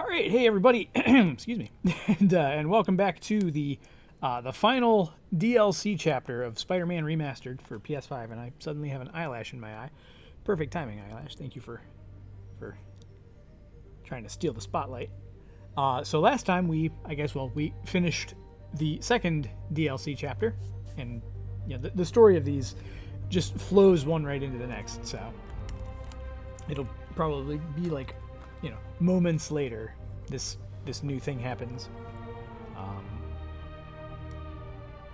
All right, hey everybody, excuse me, and welcome back to the final DLC chapter of Spider-Man Remastered for PS5. And I suddenly have an eyelash in my eye. Perfect timing, eyelash. Thank you for trying to steal the spotlight. So last time we finished the second DLC chapter, and the story of these just flows one right into the next. So it'll probably be like, moments later, this new thing happens.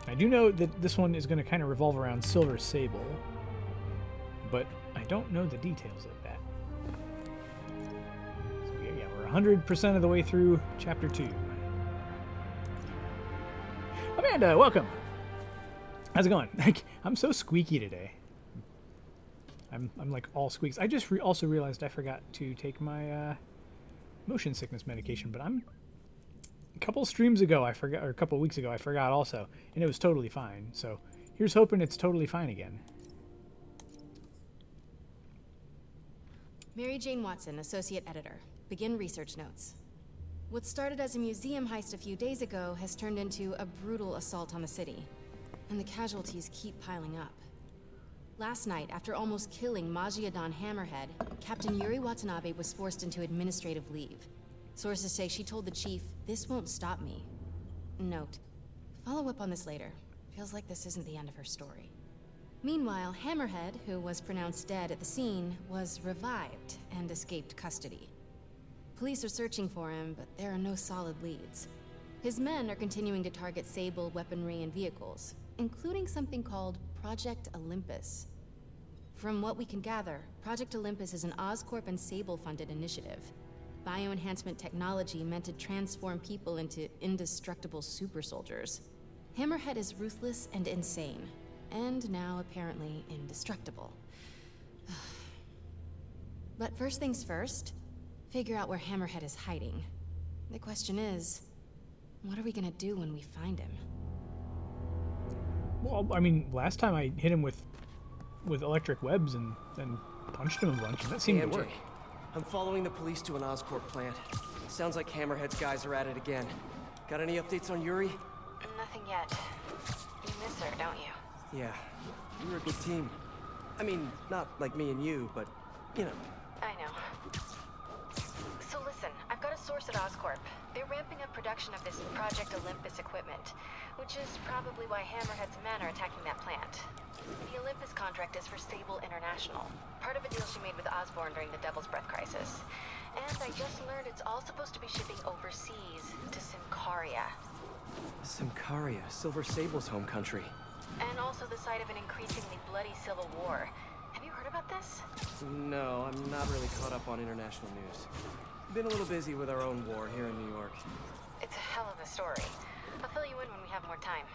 I do know that this one is going to kind of revolve around Silver Sable, but I don't know the details of that. So we're 100% of the way through Chapter 2. Amanda, welcome! How's it going? I'm so squeaky today. I'm like all squeaks. I just also realized I forgot to take my motion sickness medication, but a couple streams ago I forgot, or a couple weeks ago I forgot also, and it was totally fine. So here's hoping it's totally fine again. Mary Jane Watson, Associate Editor. Begin research notes. What started as a museum heist a few days ago has turned into a brutal assault on the city, and the casualties keep piling up. Last night, after almost killing Majidon Hammerhead, Captain Yuri Watanabe was forced into administrative leave. Sources say she told the chief, "This won't stop me." Note, follow up on this later. Feels like this isn't the end of her story. Meanwhile, Hammerhead, who was pronounced dead at the scene, was revived and escaped custody. Police are searching for him, but there are no solid leads. His men are continuing to target Sable weaponry and vehicles, including something called Project Olympus. From what we can gather, Project Olympus is an Oscorp and Sable-funded initiative. Bioenhancement technology meant to transform people into indestructible super soldiers. Hammerhead is ruthless and insane, and now apparently indestructible. But first things first, figure out where Hammerhead is hiding. The question is, what are we gonna do when we find him? Well, I mean, last time I hit him with electric webs and then punched him a bunch, and that seemed to work. I'm following the police to an Oscorp plant. Sounds like Hammerhead's guys are at it again. Got any updates on Yuri? Nothing yet. You miss her, don't you? Yeah, we were a good team. I mean, not like me and you, but, I know. So listen, I've got a source at Oscorp. They're ramping up production of this Project Olympus equipment, which is probably why Hammerhead's men are attacking that plant. The Olympus contract is for Sable International, part of a deal she made with Osborn during the Devil's Breath crisis. And I just learned it's all supposed to be shipping overseas to Symkaria. Symkaria, Silver Sable's home country. And also the site of an increasingly bloody civil war. Have you heard about this? No, I'm not really caught up on international news. Been a little busy with our own war here in New York. It's a hell of a story. I'll fill you in when we have more time.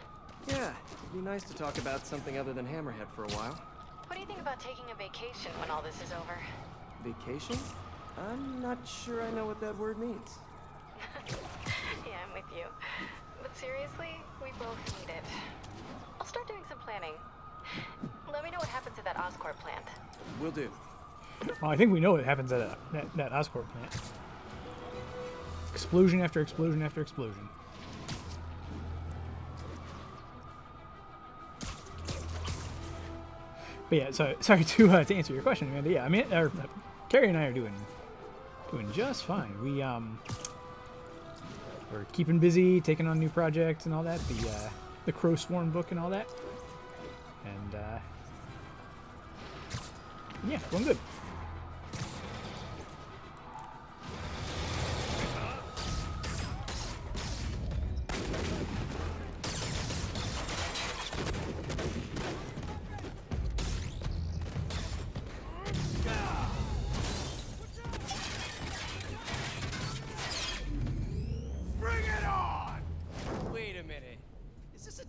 Yeah, it'd be nice to talk about something other than Hammerhead for a while. What do you think about taking a vacation when all this is over? Vacation? I'm not sure I know what that word means. Yeah, I'm with you. But seriously, we both need it. I'll start doing some planning. Let me know what happens at that Oscorp plant. Will do. Well, I think we know what happens at that Oscorp plant. Explosion after explosion after explosion. But yeah, so sorry to answer your question, Amanda. Yeah, I mean, Carrie and I are doing just fine. We're keeping busy, taking on new projects and all that. The Crow Swarm book and all that. And yeah, going good.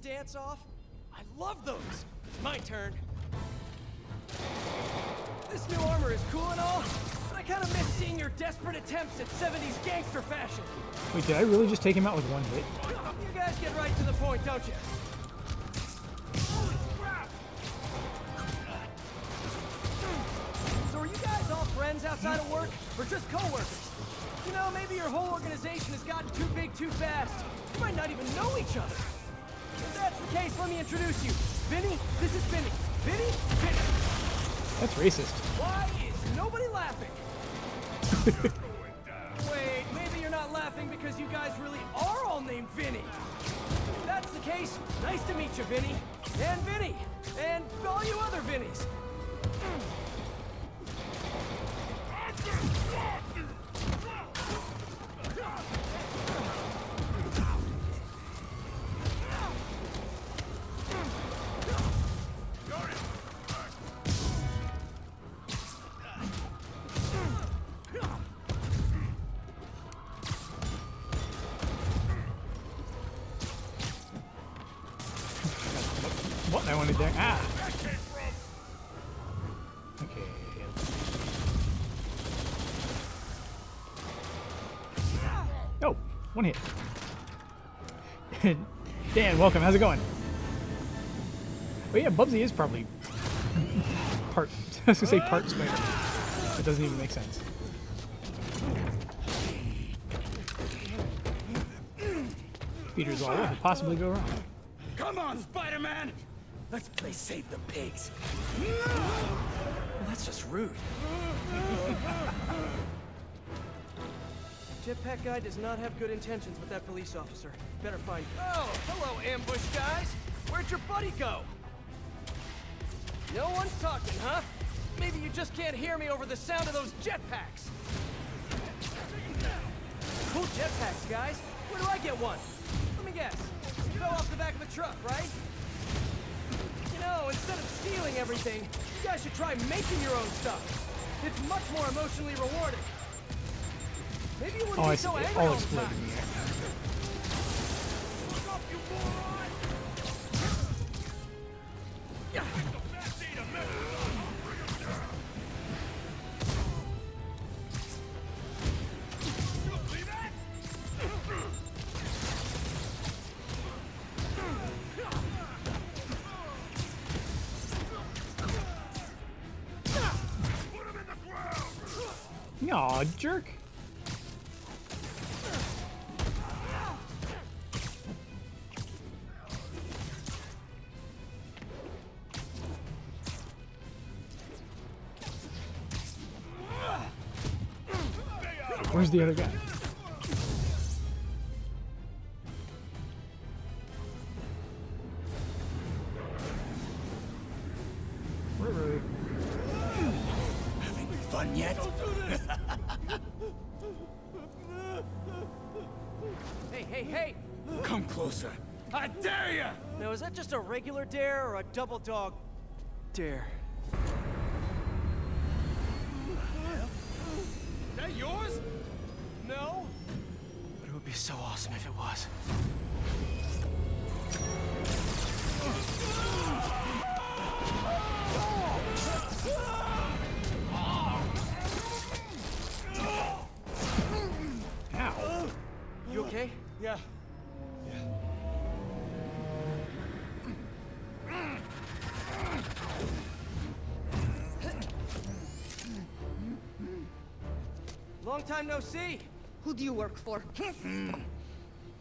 Dance-off? I love those! My turn. This new armor is cool and all, but I kind of miss seeing your desperate attempts at 70s gangster fashion. Wait, did I really just take him out with one hit? You guys get right to the point, don't you? Holy crap! So are you guys all friends outside of work, or just co-workers? You know, maybe your whole organization has gotten too big too fast. You might not even know each other. If that's the case, let me introduce you. Vinny, this is Vinny. Vinny, Vinny. That's racist. Why is nobody laughing? Wait, maybe you're not laughing because you guys really are all named Vinny. If that's the case, nice to meet you, Vinny. And Vinny. And all you other Vinnies. What I wanted there? Ah. Okay. Oh, one hit. Dan, welcome. How's it going? Oh yeah, Bubsy is probably part. I was gonna say part spider. It doesn't even make sense. Peter's all, what could possibly go wrong? Come on, Spider-Man! Let's play Save the Pigs. Well, that's just rude. Jetpack guy does not have good intentions with that police officer. Better find. Oh, hello, ambush guys. Where'd your buddy go? No one's talking, huh? Maybe you just can't hear me over the sound of those jetpacks. Cool jetpacks, guys. Where do I get one? Let me guess. You fell off the back of the truck, right? You know, instead of stealing everything, you guys should try making your own stuff. It's much more emotionally rewarding. Maybe you wouldn't Oh, be I so see. angry All all the exploded time. in the air. Fuck up, you moron! Aw, jerk. Where's the other guy? Where were we? Having fun yet? Hey, hey, hey! Come closer. I dare ya! Now, is that just a regular dare or a double dog dare? That yours? No? But it would be so awesome if it was. Ow. You okay? Yeah. Long time no see. Who do you work for?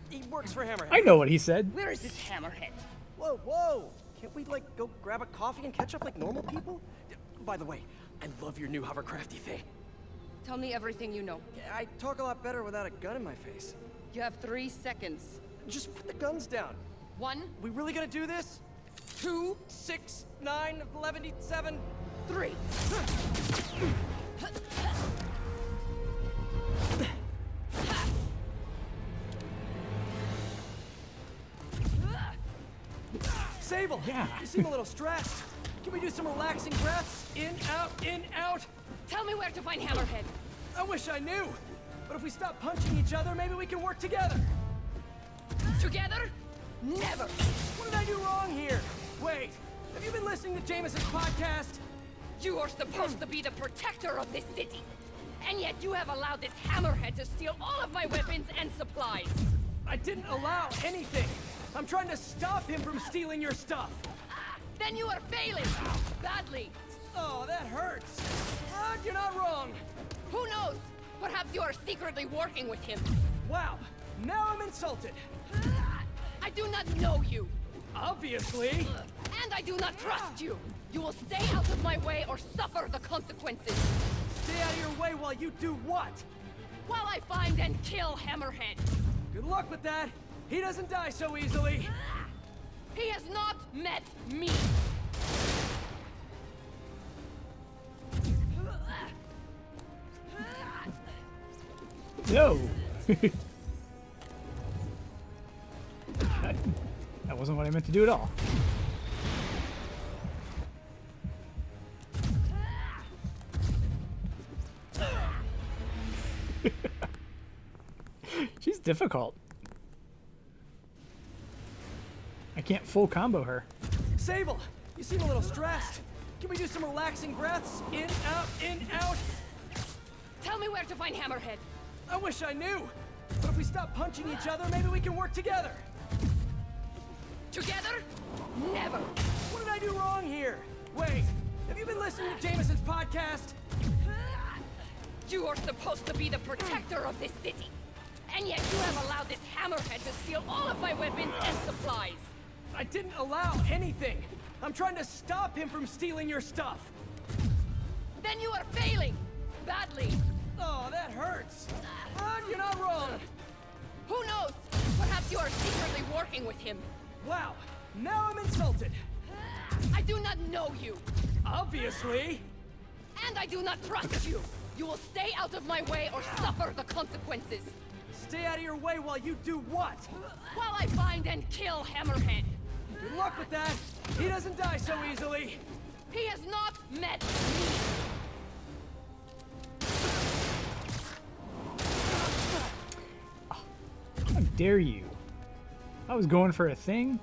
He works for Hammerhead. I know what he said. Where is this hammerhead? Whoa, whoa! Can't we, like, go grab a coffee and catch up like normal people? By the way, I love your new hovercrafty thing. Tell me everything you know. I talk a lot better without a gun in my face. You have 3 seconds. Just put the guns down. 1, We really gonna do this? 2, 6, 9, 11, 7. 3. Sable! Yeah. You seem a little stressed. Can we do some relaxing breaths? In, out. Tell me where to find Hammerhead. I wish I knew. But if we stop punching each other, maybe we can work together. Together? Never. What did I do wrong here? Wait, have you been listening to Jameson's podcast? You are supposed to be the protector of this city. And yet you have allowed this Hammerhead to steal all of my weapons and supplies. I didn't allow anything. I'm trying to stop him from stealing your stuff. Then you are failing. Badly. Oh, that hurts. But you're not wrong. Who knows? Perhaps you are secretly working with him. Wow, now I'm insulted. I do not know you. Obviously. And I do not trust you. You will stay out of my way or suffer the consequences. Stay out of your way while you do what? While I find and kill Hammerhead. Good luck with that. He doesn't die so easily. He has not met me. No! That wasn't what I meant to do at all. She's difficult. I can't full combo her. Sable, you seem a little stressed. Can we do some relaxing breaths? In, out, in, out. Tell me where to find Hammerhead. I wish I knew. But if we stop punching each other, maybe we can work together. Together? Never. What did I do wrong here? Wait, have you been listening to Jameson's podcast? You are supposed to be the protector of this city. And yet you have allowed this Hammerhead to steal all of my weapons and supplies. I didn't allow anything. I'm trying to stop him from stealing your stuff. Then you are failing. Badly. Oh, that hurts. But you're not wrong. Who knows? Perhaps you are secretly working with him. Wow, now I'm insulted. I do not know you. Obviously. And I do not trust you. You will stay out of my way or suffer the consequences. Stay out of your way while you do what? While I find and kill Hammerhead. Good luck with that. He doesn't die so easily. He has not met me. How dare you? I was going for a thing.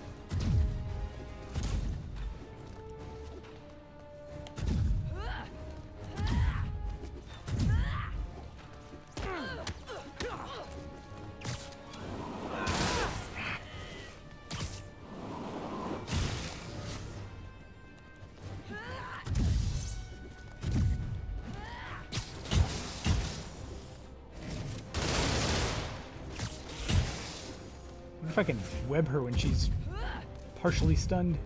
What if I can web her when she's partially stunned?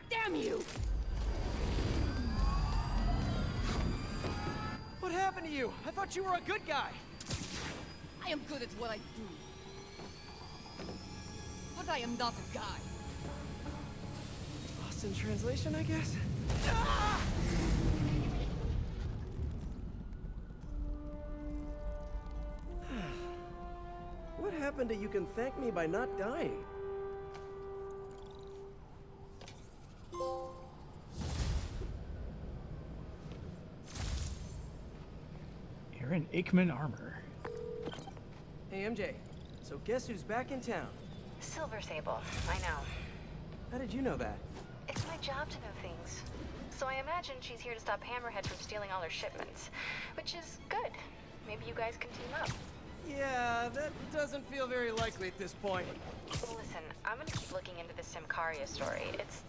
Damn you! What happened to you? I thought you were a good guy. I am good at what I do. But I am not a guy. Lost in translation, I guess? What happened to you can thank me by not dying? Aaron Aikman armor. Hey, MJ. So guess who's back in town? Silver Sable, I know. How did you know that? It's my job to know things. So I imagine she's here to stop Hammerhead from stealing all her shipments. Which is good. Maybe you guys can team up. Yeah, that doesn't feel very likely at this point. Listen, I'm gonna keep looking into the Symkaria story. It's...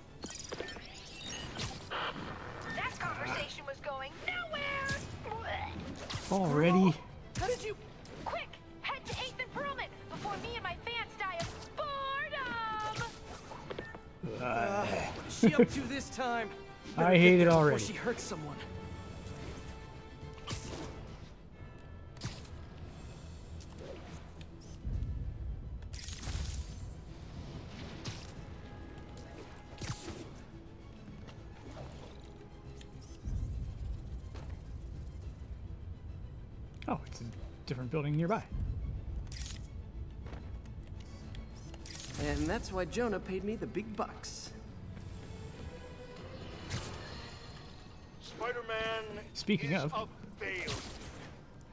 That conversation was going nowhere! Already? How did you... Quick! Head to 8th and Perlman before me and my fans die of boredom! What is she up to this time? I Better get hate it there before already. she hurts someone. Oh, it's a different building nearby. And that's why Jonah paid me the big bucks. Spider-Man Speaking is of. a failure.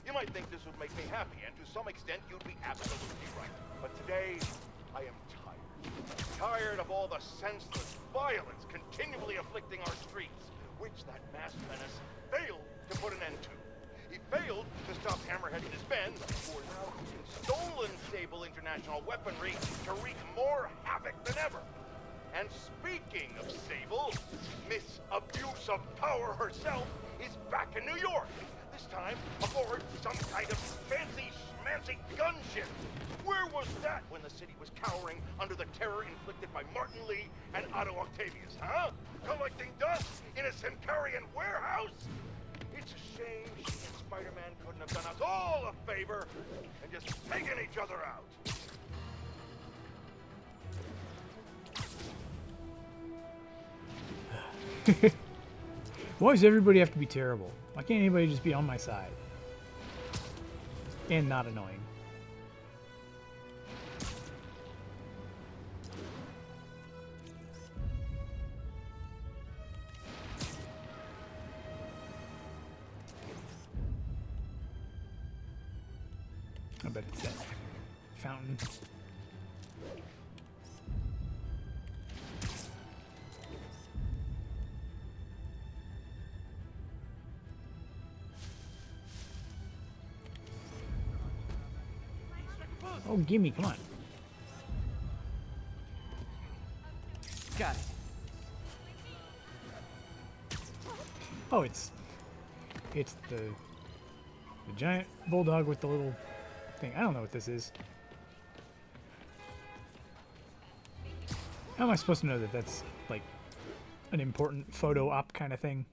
You might think this would make me happy, and to some extent you'd be absolutely right. But today, I am tired. Tired of all the senseless violence continually afflicting our streets, which that masked menace failed to put an end to. He failed to stop Hammerhead and his men, who are now using stolen Sable International weaponry to wreak more havoc than ever. And speaking of Sable, Miss Abuse of Power herself is back in New York. This time aboard some kind of fancy schmancy gunship. Where was that when the city was cowering under the terror inflicted by Martin Lee and Otto Octavius, huh? Collecting dust in a Centaurian warehouse? It's a shame she and Spider-Man couldn't have done us all a favor and just taken each other out. Why does everybody have to be terrible? Why can't anybody just be on my side? And not annoying. I bet it's that fountain. Oh, gimme, come on. Got it. Oh, it's the giant bulldog with the little thing. I don't know what this is. How am I supposed to know that that's like an important photo op kind of thing?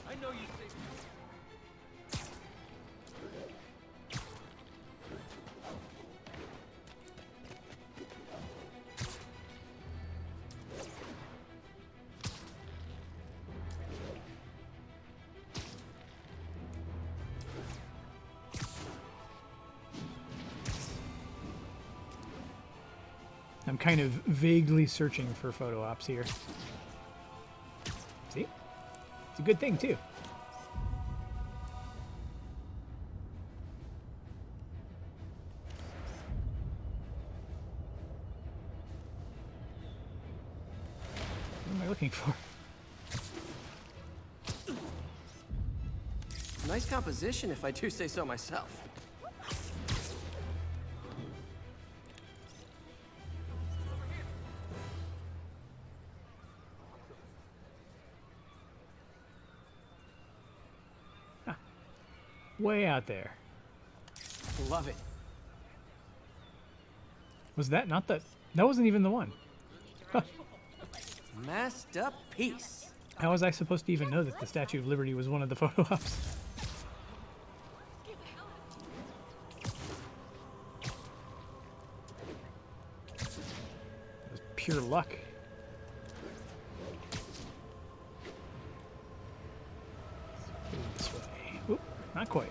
I know you think. I'm kind of vaguely searching for photo ops here. See? It's a good thing, too. What am I looking for? Nice composition, if I do say so myself. Way out there. Love it. Was that not the... That wasn't even the one. Huh. Masked up piece. How was I supposed to even know that the Statue of Liberty was one of the photo ops? It was pure luck. This way. Oop, not quite.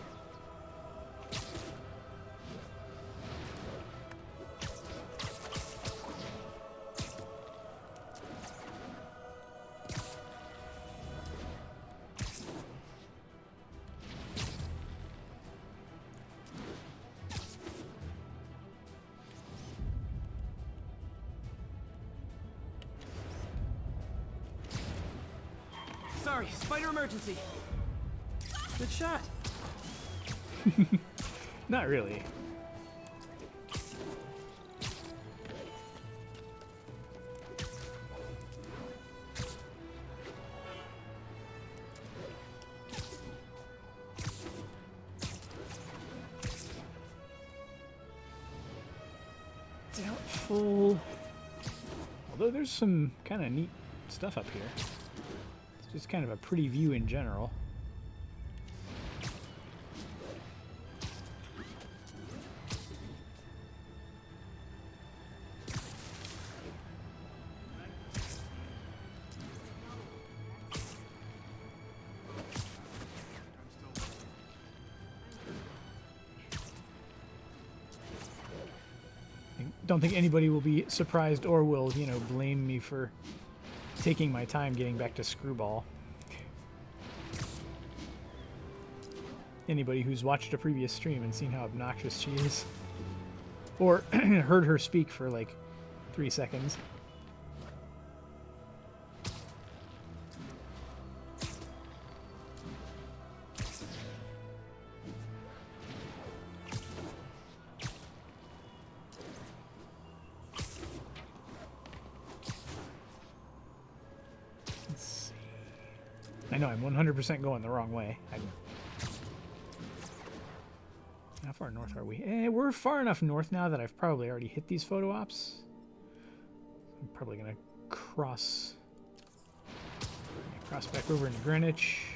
Sorry, spider emergency. Good shot. Not really. Doubtful. Although there's some kind of neat stuff up here. It's just kind of a pretty view in general. Don't think anybody will be surprised or will, you know, blame me for taking my time getting back to Screwball. Anybody who's watched a previous stream and seen how obnoxious she is. Or heard her speak for like 3 seconds. Let's see. I know I'm 100% going the wrong way. How far north are we? We're far enough north now that I've probably already hit these photo ops. I'm probably gonna cross back over into Greenwich.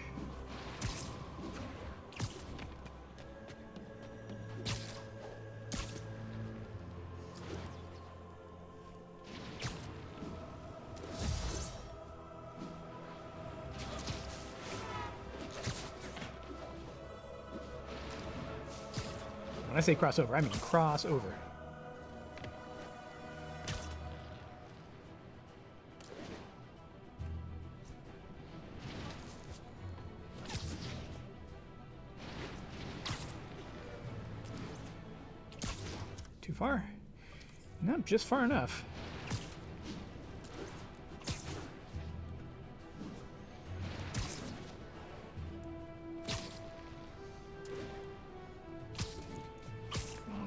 When I say crossover, I mean crossover. Too far? No, just far enough.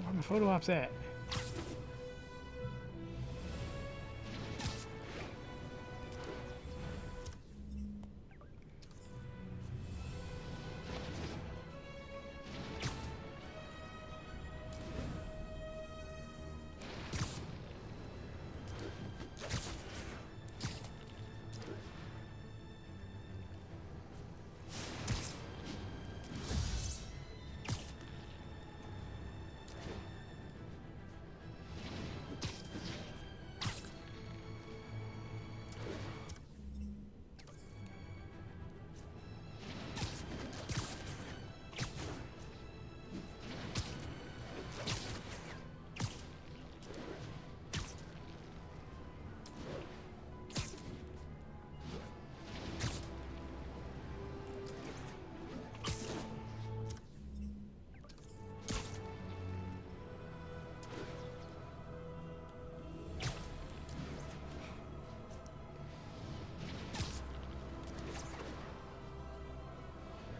Where my photo ops at?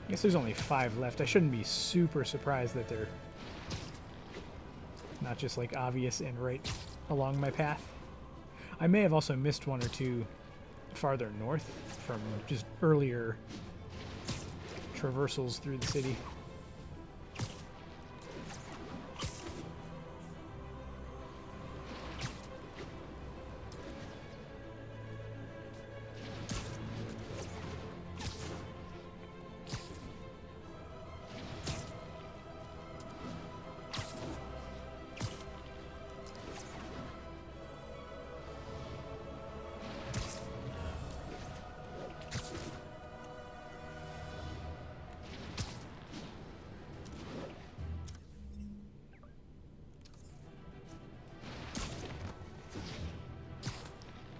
I guess there's only 5 left. I shouldn't be super surprised that they're not just like obvious and right along my path. I may have also missed 1 or 2 farther north from just earlier traversals through the city.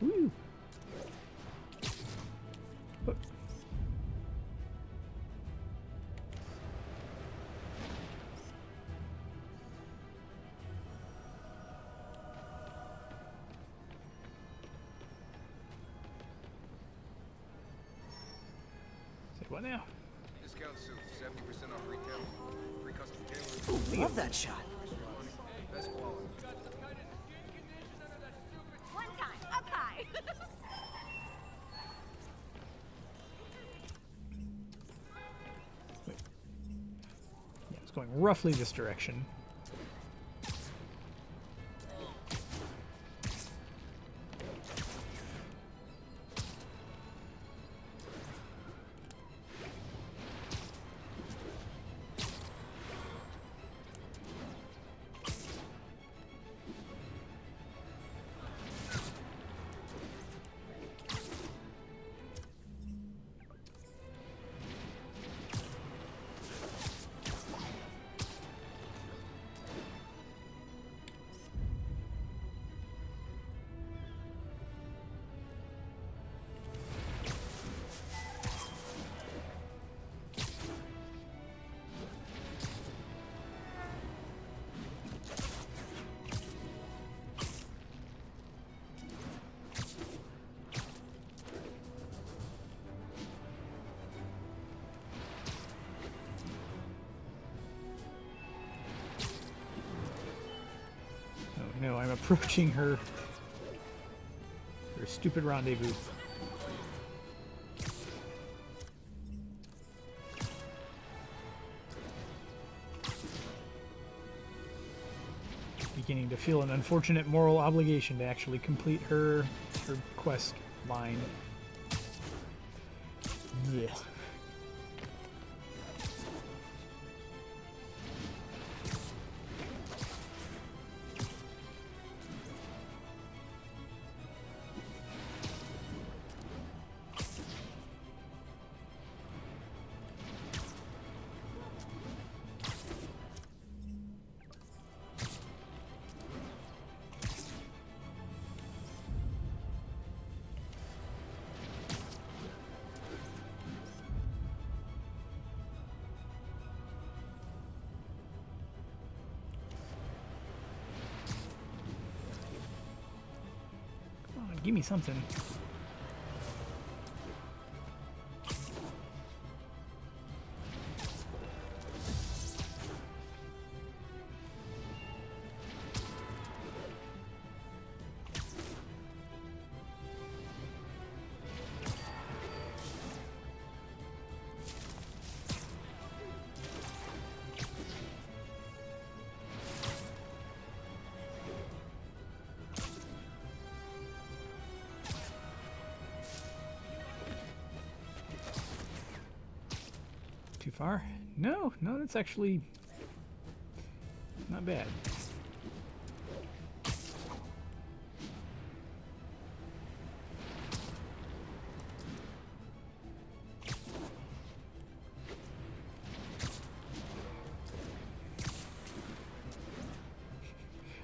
Woo. Oh. Say what now? Discount suit, 70% off retail. Free custom cameras. Love that shot. Best quality. One time, up high. Yeah, it's going roughly this direction. approaching her stupid rendezvous. Beginning to feel an unfortunate moral obligation to actually complete her quest line. Blech. Give me something. Too far? No, that's actually not bad.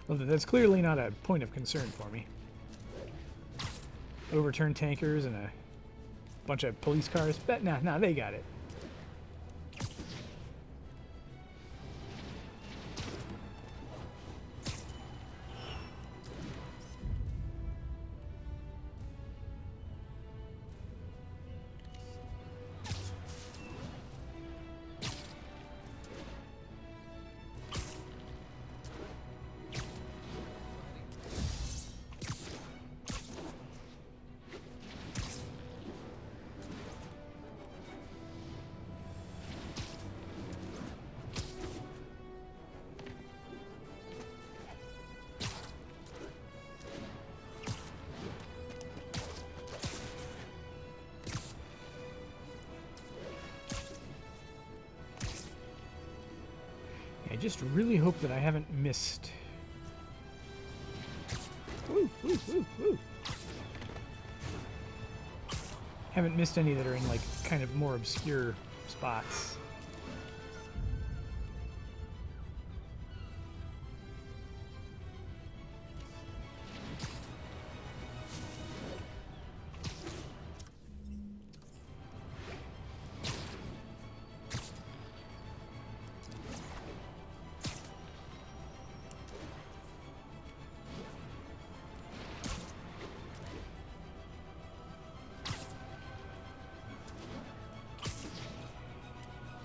Well, that's clearly not a point of concern for me. Overturned tankers and a bunch of police cars. But nah, they got it. I just really hope that I haven't missed. Woo. Haven't missed any that are in like kind of more obscure spots.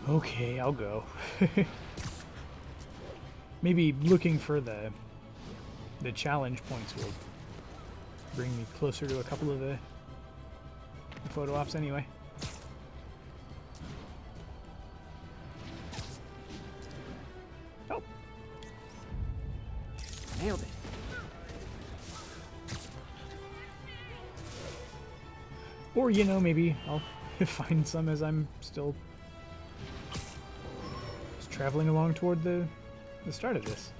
Okay, I'll go. Maybe looking for the challenge points will bring me closer to a couple of the photo ops anyway. Oh. Nailed it. Or, you know, maybe I'll find some as I'm still just traveling along toward the start of this.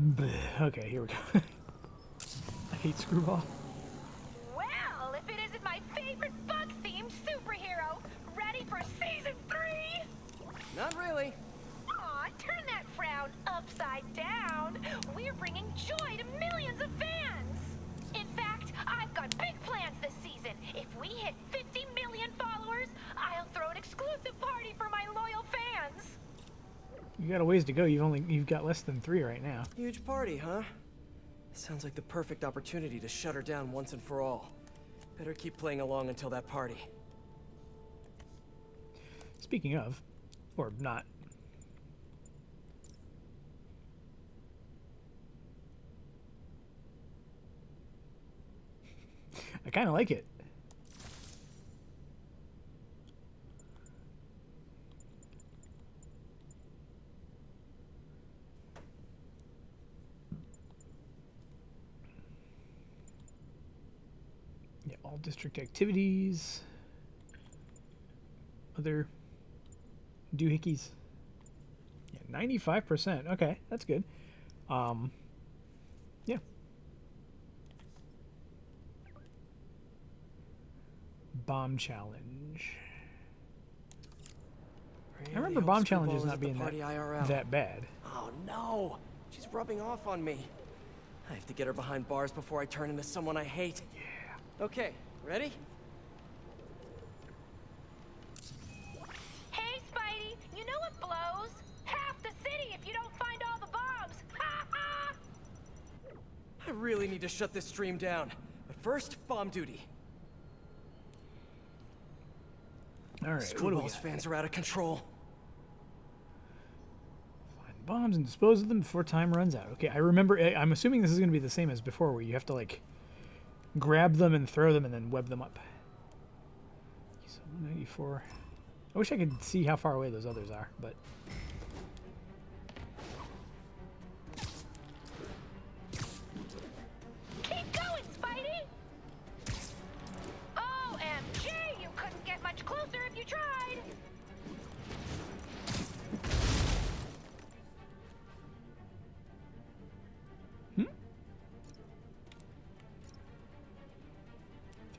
Bleh. Okay, here we go. I hate Screwball. Well, if it isn't my favorite bug-themed superhero, ready for season 3? Not really. Aw, turn that frown upside down. We're bringing joy to millions of fans. In fact, I've got big plans this season. If we hit 50 million followers, I'll throw an exclusive party for my loyal fans. You got a ways to go. You've got less than 3 right now. Huge party, huh? Sounds like the perfect opportunity to shut her down once and for all. Better keep playing along until that party. Speaking of, or not. I kind of like it. Yeah, all district activities. Other doohickeys. Yeah, 95%. Okay, that's good. Yeah. Bomb challenge. I remember hope bomb Screwball is challenges at not the being party IRL. that bad. Oh no! She's rubbing off on me. I have to get her behind bars before I turn into someone I hate. Yeah. Okay, ready? Hey, Spidey, you know what blows? Half the city if you don't find all the bombs. Ha ha! I really need to shut this stream down. But first, bomb duty. All right, what do we Screwball's got? fans are out of control. Find bombs and dispose of them before time runs out. Okay, I remember. I'm assuming this is going to be the same as before, where you have to like grab them and throw them and then web them up. So 194. I wish I could see how far away those others are, but Keep going, Spidey! OMG, you couldn't get much closer if you tried.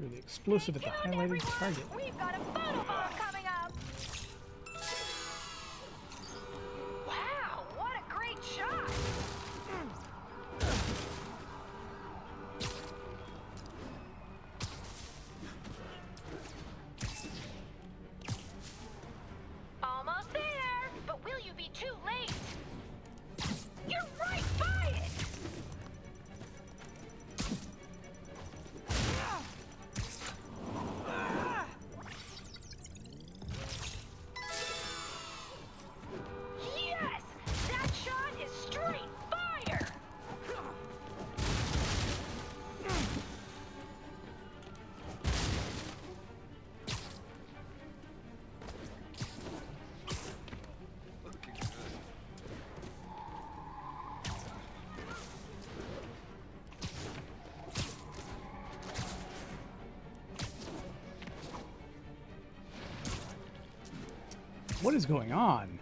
through the explosive at the Stay tuned, highlighted everyone. target. We've got a photobomb coming up. Wow, what a great shot! Almost there, but will you be too late? You're right by it! Yes! That shot is straight fire! Looking good. What is going on?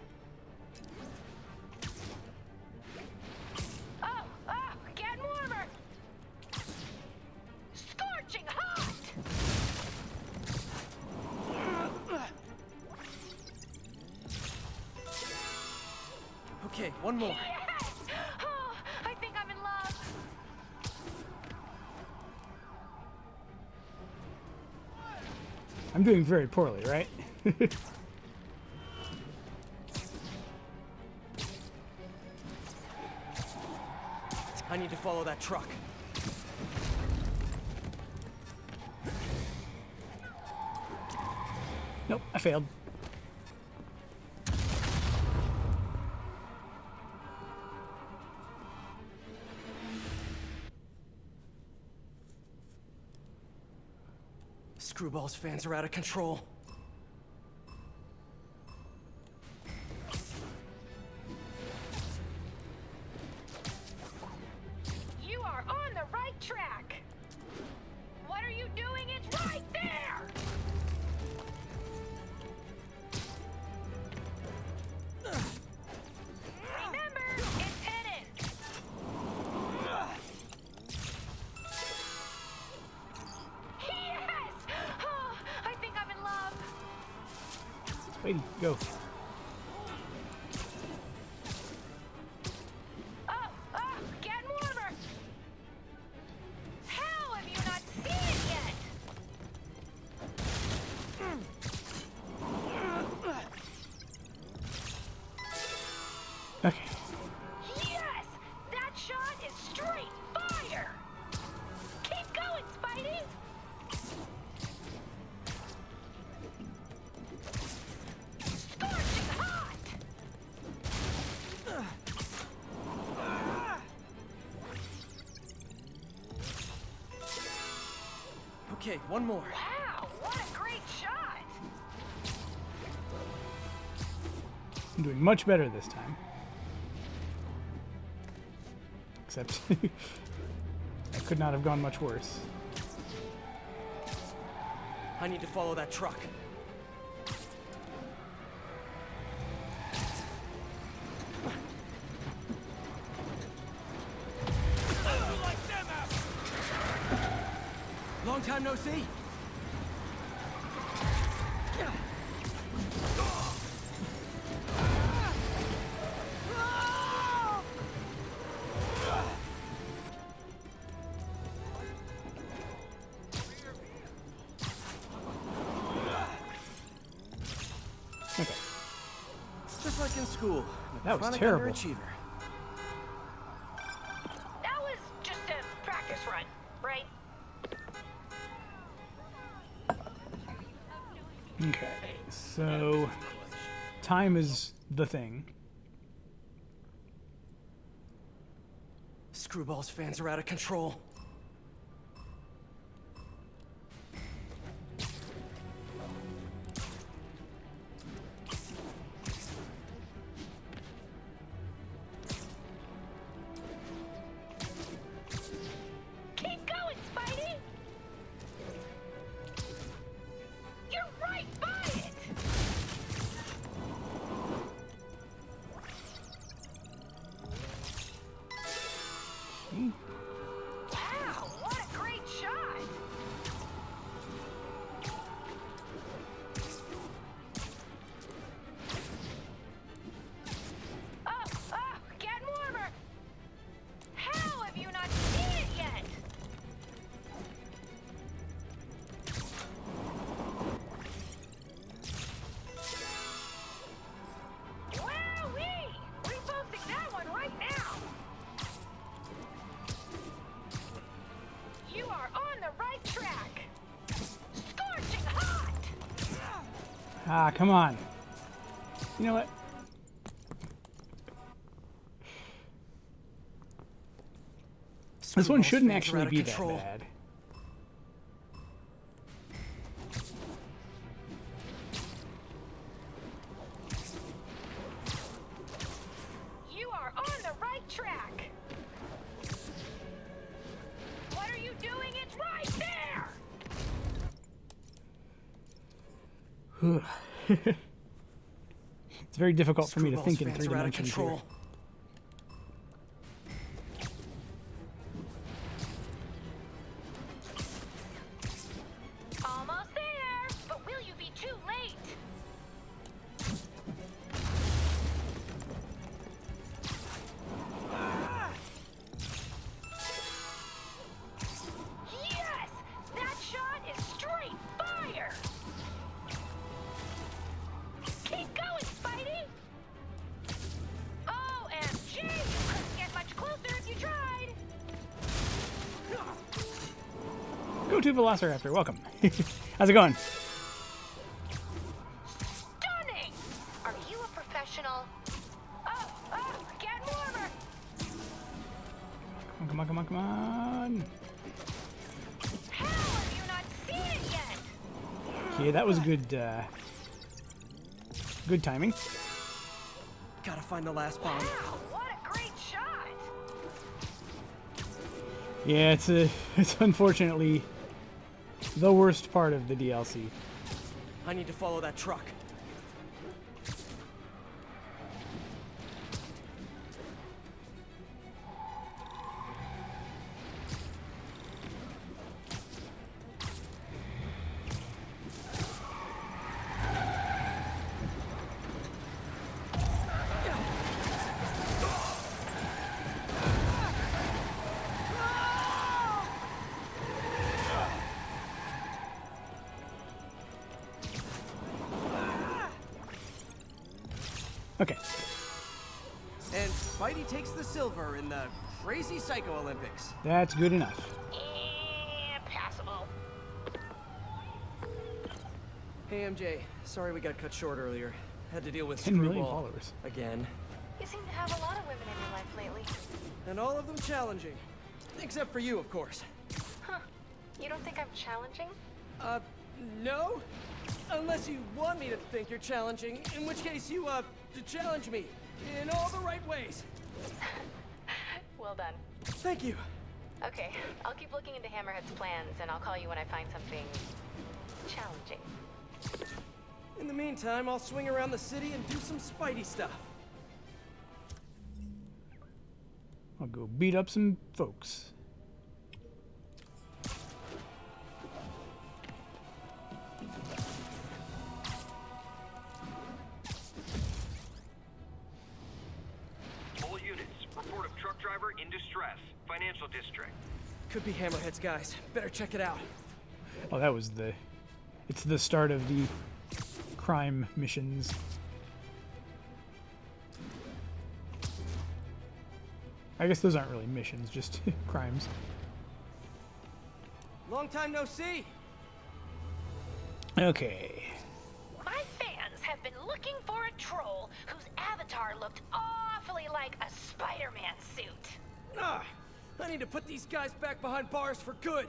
Oh, getting warmer! Scorching hot! Okay, one more. Yes! Oh, I think I'm in love. I'm doing very poorly, right? I need to follow that truck. Nope, I failed. Screwball's fans are out of control. You are on the right track. What are you doing? It's right there! Remember, it's hidden. Spidey, go. Oh, getting warmer. How have you not seen it yet? Okay. Yes! That shot is straight fire! Keep going, Spidey! Scorching hot! Okay, one more. Wow, what a great shot! I'm doing much better this time. Except I could not have gone much worse. I need to follow that truck. Long time no see. Okay. Just like in school. I'm a That was chronic terrible. underachiever. That was just a practice run, right? Okay, so time is the thing. Screwballs fans are out of control. Keep going, Spidey! You're right by it! Wow, what a great shot! Getting warmer! How have you not seen it yet? Wowee! Reposting that one right now! You are on the right track! Scorching hot! Ah, come on. You know what? This one Screwballs shouldn't fans are actually out of be that control. bad. You are on the right track! What are you doing? It's right there! It's very difficult for me to Screwballs think in fans three are out of dimensions here. control. Almost there! But will you be too late? Yes! That shot is straight fire! Keep going, Spidey! OMG! You couldn't get much closer if you tried! Go to Velociraptor, welcome. How's it going? Stunning! Are you a professional? Getting warmer! Come on, come on, come on. How have you not seen it yet? Okay, that was good, good timing. Gotta find the last bomb. Wow, what a great shot! Yeah, it's unfortunately the worst part of the DLC. I need to follow that truck. Okay. And Spidey takes the silver in the Crazy Psycho Olympics. That's good enough. Passable. Hey MJ, sorry we got cut short earlier. Had to deal with 10 million Screwball followers. again. You seem to have a lot of women in your life lately. And all of them challenging. Except for you, of course. Huh. You don't think I'm challenging? No? Unless you want me to think you're challenging, in which case you, to challenge me. In all the right ways. Well done. Thank you. Okay, I'll keep looking into Hammerhead's plans, and I'll call you when I find something challenging. In the meantime, I'll swing around the city and do some Spidey stuff. I'll go beat up some folks. All units, report of truck driver in distress. Financial district. Could be Hammerhead's guys. Better check it out. Oh, that was the... It's the start of the crime missions. I guess those aren't really missions, just crimes. Long time no see. Okay. My fans have been looking for a troll whose avatar looked awfully like a Spider-Man suit. Ah, I need to put these guys back behind bars for good.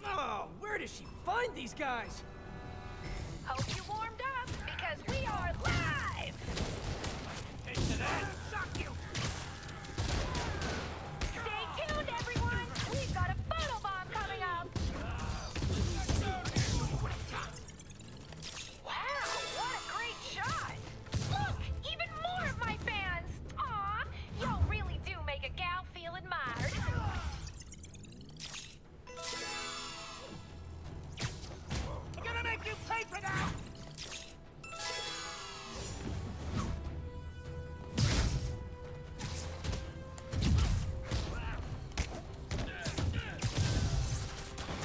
Oh, where does she find these guys? Hope you warmed up, because we are live! Stay tuned, everyone! We've got a photobomb coming up! Wow, what a great shot! Look, even more of my fans! Aw, y'all really do make a gal feel admired. I'm gonna make you pay for that!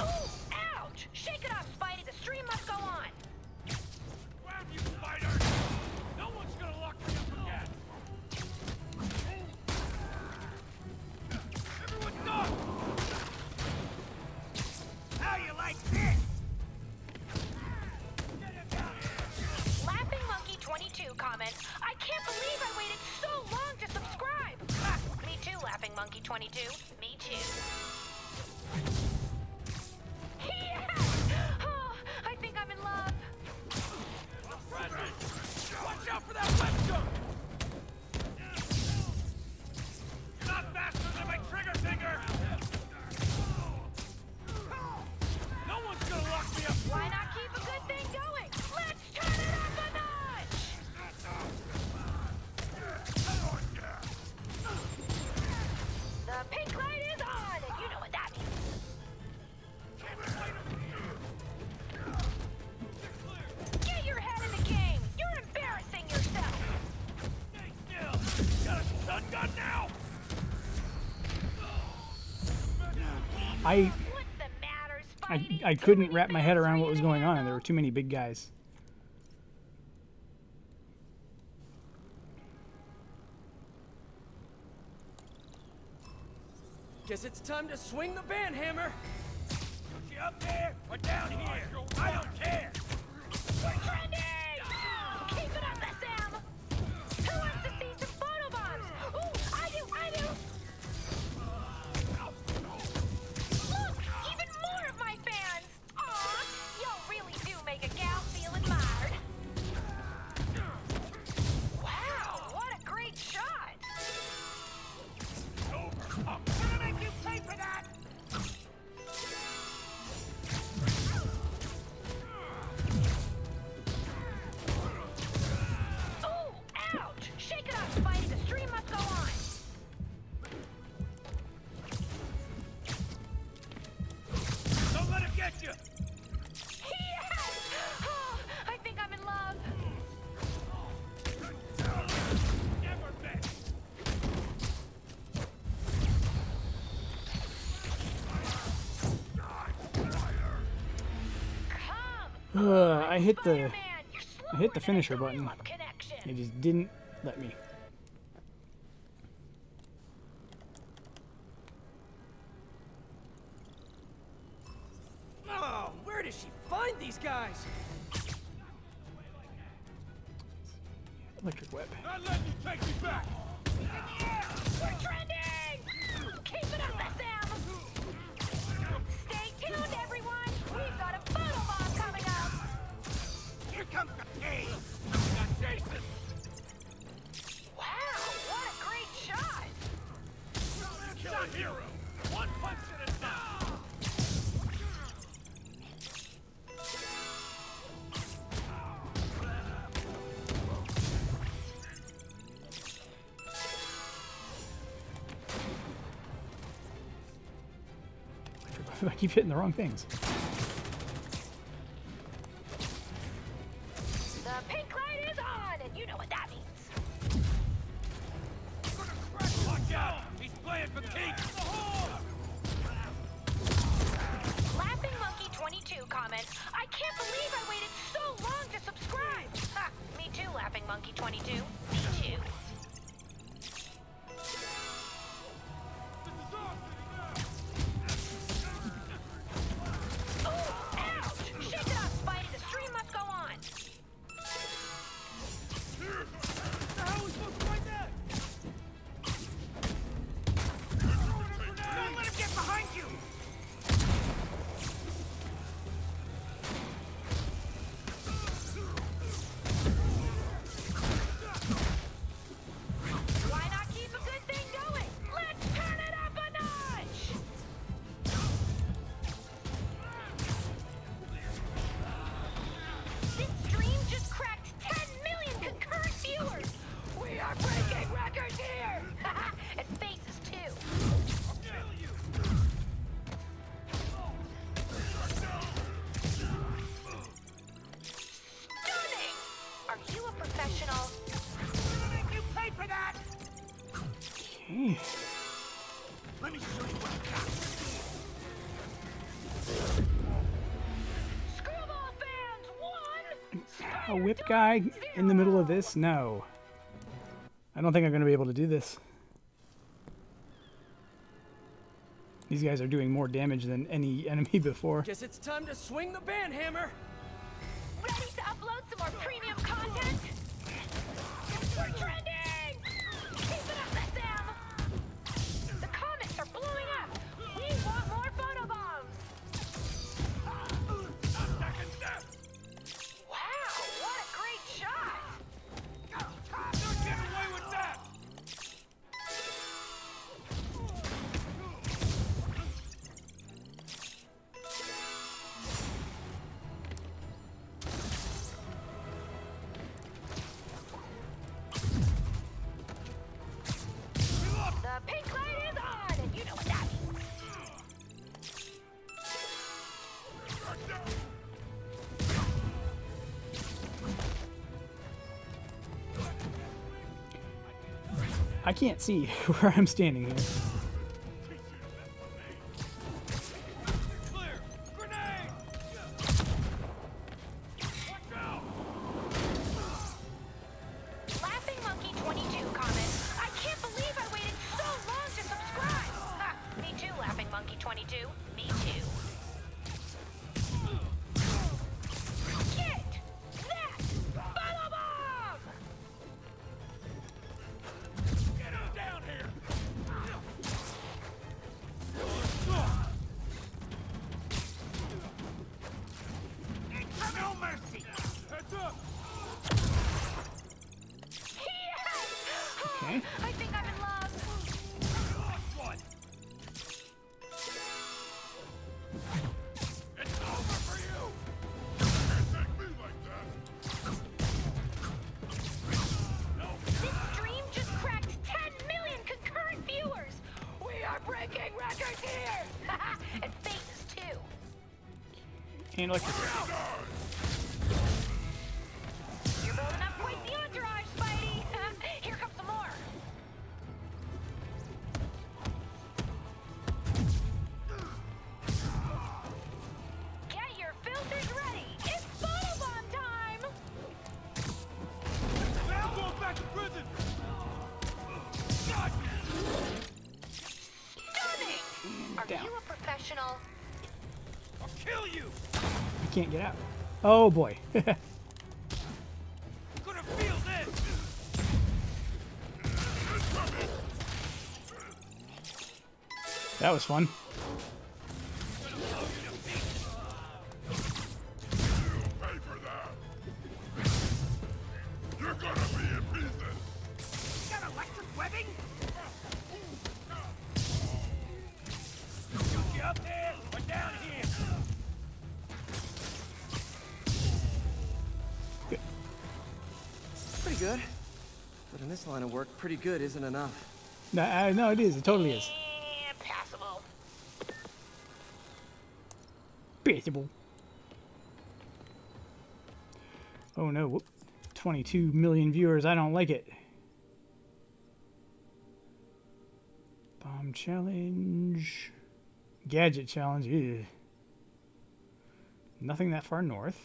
Ooh, ouch! Shake it off, Spidey. The stream must go on. Grab you, spider! No one's gonna lock me up again! Everyone stop! How you like this? Get him down here! Laughing Monkey 22 comments, I can't believe I waited so long to subscribe. Ah, me too, Laughing Monkey 22. Me too. Yes! Oh, I think I'm in love. Watch out for that web jump! You're not faster than my trigger finger! No one's gonna lock me up! Why not keep a good thing going? Let's turn it up a notch! The pink light is on, and you know what that means. Get your head in the game! You're embarrassing yourself! Stay still! Got a stun gun now! What's the matter, Spidey? I Too couldn't many wrap my head fans around for what you was to going on, and handle? there were too many big guys. Guess it's time to swing the band hammer. You up there or down here? I don't care! We're trending! Keep it up, SM! Who wants to see some photobombs? Ooh, I do! Look, even more of my fans! Aw, y'all really do make a gal feel admired. Wow, what a great shot! Over! I'm gonna make you pay for that! I hit the Spider-Man, you're I hit the slower than a finisher button. dial-up connection. It just didn't let me. Oh, where does she find these guys? Electric web. Not letting you take me back! We're trending! Keep it up, Sam! Stay tuned, everyone! We've got a photo bomb coming up! Here comes the pain! Got Jason! Wow, what a great shot! Kill a hero! One punch at a time! I keep hitting the wrong things. The pink light is on, and you know what that means. Watch out! He's playing for keeps! Laughing Monkey 22 comments, I can't believe I waited so long to subscribe! Ha, me too, Laughing Monkey 22. Me too. Oh, ouch! Shake it off, Spidey. The stream must go on. How are we supposed to fight that? Don't let him get behind you! Why not keep a good thing going? Let's turn it up a notch! This stream just cracked 10 million concurrent viewers! We are breaking records here! And faces too. Stunning! Are you a professional? You paid for that! Okay. Let me show you what I got. Screwball fans, one! A whip guy in the middle of this? No. I don't think I'm going to be able to do this. These guys are doing more damage than any enemy before. Guess it's time to swing the band hammer. Ready to upload some more premium content? We're trending! Keep it up, Sam! The comments are blowing up! We want more photo bombs! Second step! Wow, what a great shot! Don't get away with that! The pink light is on, and you know what that means. I can't see where I'm standing here. Clear! Grenade! Watch out! Laughing Monkey 22 comments, I can't believe I waited so long to subscribe! Ha, me too, Laughing Monkey 22. Me too. Get that photo bomb! Get him down here! No mercy! Heads up! Yes! Okay. I think I'm in love. Lost one! It's over for you! Can't take me like that! No! This stream just cracked 10 million concurrent viewers! We are breaking records here! And faces too. And electric. You're building up quite the entourage, Spidey! Here comes some more! Get your filters ready! It's you. You can't get out. Oh boy. Gonna feel this. That was fun. Pay for that. You're gonna be in pieces. Got electric webbing? Shoot you up there or down here? Pretty good. But in this line of work, pretty good isn't enough. No, it is. It totally is. Passable. Beatable. Oh no, whoop. 22 million viewers, I don't like it. Bomb challenge. Gadget challenge, ew. Nothing that far north.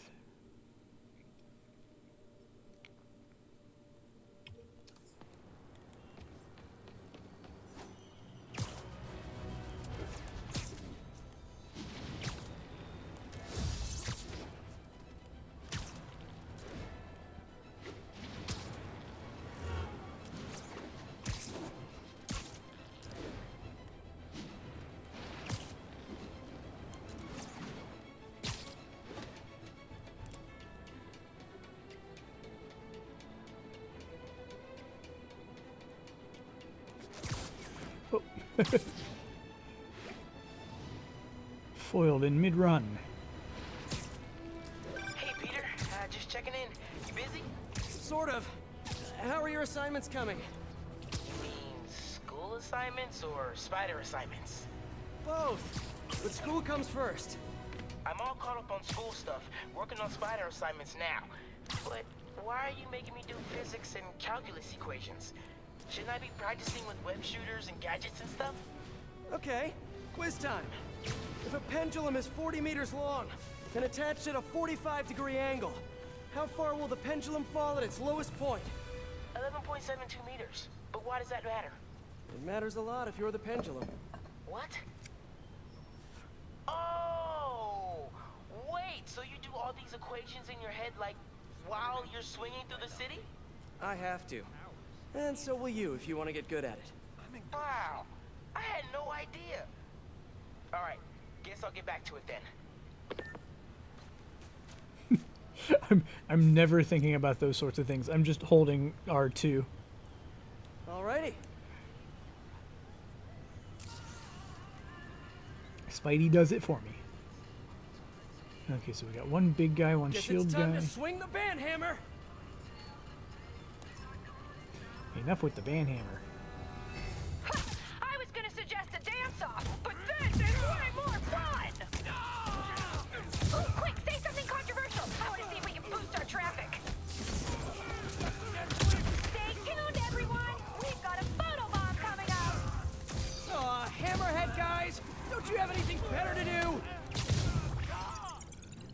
Foiled in mid-run. Hey, Peter. Just checking in. You busy? Sort of. How are your assignments coming? You mean school assignments or spider assignments? Both. But school comes first. I'm all caught up on school stuff, working on spider assignments now. But why are you making me do physics and calculus equations? Shouldn't I be practicing with web shooters and gadgets and stuff? Okay, quiz time. If a pendulum is 40 meters long and attached at a 45-degree angle, how far will the pendulum fall at its lowest point? 11.72 meters. But why does that matter? It matters a lot if you're the pendulum. What? Oh! Wait, so you do all these equations in your head like while you're swinging through the city? I have to. And so will you if you want to get good at it. Wow, I had no idea. All right, guess I'll get back to it then. I'm never thinking about those sorts of things. I'm just holding R2. Alrighty. Spidey does it for me. Okay, so we got one big guy, one Guess shield it's time guy. to swing the band hammer. Enough with the band hammer. I was gonna suggest a dance-off, but this is way more fun! Ooh, quick, say something controversial! I wanna see if we can boost our traffic! Stay tuned, everyone! We've got a photo bomb coming up! Aw, hammerhead guys! Don't you have anything better to do?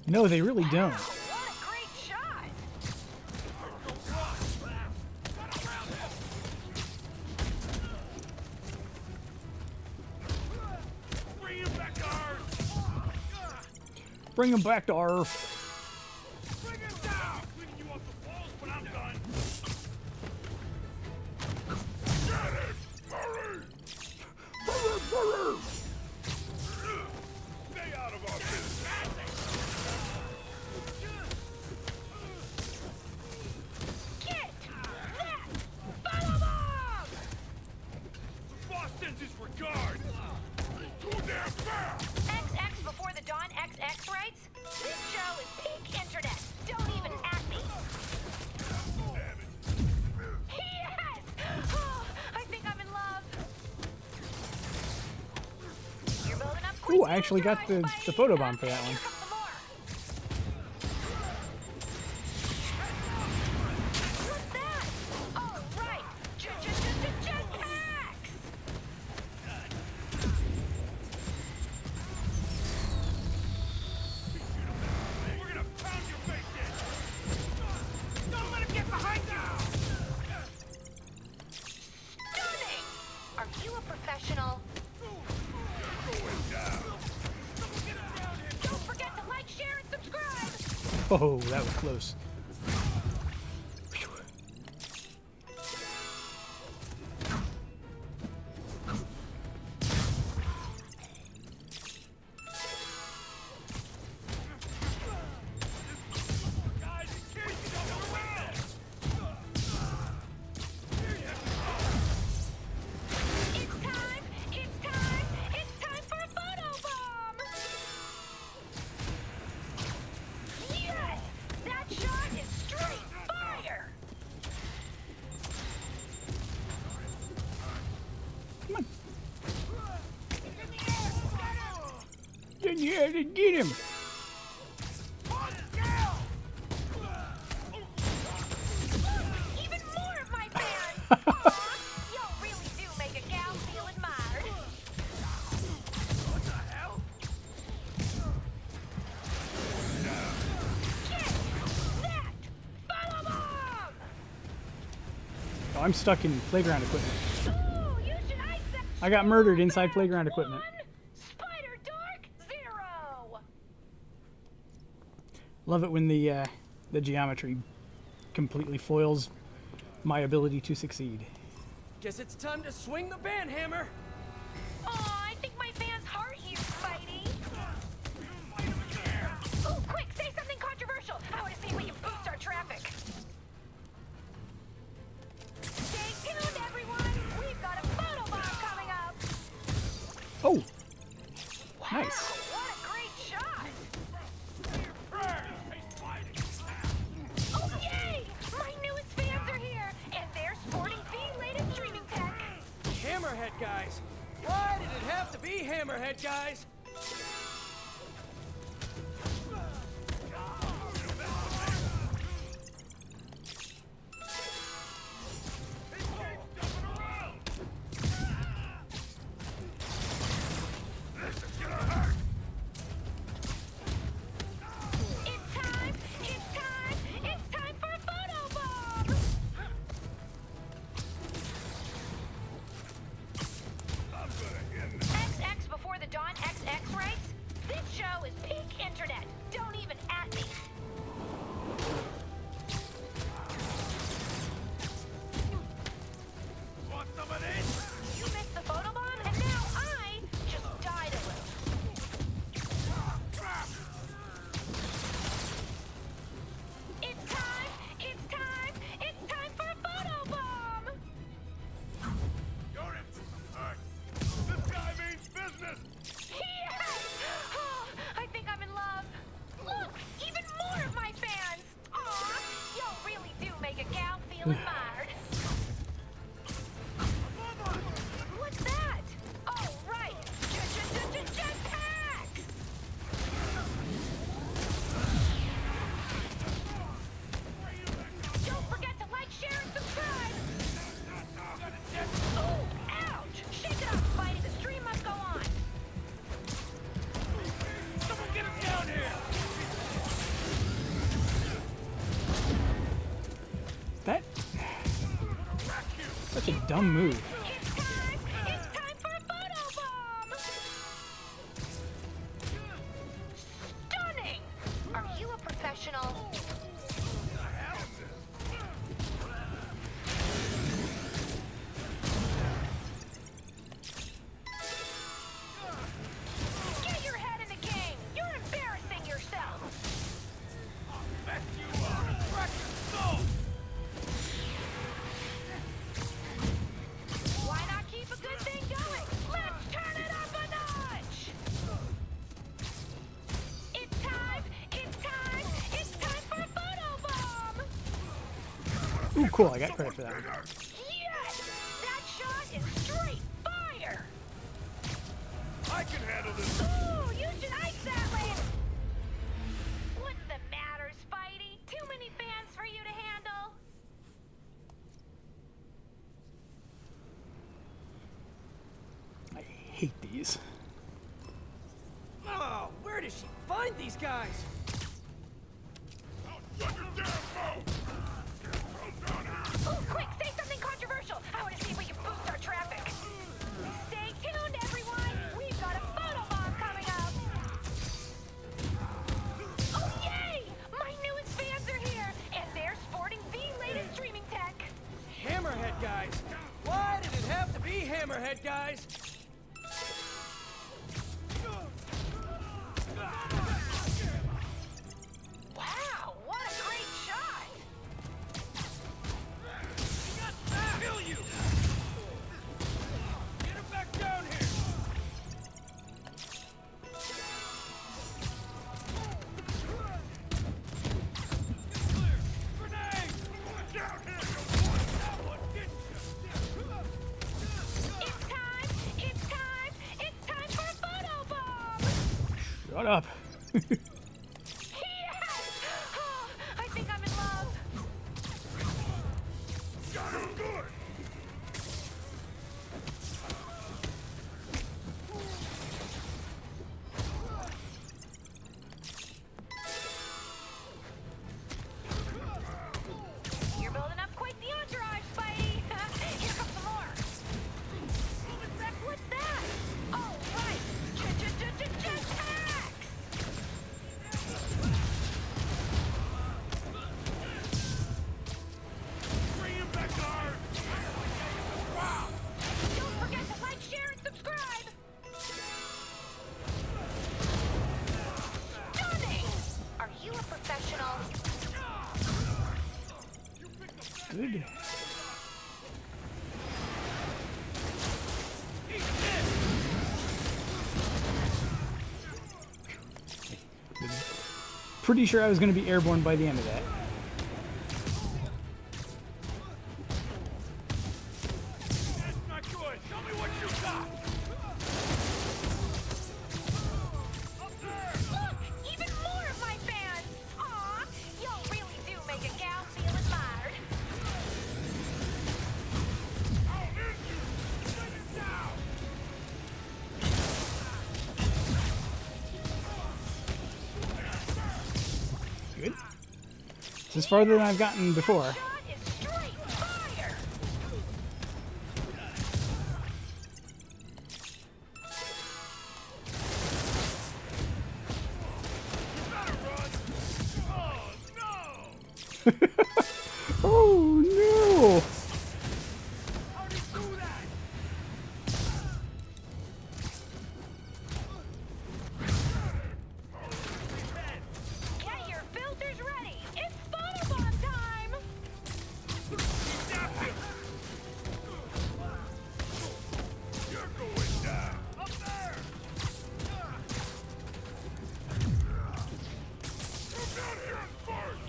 No, they really don't. What a great shot! Bring him back to Earth. Bring him back to Earth. Bring him down. Cleaning you off the walls when I'm done. Get it, Murray. Stay out of our business. Get that photo bomb! The boss sends his regards. Too damn fast. XX before the dawn XX writes, this show is peak internet. Don't even at me. Yes! Oh, I think I'm in love. You're building up quick. Ooh, I actually got the photobomb for that one. Here comes some more. What's that? Oh, right. Jetpacks! We're gonna pound your face in. Don't let him get behind you. Stunning! Are you a professional? Going down. Don't forget Oh, that was close. It's time for a photobomb! Yes! That shot is straight fire! Come on. Get in the air and get him. Even more of my fans! Aw, y'all really do make a gal feel admired. What the hell? Get that! Photobomb! Oh, I'm stuck in playground equipment. Ooh, you should ice that. I got murdered inside playground equipment. Spider Dark 0! Love it when the geometry completely foils my ability to succeed. Guess it's time to swing the band hammer. Aw, I think my fans heart you, Spidey. Ooh, quick, say something controversial. I want to see if we can boost our traffic. Stay tuned, everyone. We've got a photobomb coming up. Oh, Wow, nice. what a great shot. Oh, yay! My newest fans are here, and they're sporting the latest streaming tech. Hammerhead guys. Why did it have to be Hammerhead guys? It's time for a photobomb. XX before the dawn XX writes, this show is peak internet. Don't even at me. Want some of this? You missed the photobomb, and now I just died a little. It's time for a photobomb. You're in. Alright. This guy means business. Yes! Oh, I think I'm in love. Look, even more of my fans. Aw, y'all really do make a gal feel admired. What's that? Oh, right. Jetpacks! Don't forget to like, share, and subscribe. Oh, ouch! Shake it up, Spidey. The stream must go on. Someone get him down here. That such a dumb move. It's time for a photobomb. Stunning. Are you a professional? Get your head in the game. You're embarrassing yourself. Mess you up. Crack your skull. Why not keep a good thing going? Let's turn it up a notch. It's time for a photobomb. Ooh, cool. I got credit for that one. Yes! That shot is straight fire. I can handle this. Ooh, you should ice that land. What's the matter, Spidey? Too many fans for you to handle? I hate these. Oh, where does she find these guys? Now shut your damn mouth. Ooh, quick, say something controversial. I want to see if we can boost our traffic. Stay tuned, everyone. We've got a photobomb coming up. Oh, yay! My ahead, guys. Wow, what a great shot! Kill you! Get him back down here! Grenade! Watch out here, you boy! That one didn't It's time for a photo bomb! Shut up. Yes! Oh, I think I'm in love. Got him good! You're building up quite the entourage, Spidey. Here comes some more. What's that? Oh, right. Jetpacks! Bring him back to Earth! Wow! Don't forget to like, share, and subscribe. Stunning! Are you a professional? Good. Pretty sure I was going to be airborne by the end of that. That's not good! Tell me what you got! Up there! Look! Even more of my fans! Aw, y'all really do make a gal feel admired. I'll hit you! Bring it down! Good. This is farther than I've gotten before. Shot is straight fire! Oh no! How'd you do that? Get your filters ready! It's photobomb time! Stop him! You're going down! Up there! Come down here and fight!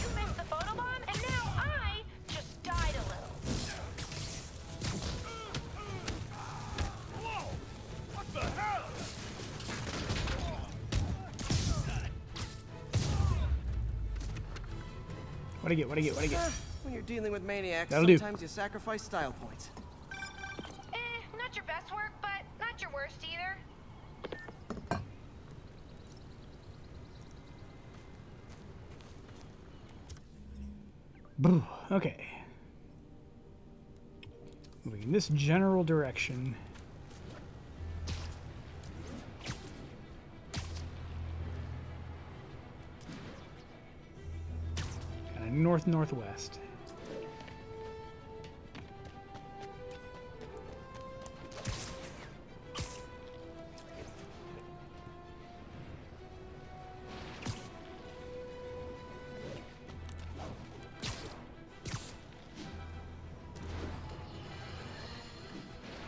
You missed the photobomb, and now I just died a little. Whoa! What the hell? What'd I get? What'd I get? What'd I get? When you're dealing with maniacs, That'll do. sometimes you sacrifice style points. Not your best work, but not your worst either. Boo. Okay. Moving in this general direction. Kind of north-northwest.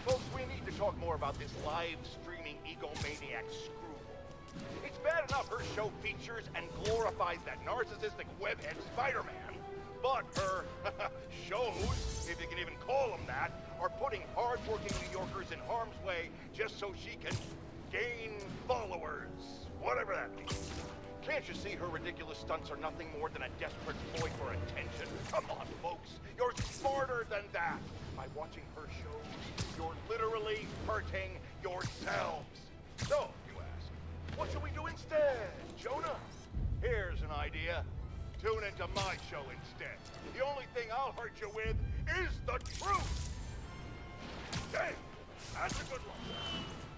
Folks, we need to talk more about this live streaming egomaniac screwball. It's bad enough her show features and glorifies that narcissistic webhead Spider-Man, but her shows, if you can even call them that, are putting hard-working New Yorkers in harm's way just so she can gain followers, whatever that means. Can't you see her ridiculous stunts are nothing more than a desperate ploy for attention? Come on, folks, you're smarter than that. By watching her shows, you're literally hurting yourselves. So, you ask, what should we do instead, Jonah? Here's an idea. Tune into my show instead. The only thing I'll hurt you with is the truth. Hey, that's a good one.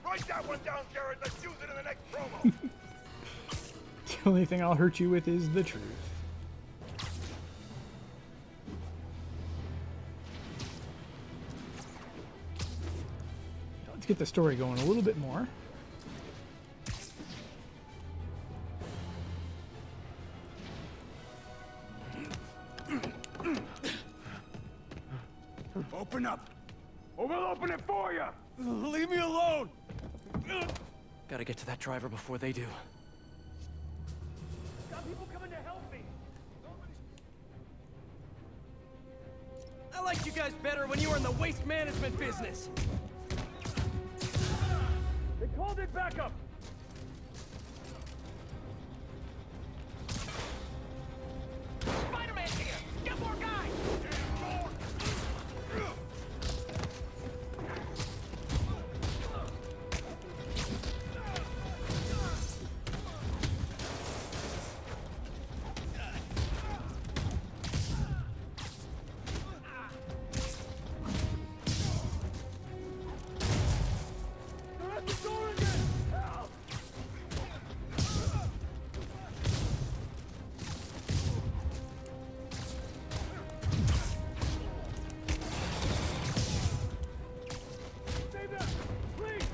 Write that one down, Jared. Let's use it in the next promo. The only thing I'll hurt you with is the truth. Let's get the story going a little bit more. Open up, or we'll open it for you. Leave me alone! Gotta get to that driver before they do. Got people coming to help me. I liked you guys better when you were in the waste management business. They called it backup. Spider-Man's here! Get more guys! They're at the door again. Help! Stay back, please.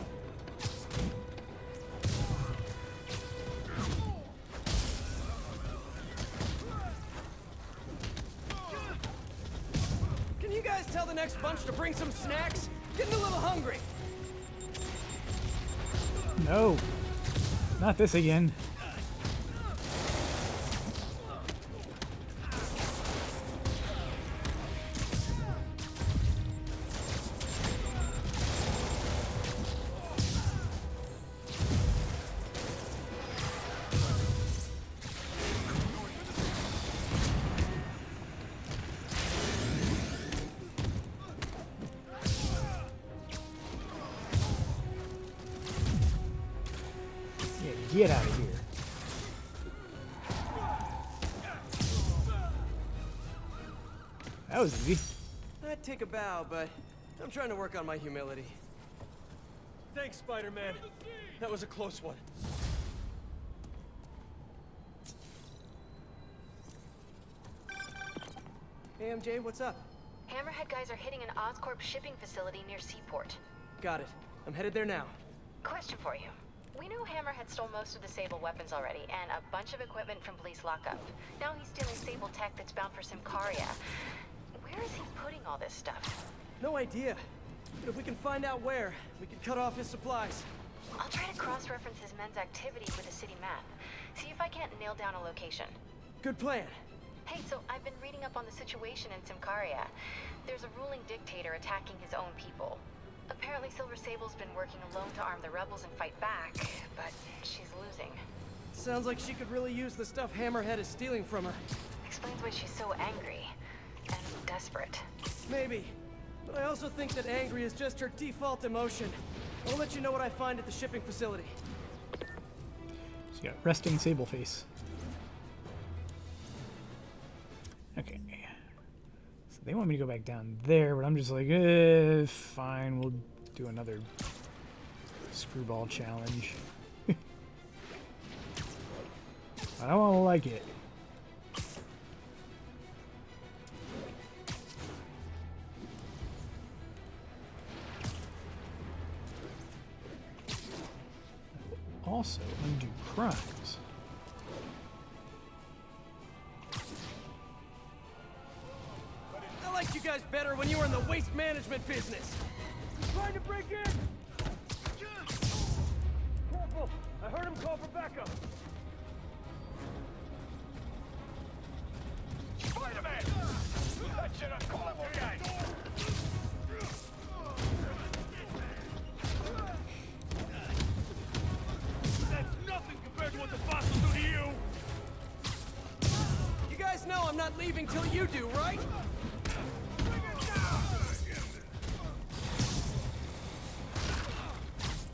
Can you guys tell the next bunch to bring some snacks? Getting a little hungry. No, not this again. Yeah, get out of here. That was easy. I'd take a bow, but I'm trying to work on my humility. Thanks, Spider-Man. That was a close one. Hey, MJ, what's up? Hammerhead guys are hitting an Oscorp shipping facility near Seaport. Got it. I'm headed there now. Question for you. We know Hammerhead stole most of the Sable weapons already, and a bunch of equipment from police lockup. Now he's stealing Sable tech that's bound for Symkaria. Where is he putting all this stuff? No idea. But if we can find out where, we can cut off his supplies. I'll try to cross-reference his men's activity with the city map. See if I can't nail down a location. Good plan. Hey, so I've been reading up on the situation in Symkaria. There's a ruling dictator attacking his own people. Apparently Silver Sable's been working alone to arm the rebels and fight back, but she's losing. Sounds like she could really use the stuff Hammerhead is stealing from her. Explains why she's so angry and desperate. Maybe. But I also think that angry is just her default emotion. I'll let you know what I find at the shipping facility. She got resting Sable face. Okay. So they want me to go back down there, but I'm just like, fine, we'll do another screwball challenge. I don't like it. Also undo crimes. I liked you guys better when you were in the waste management business. Trying to break in. Careful! I heard him call for backup. Spider-Man! That should have called him, guy. That's nothing compared to what the boss will do to you. You guys know I'm not leaving till you do, right?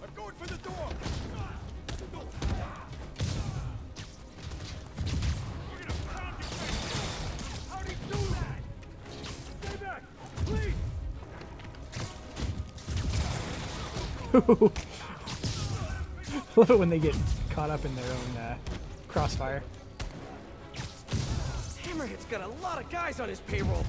I'm going for the door. You're gonna pound your face. How'd he do that? Stay back, please. Love it when they get caught up in their own crossfire. Hammerhead's got a lot of guys on his payroll.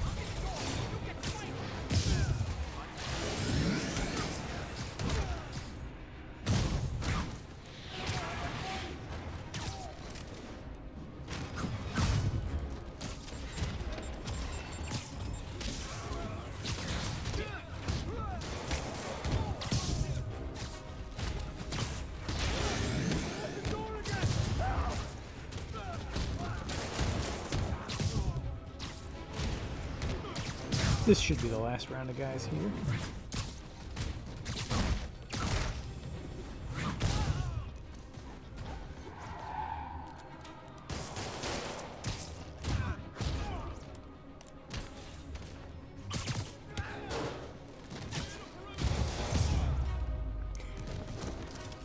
This should be the last round of guys here.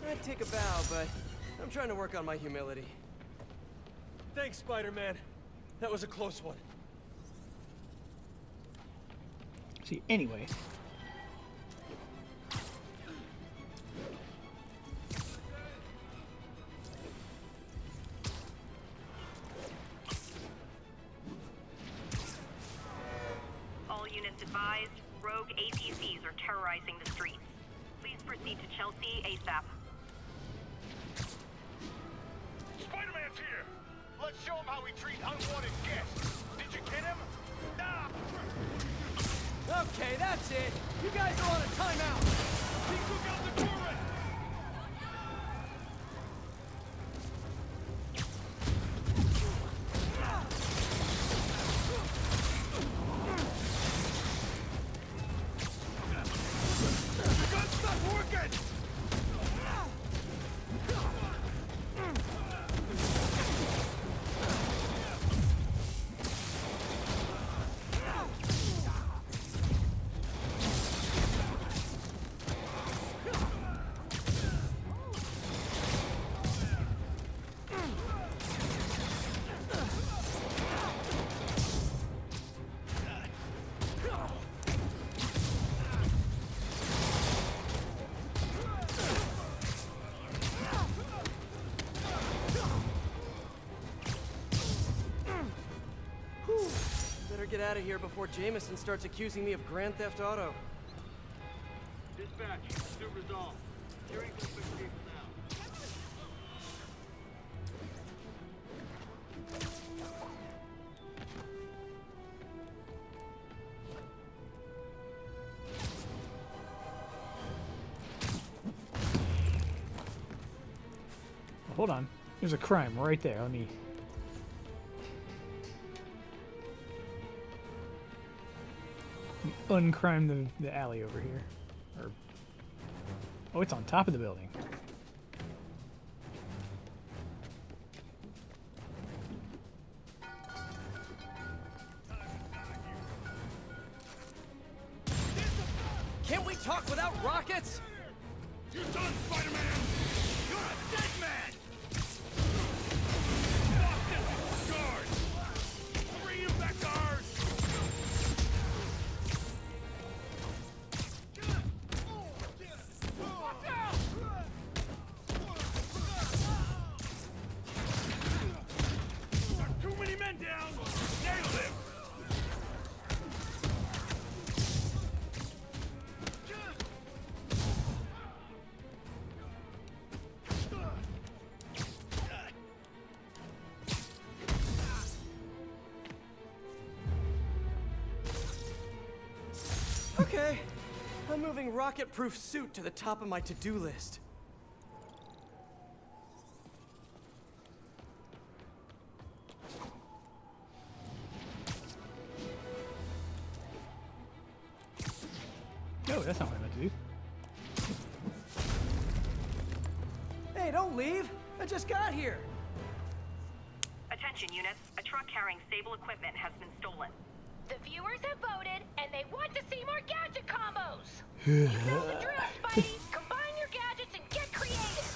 I'd take a bow, but I'm trying to work on my humility. Thanks, Spider-Man. That was a close one. See, anyway. All units advised, rogue APCs are terrorizing the streets. Please proceed to Chelsea ASAP. Spider-Man's here! Let's show him how we treat unwanted guests. Did you get him? Ah! Okay, that's it. You guys are on a timeout. He took out the turret! The gun stopped working! Better get out of here before Jameson starts accusing me of Grand Theft Auto. Dispatch, pursuit resolved. Hearing suspicion now. Hold on. There's a crime right there. Let me... uncrime the alley over here. Or... oh, it's on top of the building. Can't we talk without rockets? You're done, Spider-Man! You're a dead man! Boston! Guards! Bring him back to ours! Watch out! Got too many men down! Nailed him! Okay. I'm moving rocket-proof suit to the top of my to-do list. No, that's not what I meant to do. Hey, don't leave! I just got here! Attention units, a truck carrying Sable equipment has been stolen. The viewers have voted, and they want to see more gadget combos. You know the drill, Spidey. Combine your gadgets and get creative.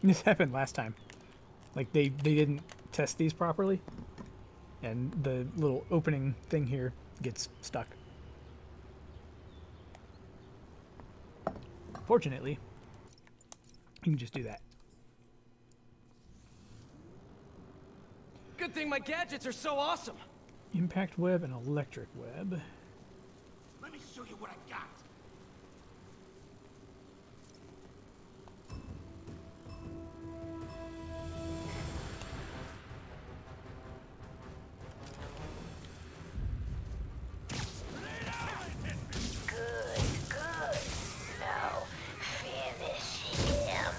This happened last time. Like, they didn't test these properly. And the little opening thing here gets stuck. Fortunately, you can just do that. Good thing my gadgets are so awesome! Impact web and electric web. Let me show you what I got! Good. Now, finish him.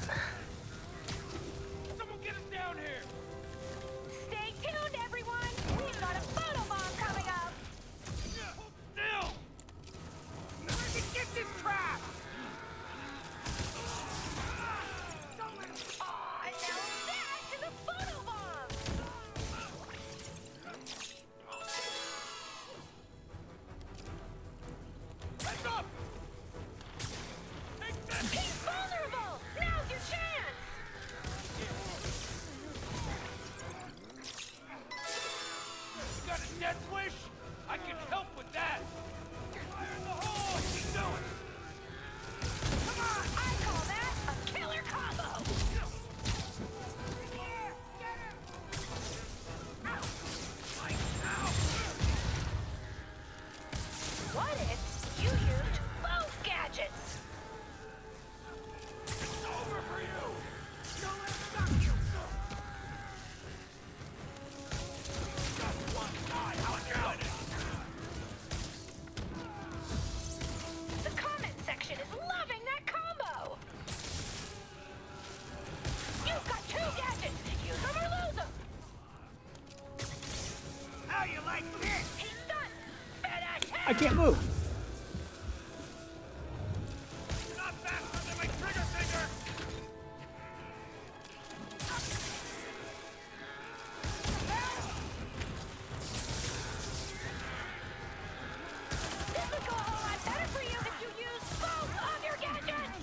swish? I can help with that. Fire in the hole. What's he doing? Come on, I call that a killer combo. What if you used both gadgets? It's over for you. Don't let it stop you. Just one guy. How about it? The comment section is loving that combo. You've got 2 gadgets. Use them or lose them. How you like this? He's stunned. Finish him. I can't move. Not faster than my trigger finger. This would go a whole lot better for you if you used both of your gadgets.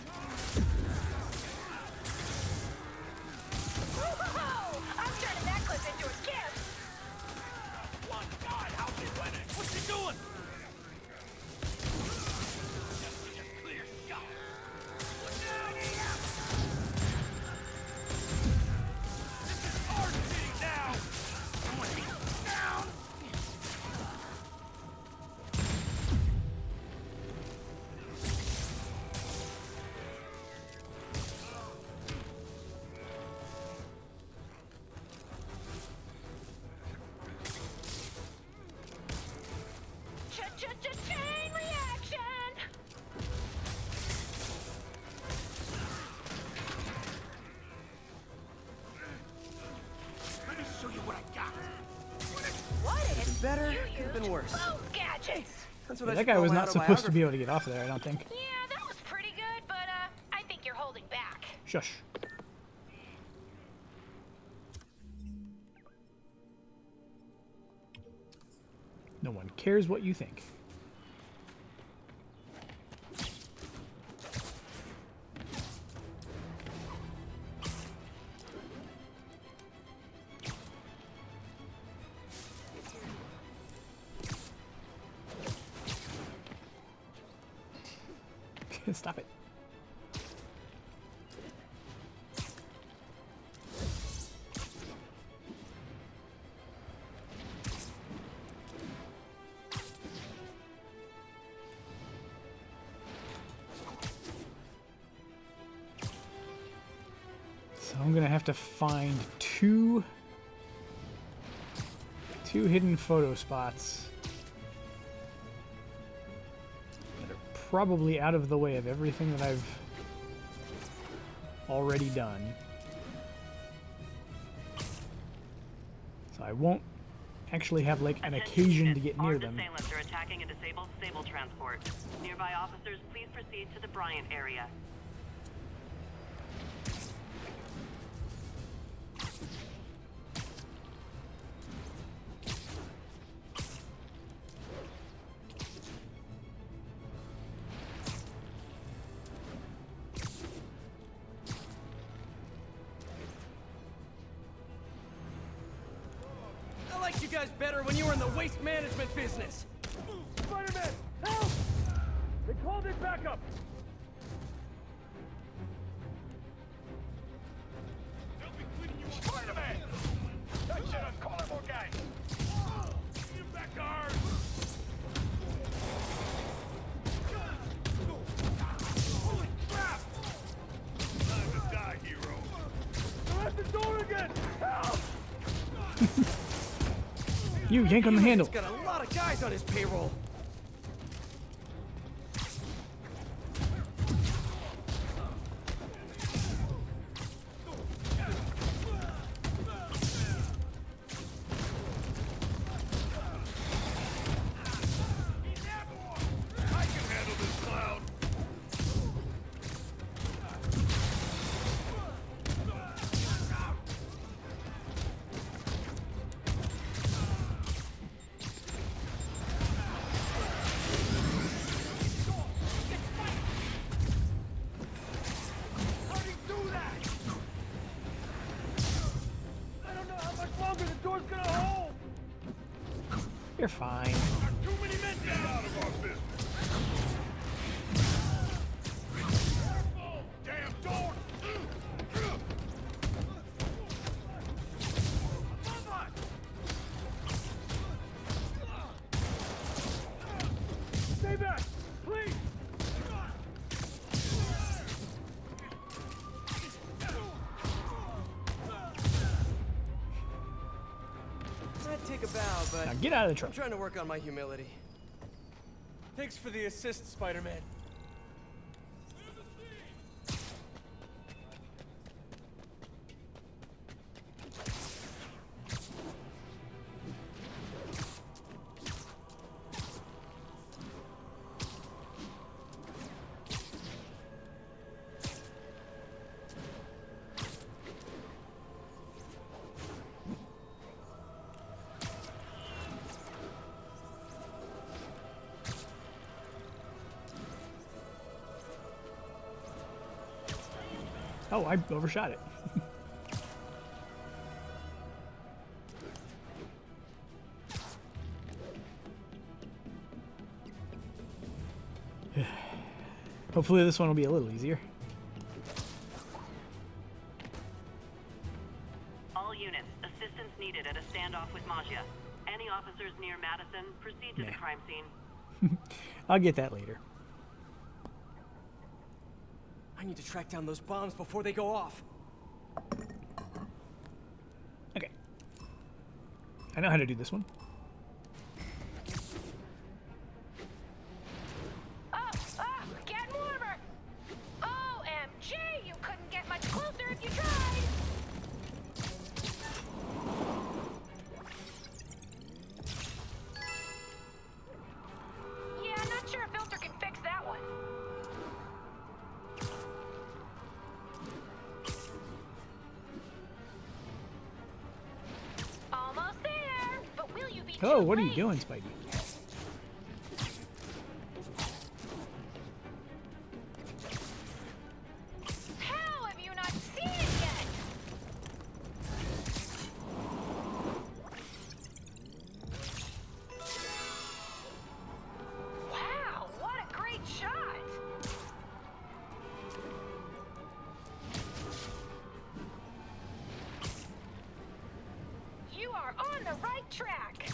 Whoa! I'm turning that clip into a gift. One guy. How's he winning? What's he doing? Just a clear shot. Look down here. This is our city now. I want to be down. Chain reaction. Let me show you what I got. What if Better, you could have used been worse. both gadgets? That's what Yeah, I that should guy call was my not supposed to be autobiography. able to get off of there, I don't think. Yeah, that was pretty good, but I think you're holding back. Shush. No one cares what you think. Stop it. So I'm gonna have to find two hidden photo spots that are probably out of the way of everything that I've already done. So I won't actually have like an occasion to get near them. Assailants are attacking a disabled Sable transport. Nearby officers, please proceed to the Bryant area. I liked you guys better when you were in the waste management business. Spider-Man, help! They called it backup. They'll be cleaning you up. Spider-Man! That shit, I'm calling more guys. Get back guard. Holy crap! Time to die, hero. They're at the door again. Help! You yank on the handle. He's got a lot of guys on his payroll. I can handle this cloud. You're fine. Too many men down out of our business. Damn door! Stay back, please! I'd take a bow, but Now get out of the I'm truck. trying to work on my humility. Thanks for the assist, Spider-Man. Oh, I overshot it. Hopefully this one will be a little easier. All units, assistance needed at a standoff with Maggia. Any officers near Madison, proceed to the crime scene. I'll get that later. I need to track down those bombs before they go off. Okay. I know how to do this one. Getting warmer. OMG, you couldn't get much closer if you tried. Yeah, I'm not sure a filter can fix that one. Almost there, but will you be Oh, too what are you late? doing, Spidey? How have you not seen it yet? Wow, what a great shot! You are on the right track.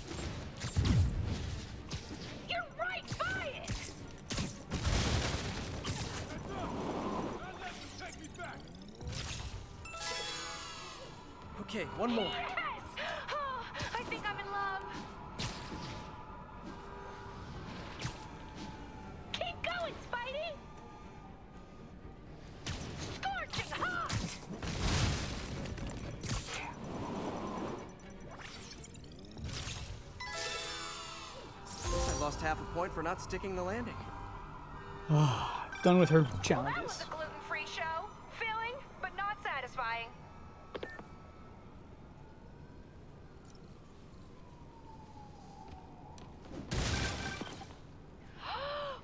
You're right by it. Okay, one more. Yes! Oh, I think I'm in love. Keep going, Spidey! Scorching hot! I lost half a point for not sticking the landing. Done with her Well, that was challenges. a gluten-free show. Filling, but not satisfying.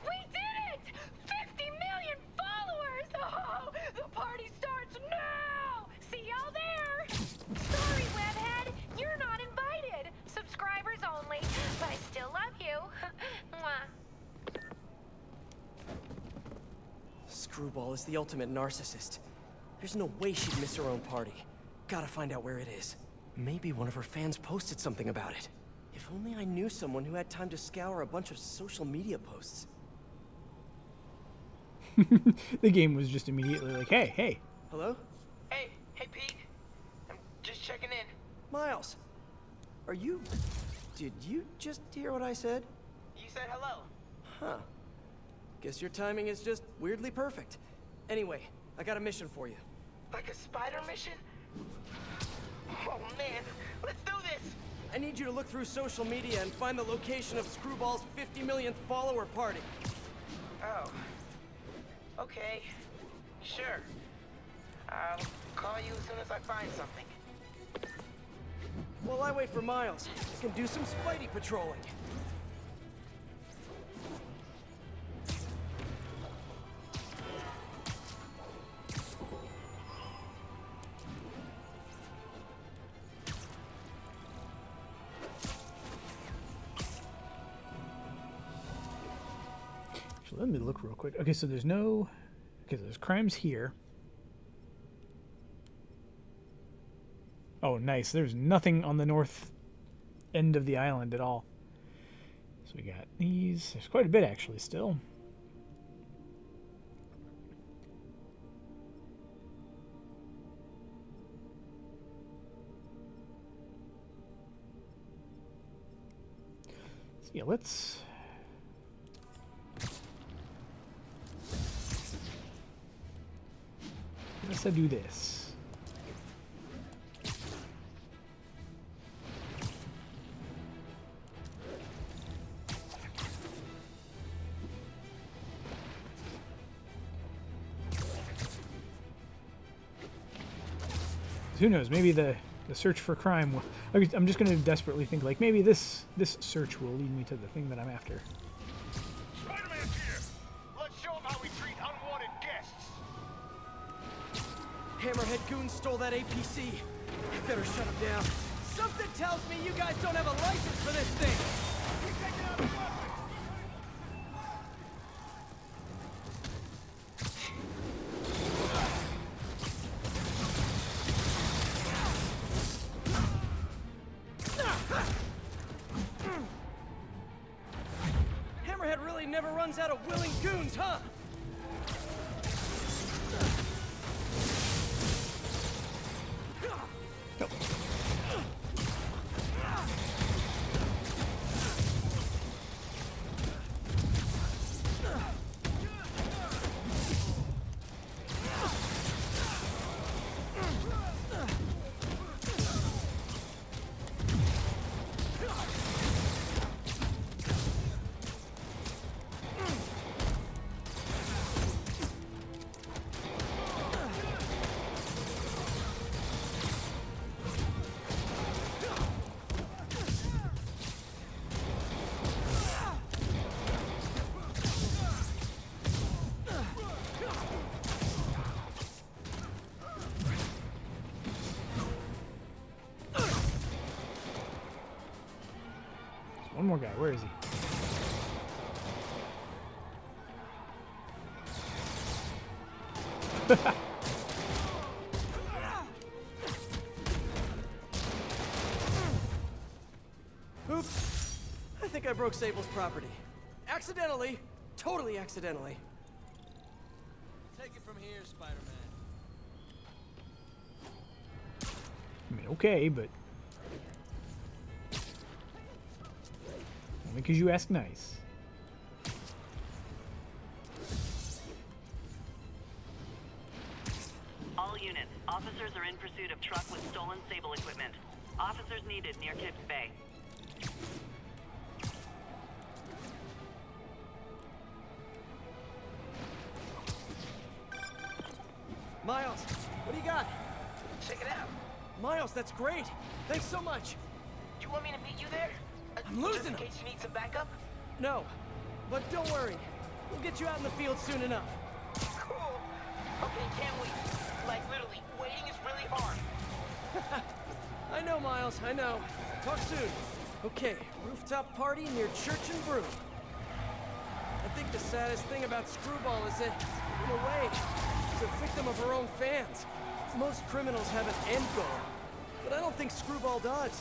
We did it! 50 million followers! Oh, the party starts now! See y'all there! Sorry, Webhead, you're not invited. Subscribers only, but I still love you. Mwah. Screwball is the ultimate narcissist. There's no way she'd miss her own party. Gotta find out where it is. Maybe one of her fans posted something about it. If only I knew someone who had time to scour a bunch of social media posts. The game was just immediately like, hey, hey. Hello? Hey, Pete. I'm just checking in. Miles! Are you... Did you just hear what I said? You said hello. Huh. Guess your timing is just weirdly perfect. Anyway, I got a mission for you. Like a spider mission? Oh man, let's do this! I need you to look through social media and find the location of Screwball's 50 millionth follower party. Oh. Okay. Sure. I'll call you as soon as I find something. While I wait for Miles, I can do some Spidey patrolling. So let me look real quick. Okay, so there's no... Okay, so there's crimes here. Oh, nice. There's nothing on the north end of the island at all. So we got these. There's quite a bit, actually, still. So yeah, let's... Let's do this. Who knows? Maybe the search for crime will... I'm just going to desperately think, like, maybe this search will lead me to the thing that I'm after. Spider-Man's here! Let's show him how we treat unwanted guests! Hammerhead goons stole that APC. I better shut them down. Something tells me you guys don't have a license for this thing. We're taking out the weapons. Hammerhead really never runs out of willing goons, huh? One more guy. Where is he? Oops. I think I broke Sable's property. Accidentally. Totally accidentally. Take it from here, Spider-Man. I mean, okay, but... Only because you ask nice. All units, officers are in pursuit of truck with stolen Sable equipment. Officers needed near Kips Bay. Miles, what do you got? Check it out. Miles, that's great. Thanks so much. You want me to meet you there? I'm losing Just in him. case you need some backup? No, but don't worry. We'll get you out in the field soon enough. Cool. Okay, can't wait. Like, literally, waiting is really hard. I know, Miles, I know. Talk soon. Okay, rooftop party near Church and Brew. I think the saddest thing about Screwball is that, in a way, she's a victim of her own fans. Most criminals have an end goal, but I don't think Screwball does.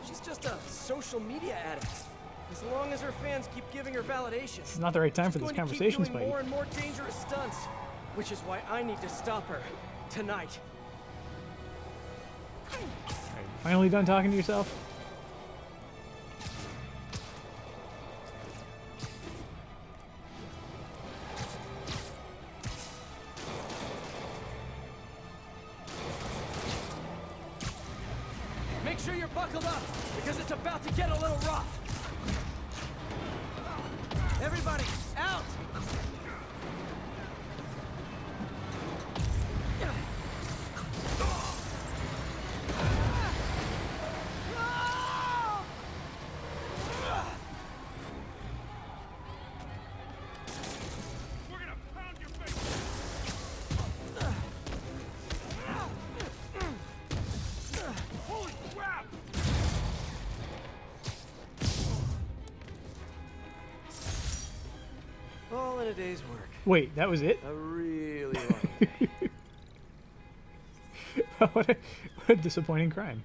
She's just a social media addict. As long as her fans keep giving her validation, It's not the right time for this she's going to conversation, keep doing Spidey. more and more dangerous stunts, which is why I need to stop her tonight. Are you finally done talking to yourself? Make sure you're buckled up, because it's about to get a little rough. Everybody, out! We're gonna pound your face! Holy crap! and a day's work. Wait, that was it? A really long day. What a disappointing crime.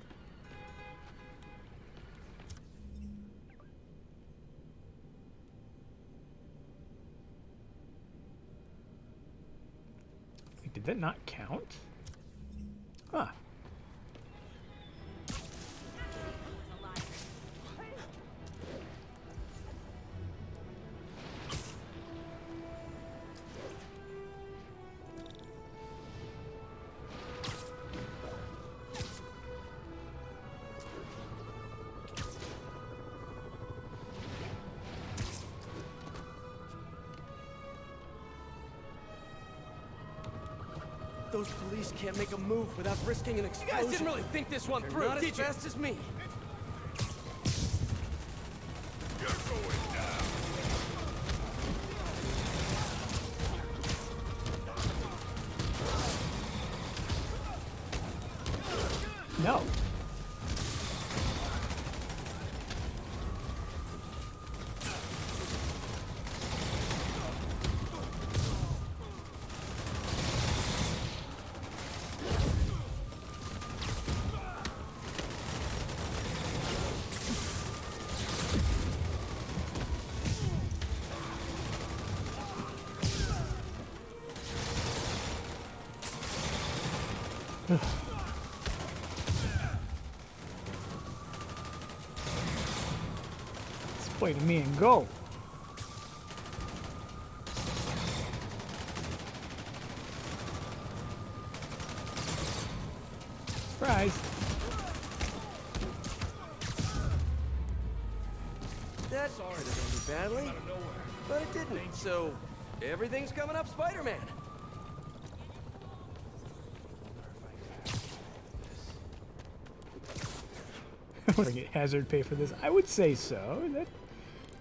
Wait, did that not count? Huh. Those police can't make a move without risking an explosion. You guys didn't really think this one through, not as fast as me. You're going down. No. Play to me and go. Surprise. That could have ended badly, but it didn't. So everything's coming up Spider-Man. Would I get hazard pay for this? I would say so.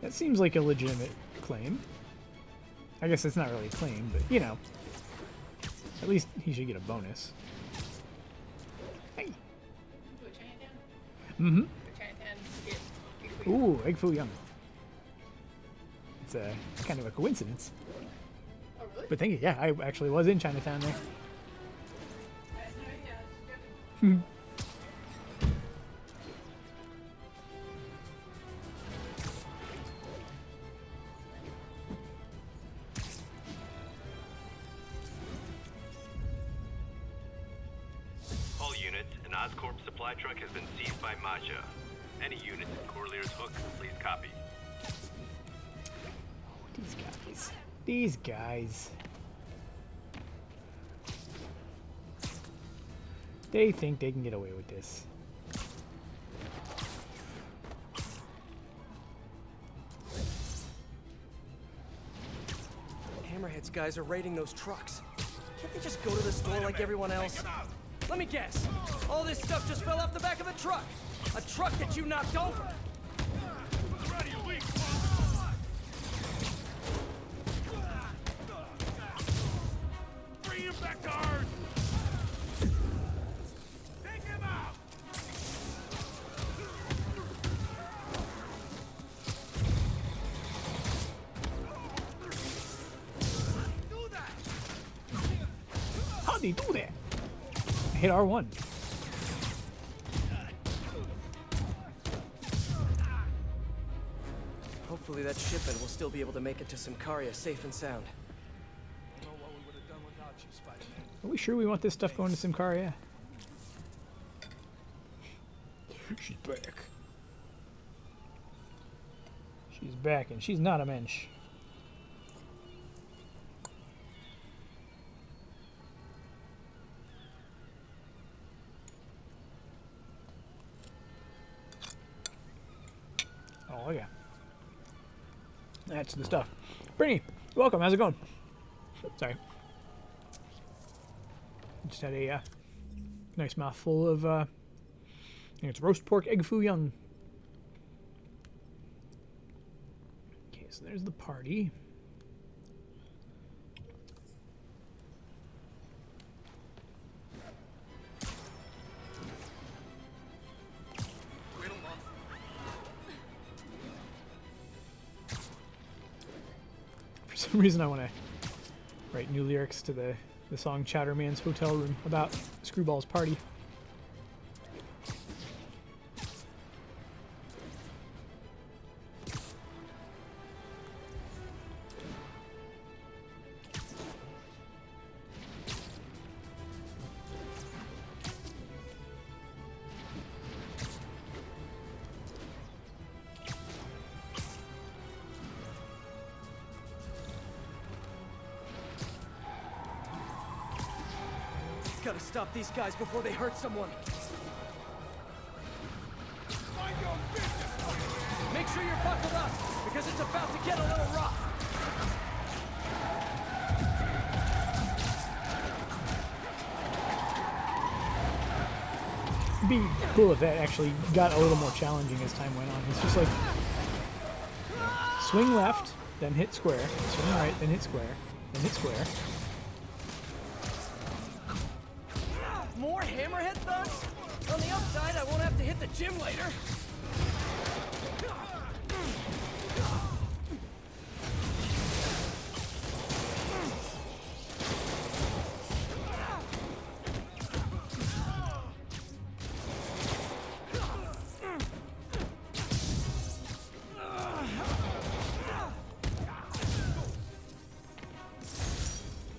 That seems like a legitimate claim. I guess it's not really a claim, but you know, at least he should get a bonus. Hey. Mm-hmm. Ooh, Egg Foo Young. It's kind of a coincidence. Oh, really? But thank you. Yeah, I actually was in Chinatown there. Hmm. All units, an Oscorp supply truck has been seized by Maja. Any units in Corlear's Hook, please copy. These guys. These guys. They think they can get away with this. Hammerhead's guys are raiding those trucks. Can't they just go to the store like everyone else? Let me guess. All this stuff just fell off the back of a truck. A truck that you knocked over. Ready, weak. Bring him back to Earth. Take him out. Do that. How'd he do that? I hit R1. Hopefully that shipment will still be able to make it to Symkaria safe and sound. I don't know what we would have done without you, Spider-Man. Are we sure we want this stuff going to Symkaria? She's back. She's back, and she's not a mensch. Oh, yeah. That's the stuff. Brittany, welcome. How's it going? Sorry. Just had a nice mouthful of, I think it's roast pork egg foo young. Okay, so there's the party. For some reason I want to write new lyrics to the song Chowderman's Hotel Room about Screwball's party. Gotta stop these guys before they hurt someone. Make sure you're buckled up, because it's about to get a little rough. It'd be cool if that actually got a little more challenging as time went on. It's just like swing left, then hit square, swing right, then hit square, then hit square. More hammerhead thugs? On the upside, I won't have to hit the gym later.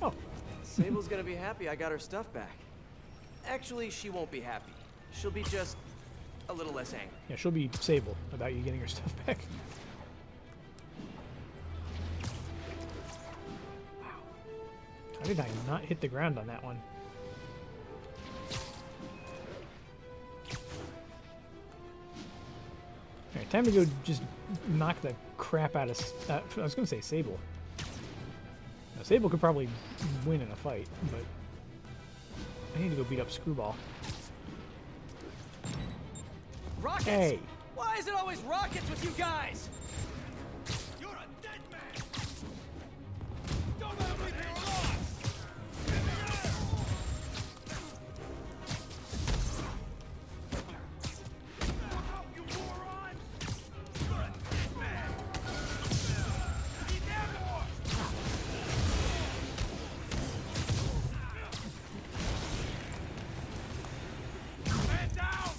Oh. Sable's gonna be happy I got her stuff back. Actually, she won't be happy. She'll be just a little less angry. Yeah, she'll be Sable about you getting her stuff back. Wow. How did I not hit the ground on that one? Alright, time to go just knock the crap out of... I was going to say Sable. Now, Sable could probably win in a fight, but... I need to go beat up Screwball. Rockets? Hey! Why is it always rockets with you guys? You're a dead man! Don't let him leave here alive! Fuck up, you morons! You're a dead man! Be there more! Man down!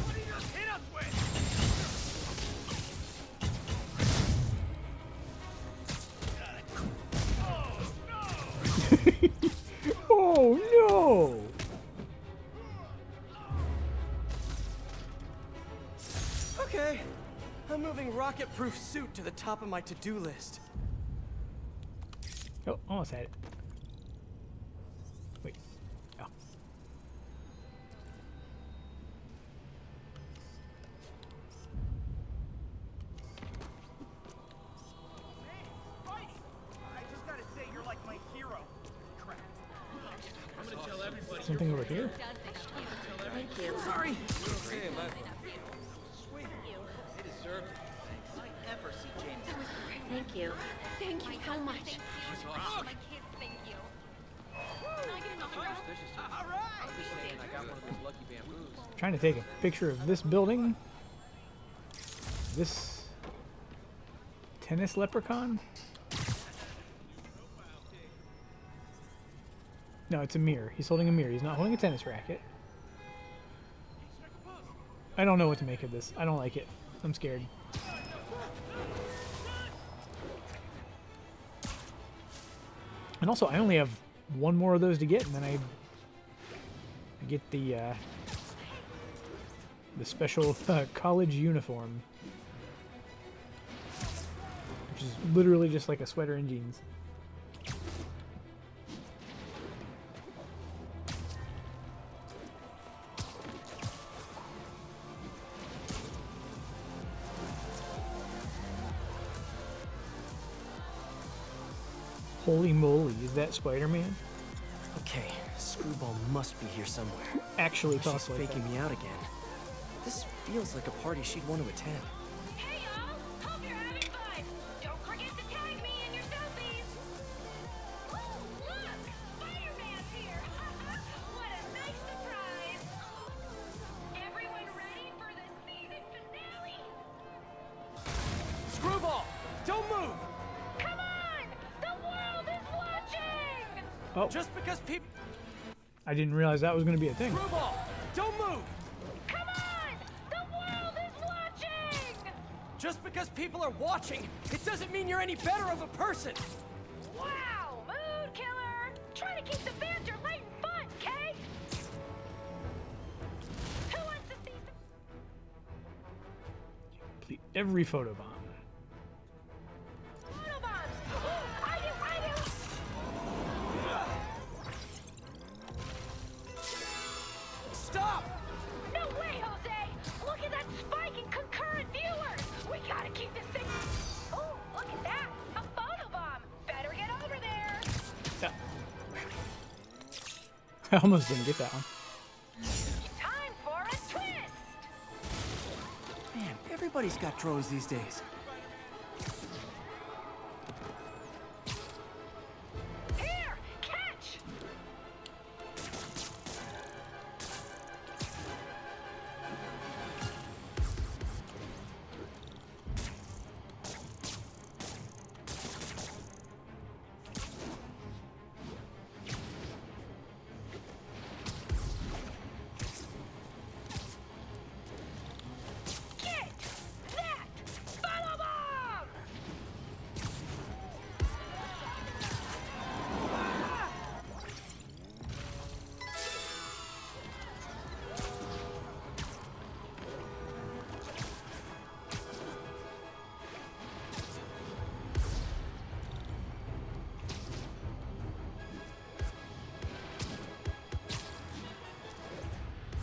What did you just hit us with? Oh no! Okay. I'm moving rocket-proof suit to the top of my to-do list. Oh, almost had it. Wait. Oh. I just gotta say, you're like my hero. Crap. I'm gonna tell everybody. Something over here? Thank you. Sorry. Sweet. They deserved it. I ever see James. Thank you. Thank you so much. My kids, thank you. Can I get another round? All right. I got one of those lucky bamboos. Trying to take a picture of this building. This tennis leprechaun? No, it's a mirror. He's holding a mirror. He's not holding a tennis racket. I don't know what to make of this. I don't like it. I'm scared. And also, I only have one more of those to get, and then I get the special college uniform, which is literally just like a sweater and jeans. Holy moly, is that Spider-Man? Okay, Screwball must be here somewhere. Actually She's talks like faking that. me out again. This feels like a party she'd want to attend. Hey y'all! Hope you're having fun! Don't forget to tag me in your selfies! Ooh, look! Spider-Man's here! What a nice surprise! Everyone ready for the Oh. Just because people... I didn't realize that was going to be a thing. Screwball, don't move! Come on! The world is watching! Just because people are watching, it doesn't mean you're any better of a person! Wow, mood killer! Try to keep the banter light and fun, Kay? Who wants to see some... Complete every photobomb. Photobombs! Ooh, I do! Stop! No way, Jose! Look at that spike in concurrent viewers! We gotta keep this thing... Oh, look at that! A photobomb! Better get over there! Yeah. I almost didn't get that one. Time for a twist! Man, everybody's got drones these days. Here! Catch! Get that photobomb!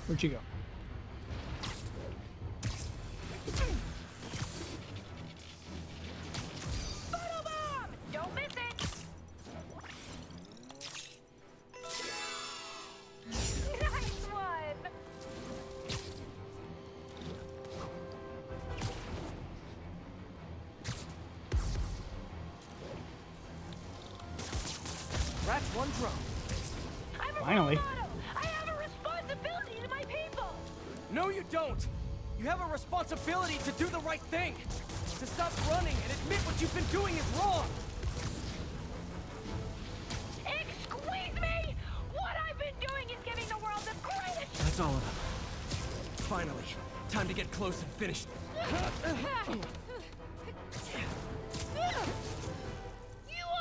Where'd you go? Photobomb! Don't miss it! Nice one! That's one drone. I'm a Finally. role model. I have a responsibility to my people! No, you don't! You have a responsibility to do the right thing! To stop running and admit what you've been doing is wrong! Excuse me! What I've been doing is giving the world the greatest... That's all of them. Finally, time to get close and finish. You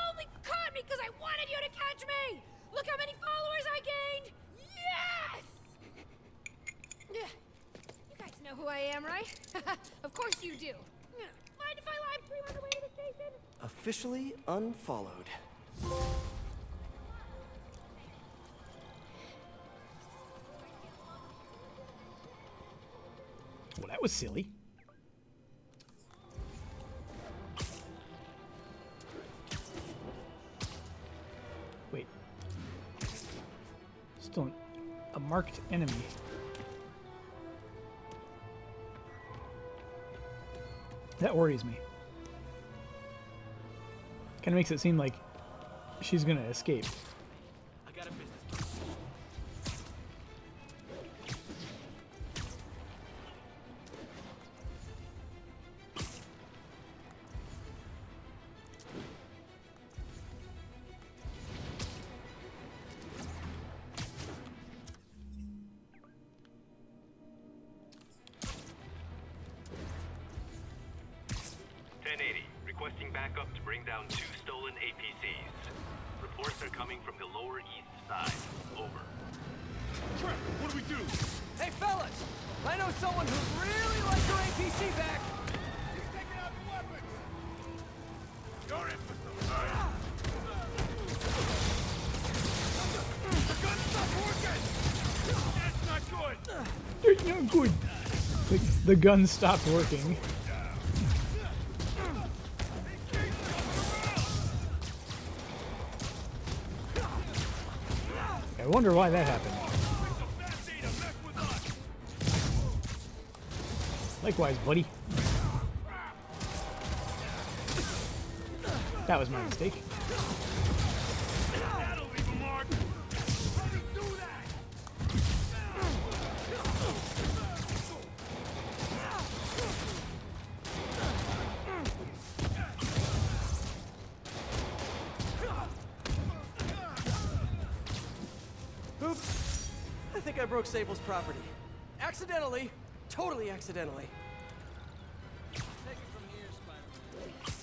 only caught me because I wanted you to catch me! Look how many followers I gained! Yes! You guys know who I am, right? Of course you do. Mind if I live stream on the way to the station? Officially unfollowed. Well, that was silly. Wait. Still a marked enemy. That worries me. Kind of makes it seem like she's gonna escape. I got a business. Requesting backup to bring down 2 stolen APCs. Reports are coming from the lower east side. Over. Trent, what do we do? Hey, fellas! I know someone who'd really like your APC back! He's taking out the weapons! You're in for some hurt! The gun's not working! That's not good! There's no good. The gun stopped working. I wonder why that happened. Likewise, buddy. That was my mistake. That'll leave a mark! How do you do that? I broke Sable's property. Accidentally. Totally accidentally. Take it from here, Spider-Man.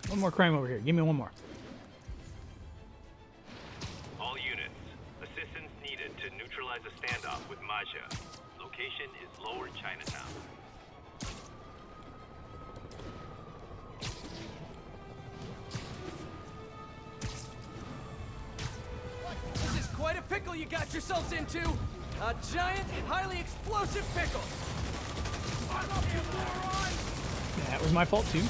One more crime over here. Give me one more. All units, assistance needed to neutralize a standoff with Maja. Location is Lower Chinatown. This is quite a pickle you got yourselves into. A giant, highly explosive pickle. That was my fault too.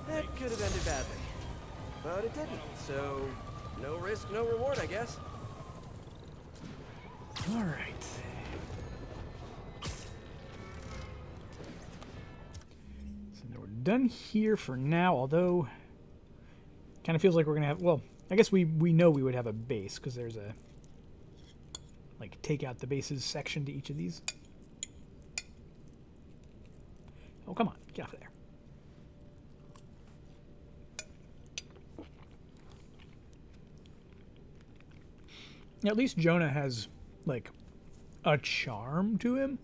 That could have ended badly. But it didn't, so no risk, no reward, I guess. All right. So now we're done here for now, although kind of feels like we're gonna have, well, I guess we know we would have a base because there's a like take out the bases section to each of these. Oh, come on, get off of there. At least Jonah has, like, a charm to him.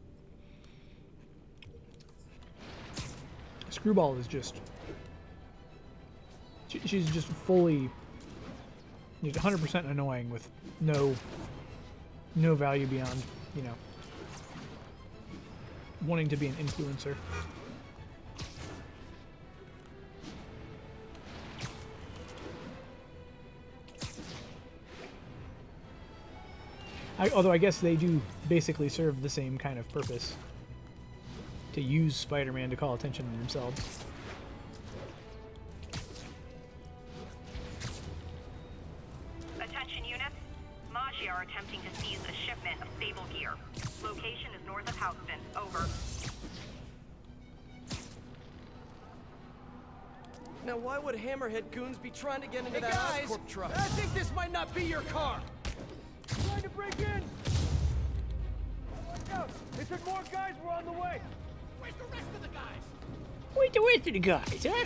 Screwball is just... She's just fully... Just 100% annoying with no value beyond, you know, wanting to be an influencer. Although I guess they do basically serve the same kind of purpose. To use Spider-Man to call attention to themselves. Attention units. Magia are attempting to seize a shipment of Sable gear. Location is north of Houston. Over. Now why would Hammerhead goons be trying to get into that Oscorp truck? I think this might not be your car! Trying to break in! Watch out! They said more guys were on the way! Where's the rest of the guys? Where's the rest of the guys, huh?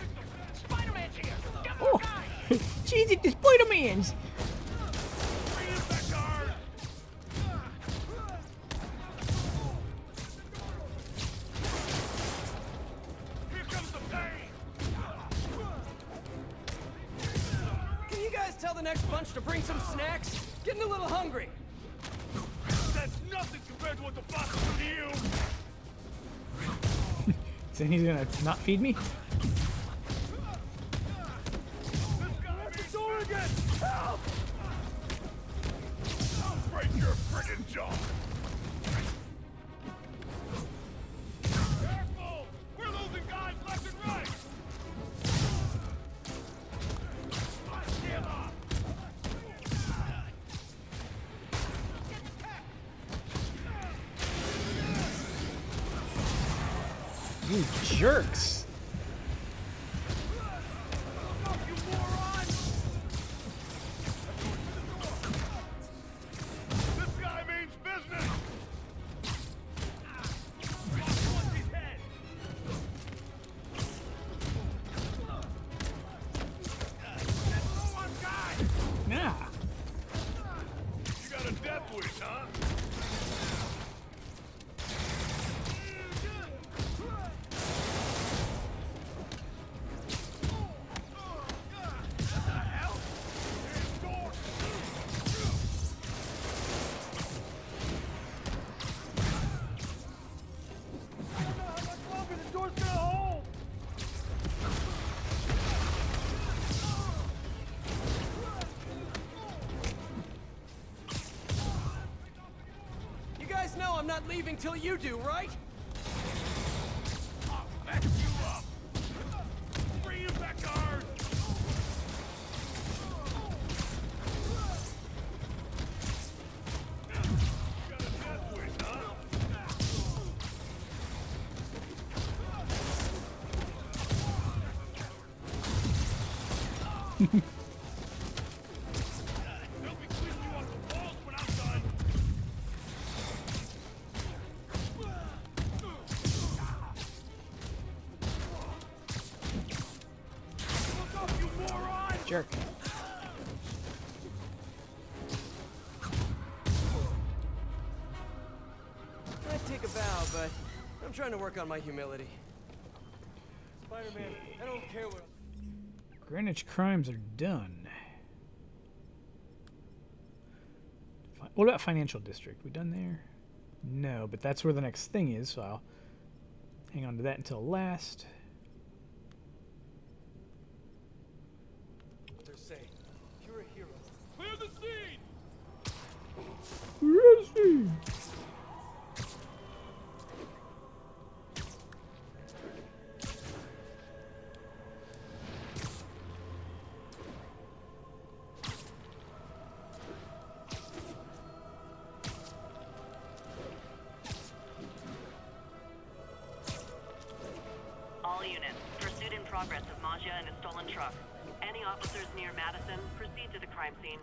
Spider-Man's here! Get more guys! Jeez, it's the Spider-Mans! Bring in the guard! Here comes the pain! Can you guys tell the next bunch to bring some snacks? Getting a little hungry. That's nothing compared to what the boss did to you! Saying he's gonna not feed me? This guy at the door again! Help! I'll break your friggin' jaw! Careful! We're losing guys left and right! You jerks! This guy means business! Yeah. You got a death wish, huh? You guys know I'm not leaving till you do, right? I'll back you up! Jerk. I'd take a bow, but I'm trying to work on my humility. Spider-Man, I don't care what... Greenwich crimes are done. What about Financial District? We done there? No, but that's where the next thing is, so I'll hang on to that until last. They're saying, you're a hero. Clear the scene! All units, pursuit in progress of Maja and a stolen truck. Any officers near Madison, proceed to the crime scene.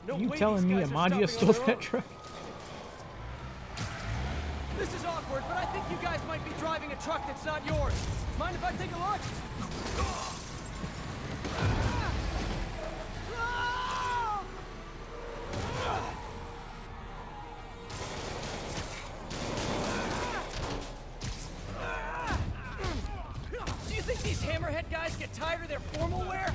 No You way telling me these guys are Amadia stopping stole on their that own. truck? This is awkward, but I think you guys might be driving a truck that's not yours. Mind if I take a look? Do you think these Hammerhead guys get tired of their formal wear?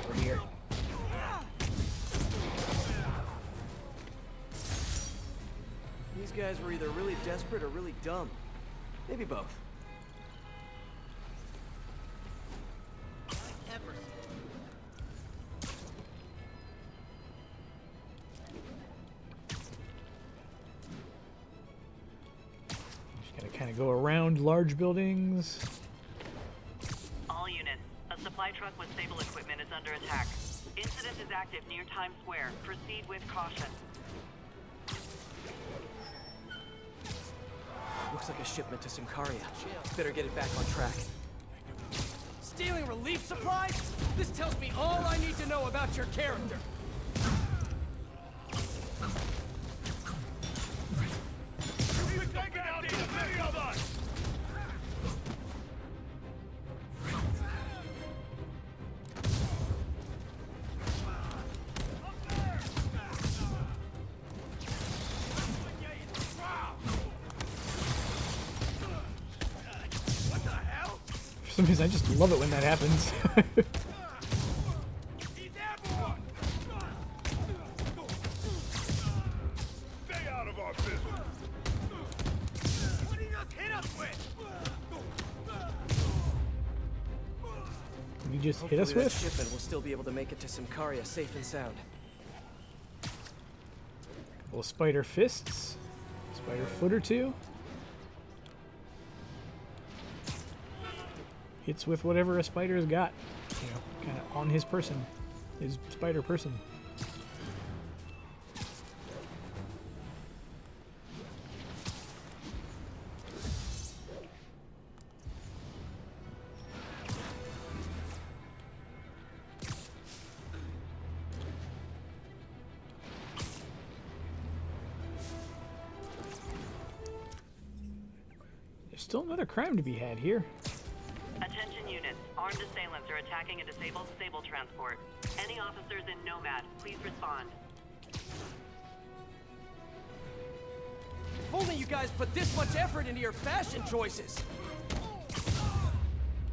Over here. These guys were either really desperate or really dumb. Maybe both. Just gotta kind of go around large buildings. All units, a supply truck with Sable equipment is under attack. Incident is active near Times Square. Proceed with caution. Looks like a shipment to Symkaria. Better get it back on track. Stealing relief supplies? This tells me all I need to know about your character. For some reason, I just love it when that happens. Stay out of our business. What did you just hit us with? You just hit us Hopefully that with? shipment will still be able to make it to Symkaria safe and sound. Little spider fists. Spider foot or two. Hits with whatever a spider's got. You know, kind of on his person. His spider person. There's still another crime to be had here. Attention units, armed assailants are attacking a disabled Sable transport. Any officers in Nomad, please respond. If only you guys put this much effort into your fashion choices.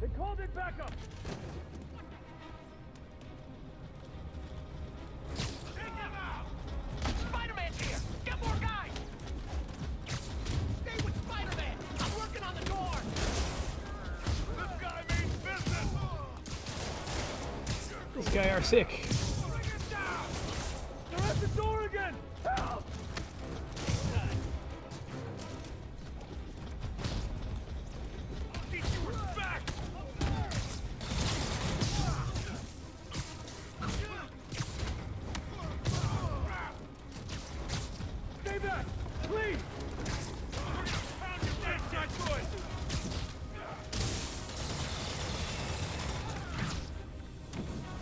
They called it backup. Spider-Man's here! Get more guys! Stay with Spider-Man! guy are sick. They're at the door again! Help! I'll teach you respect! Stay back! Please! Pound your dead, not good!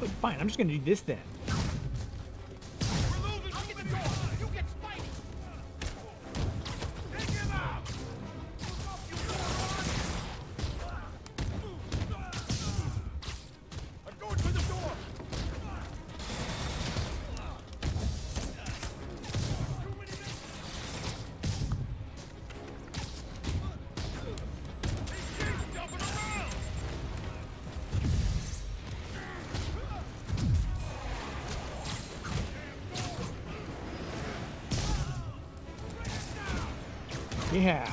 Oh, fine, I'm just gonna do this then. We're losing! I'll get the door! You get Spidey! Take him out! You I'm going for the door! He's jumping around! Yeah.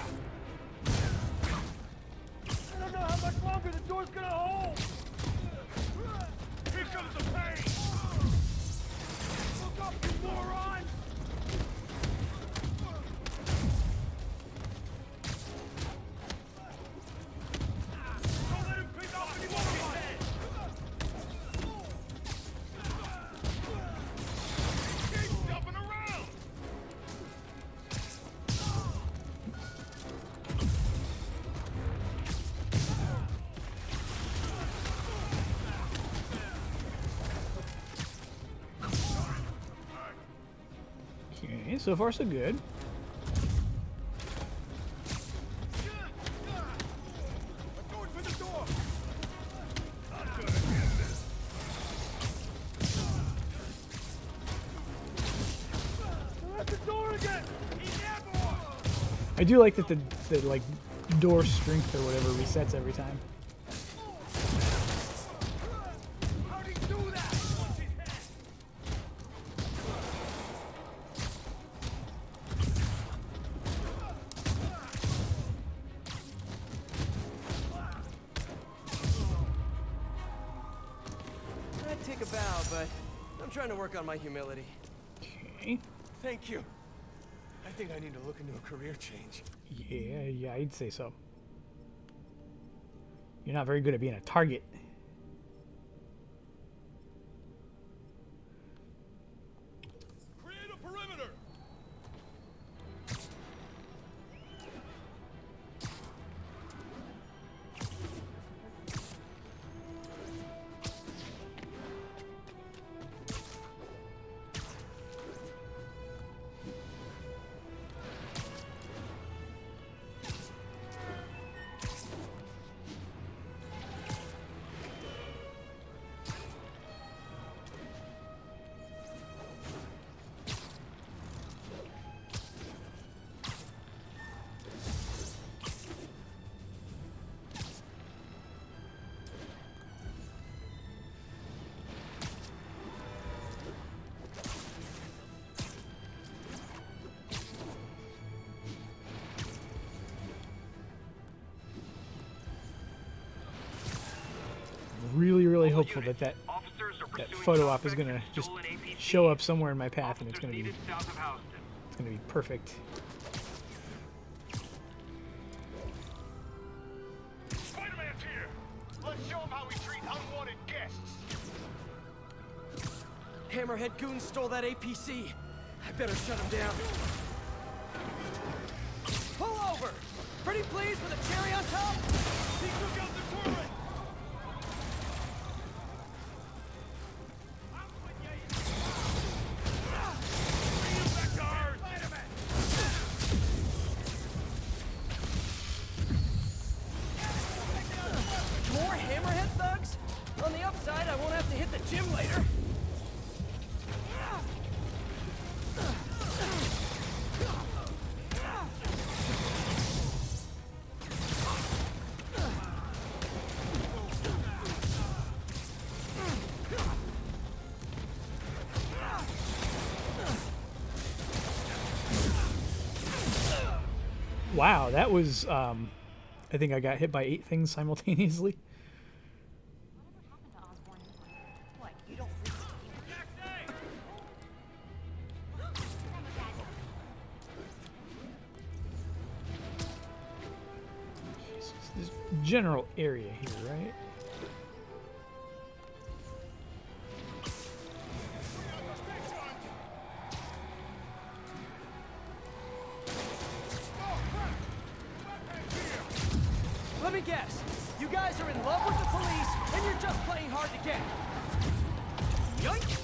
I don't know how much longer the door's gonna hold! Here comes the pain! Look up, you moron! Don't let him pick off any more of his head! Keep jumping around! Okay, so far so good. I'm going for the door! Not gonna get this! They're at the door again! He's airborne! I do like that the like door strength or whatever resets every time. How'd he do that? What's his head? I'd take a bow, but I'm trying to work on my humility. Okay. Thank you. I think I need to look into a career change. Yeah, I'd say so. You're not very good at being a target. Create a perimeter! Really hopeful that that photo op is gonna just show up somewhere in my path and it's gonna be perfect. Spider-Man's here! Let's show him how we treat unwanted guests! Hammerhead goons stole that APC. I better shut him down. Pull over! Pretty please with a cherry on top? He took out the turret! More Hammerhead thugs? On the upside, I won't have to hit the gym later. Wow, that was I think I got hit by 8 things simultaneously. What, you don't this general area here, right? Let me guess. You guys are in love with the police, and you're just playing hard to get. Yoink!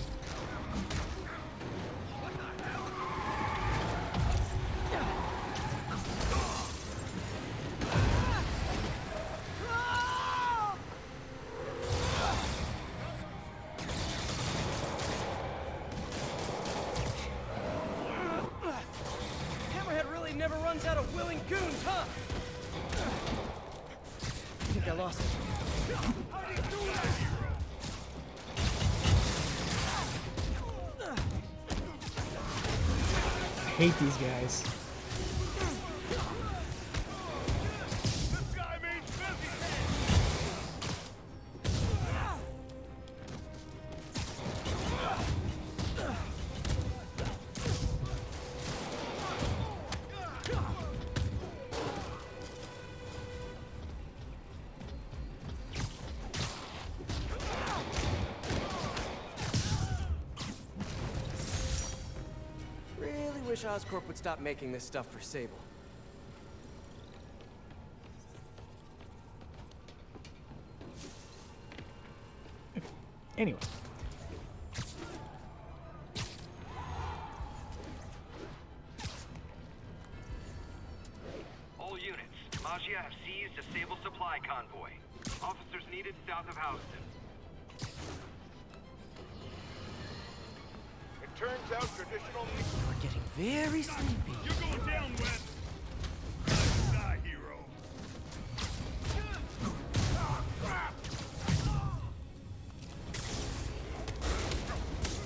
Hammerhead really never runs out of willing goons, huh? I think I lost it. I hate these guys. Really wish Oscorp would stop making this stuff for Sable. Anyway. All units, Maggia have seized a Sable supply convoy. Officers needed south of Houston. It turns out traditional... We're getting very sleepy. You're going down, Wes. Die, hero.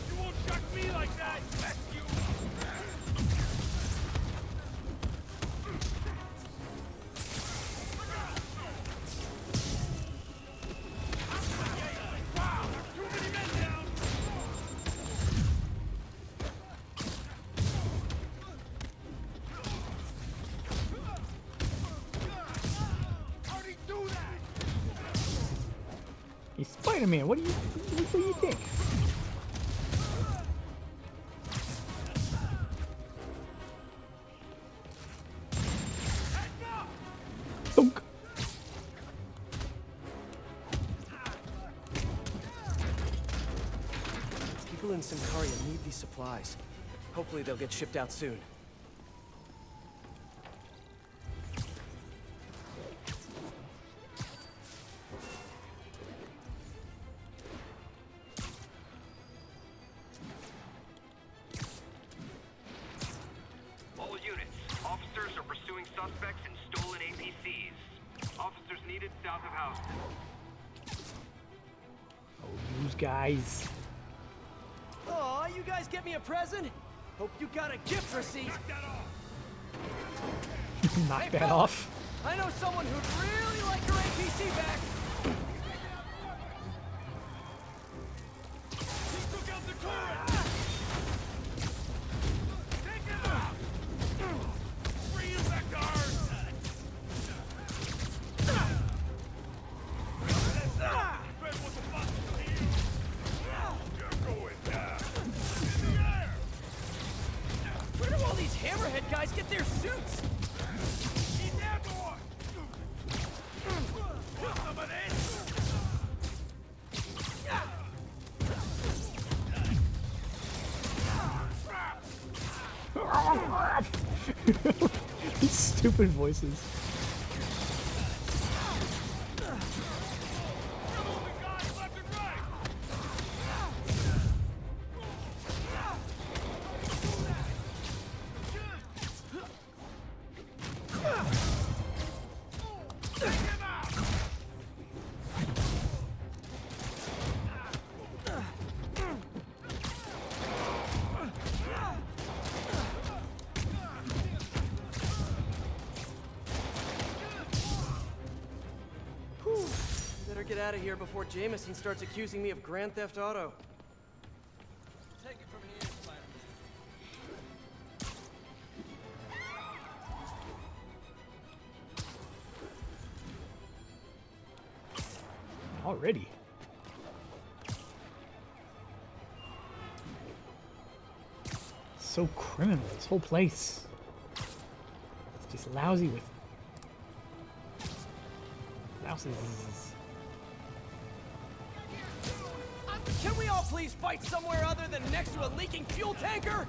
You won't chuck me like that. That's you. Wow, there's too many men down. How'd he do that? He's Spider-Man. What do you think? Thunk. People in Symkaria need these supplies. Hopefully they'll get shipped out soon. All units, officers are pursuing suspects in stolen APCs. Officers needed south of Houston. Oh, these guys. Aw, you guys get me a present? Hope you got a gift receipt. Knock Hey, that fella, off. I know someone who'd really like her APC back. He took out the turret. Take him out. Free as that guard. Fred was a bust to you. You're going down. In the air. Where do all these Hammerhead guys get their suits? Eat that boy. Want some of this? These stupid voices. Better get out of here before Jameson starts accusing me of Grand Theft Auto. Take it from here, Spider-Man. already. So criminal, this whole place. It's just lousy with louses. Can we all please fight somewhere other than next to a leaking fuel tanker?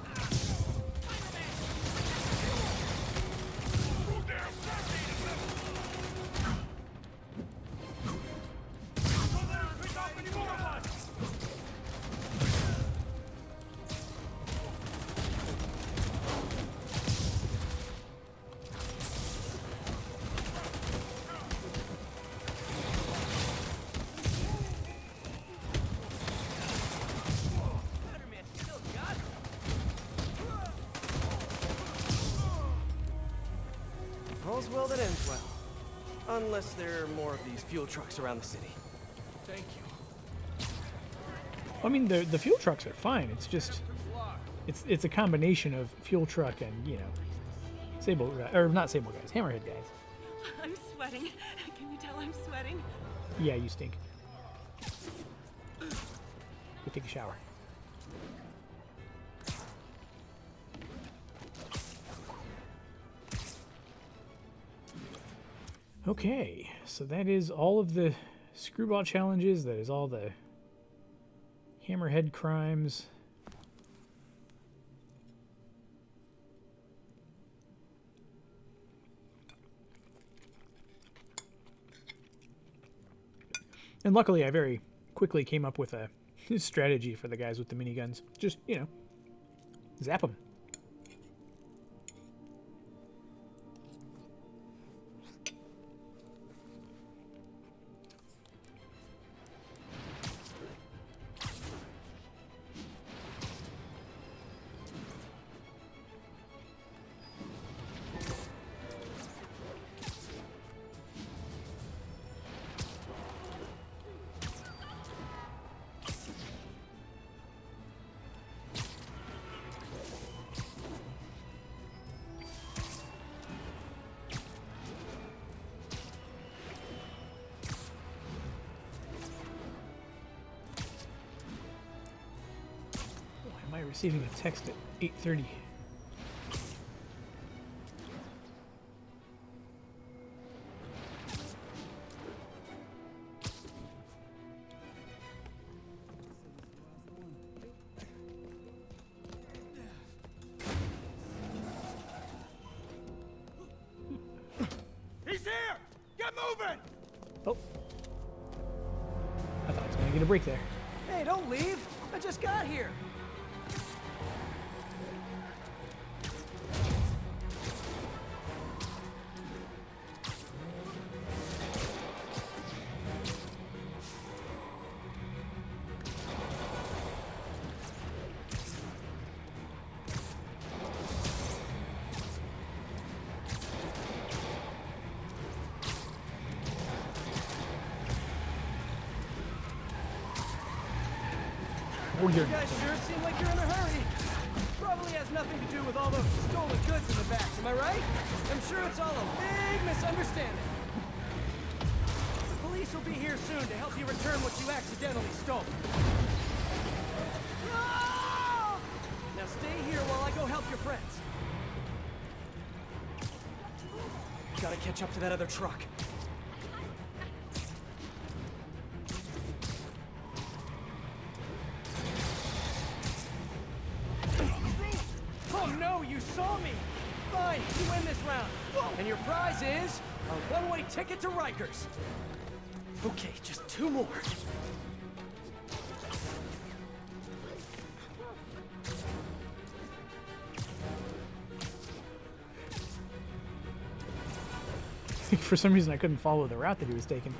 All's well that ends well. Unless there are more of these fuel trucks around the city. Thank you. I mean, the fuel trucks are fine. It's just, it's a combination of fuel truck and, you know, Sable, or not Sable guys, Hammerhead guys. I'm sweating. Can you tell I'm sweating? Yeah, you stink. Go take a shower. Okay, so that is all of the screwball challenges. That is all the Hammerhead crimes. And luckily, I very quickly came up with a strategy for the guys with the miniguns. Just, you know, zap them. Receiving a text at 8:30. He's here! Get moving! Oh. I thought I was going to get a break there. Hey, don't leave. I just got here. You guys sure seem like you're in a hurry. Probably has nothing to do with all those stolen goods in the back, am I right? I'm sure it's all a big misunderstanding. The police will be here soon to help you return what you accidentally stole. Ah! Now stay here while I go help your friends. Gotta catch up to that other truck. Saw me! Fine, you win this round. And your prize is a one-way ticket to Rikers. Okay, just 2 more. For some reason, I couldn't follow the route that he was taking.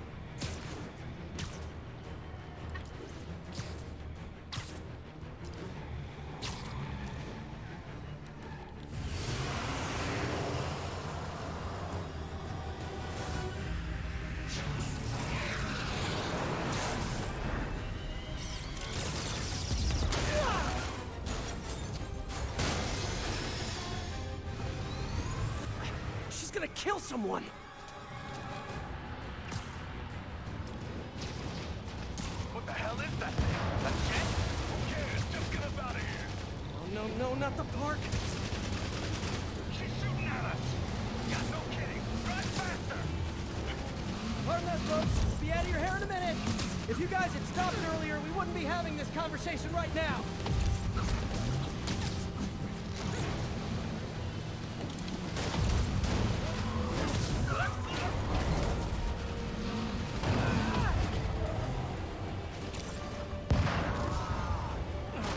Kill someone! fun at the park? She's shooting at us! Yeah, no kidding! Drive faster! Pardon us, folks. We'll be out of your hair in a minute. If you guys had stopped earlier, we wouldn't be having this conversation right now.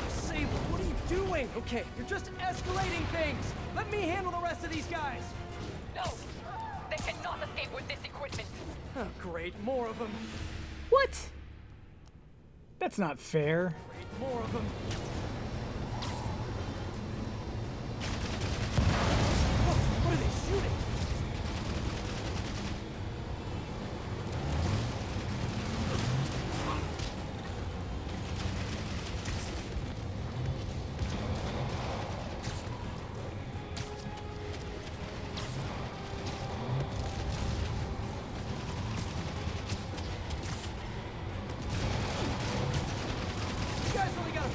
Sable, what are you doing? Okay, you're just escalating things. Let me handle the rest of these guys. No! They cannot escape with this equipment! Oh, great. More of them. What? That's not fair. Great, more of them. What are they shooting?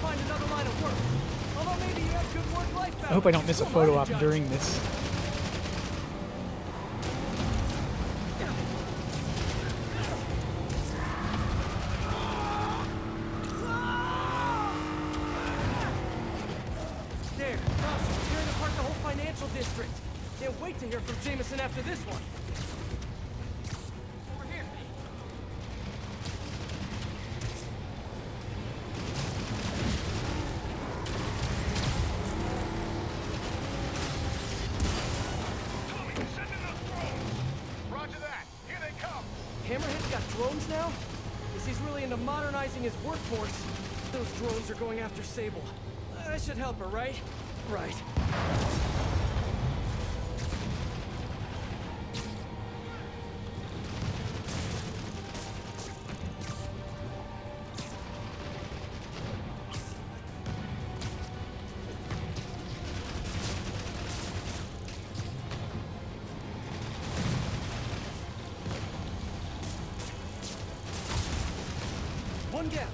Find another line of work. Although maybe you have good work-life balance. I hope I don't miss a photo op during this. There, Ross, we're tearing apart the whole financial district. Can't wait to hear from Jameson after this one. Over here. Hammerhead's got drones now? Guess he's really into modernizing his workforce. Those drones are going after Sable. I should help her, right? Right. One gap.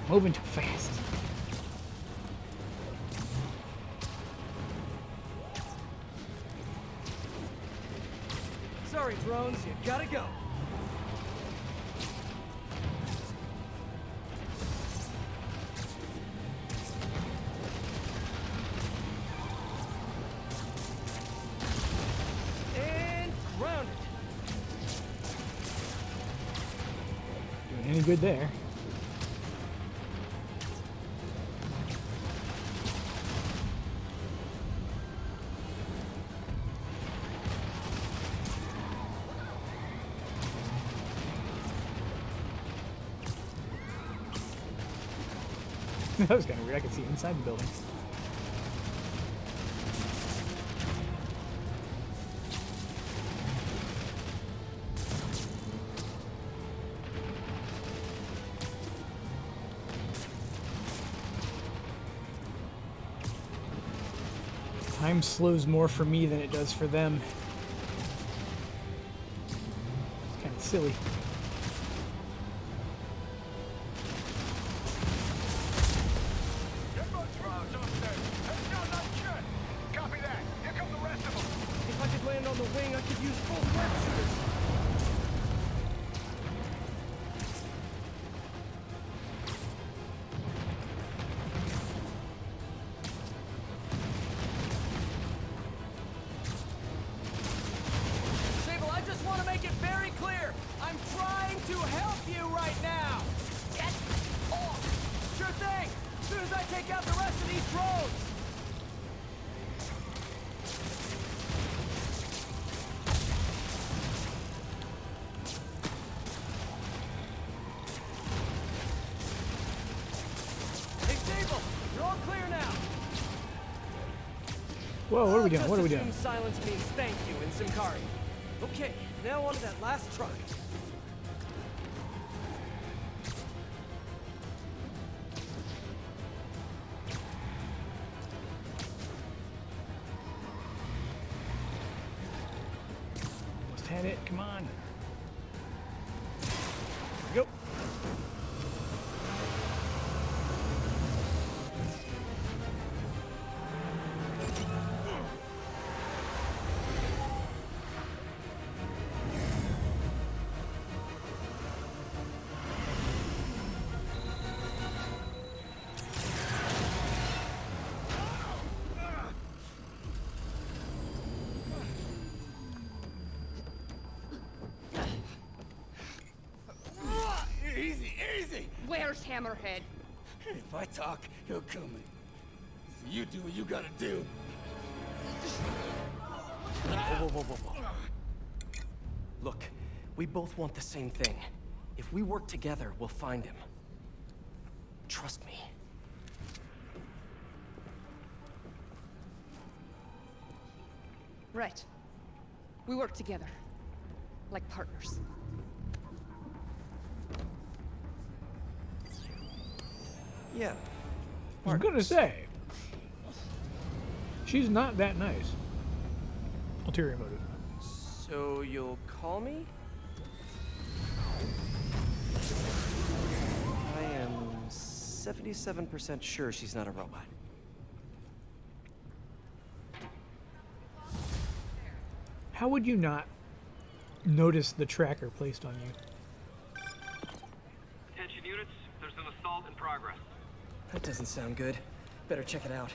Moving too fast. Sorry, drones, you gotta go. And grounded. Doing any good there. That was kind of weird. I could see inside the building. Time slows more for me than it does for them. It's kind of silly. If I could land on the wing, I could use both web shooters. Sable, I just want to make it very clear. I'm trying to help you right now. Get off! Sure thing. As soon as I take out the rest of these drones. Hey, Sable, you're all clear now. Whoa, what are we doing? What are we Just doing? assume silence means thank you in Simkari. Okay, now on to that last truck. Almost had it. Come on. There we go. Hammerhead. If I talk, he'll kill me. So you do what you gotta do. Whoa. Look, we both want the same thing. If we work together, we'll find him. Trust me. Right. We work together. Like partners. Yeah. I was gonna say, she's not that nice. Ulterior motive. So you'll call me? I am 77% sure she's not a robot. How would you not notice the tracker placed on you? Attention units, there's an assault in progress. That doesn't sound good. Better check it out.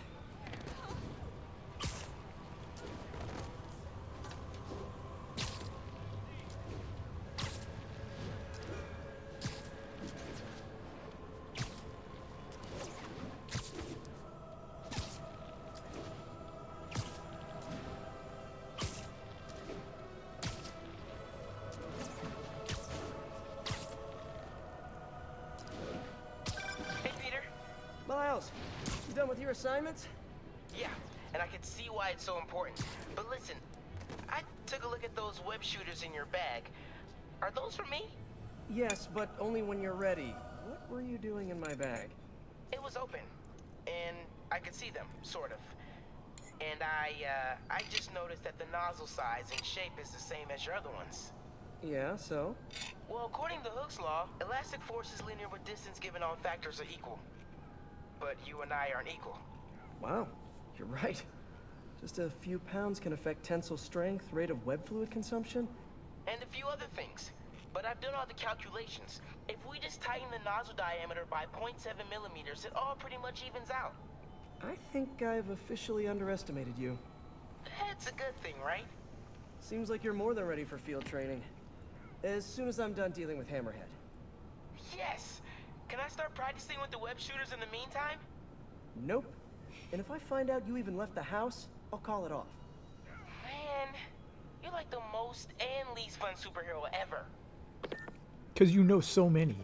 Miles, you done with your assignments? Yeah, and I can see why it's so important. But listen, I took a look at those web shooters in your bag. Are those for me? Yes, but only when you're ready. What were you doing in my bag? It was open, and I could see them, sort of. And I just noticed that the nozzle size and shape is the same as your other ones. Yeah, so? Well, according to Hooke's law, elastic force is linear with distance given all factors are equal. But you and I aren't equal. Wow, you're right. Just a few pounds can affect tensile strength, rate of web fluid consumption. And a few other things. But I've done all the calculations. If we just tighten the nozzle diameter by 0.7 millimeters, it all pretty much evens out. I think I've officially underestimated you. That's a good thing, right? Seems like you're more than ready for field training. As soon as I'm done dealing with Hammerhead. Yes! Can I start practicing with the web shooters in the meantime? Nope. And if I find out you even left the house, I'll call it off. Man, you're like the most and least fun superhero ever. Because you know so many.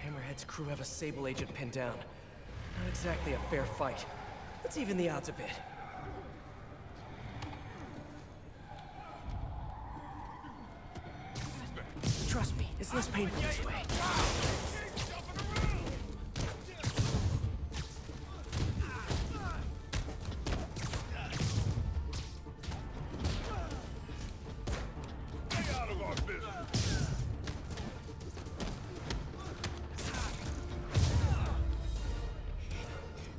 Hammerhead's crew have a Sable agent pinned down. Not exactly a fair fight. Let's even the odds a bit. Trust me, it's less painful this way.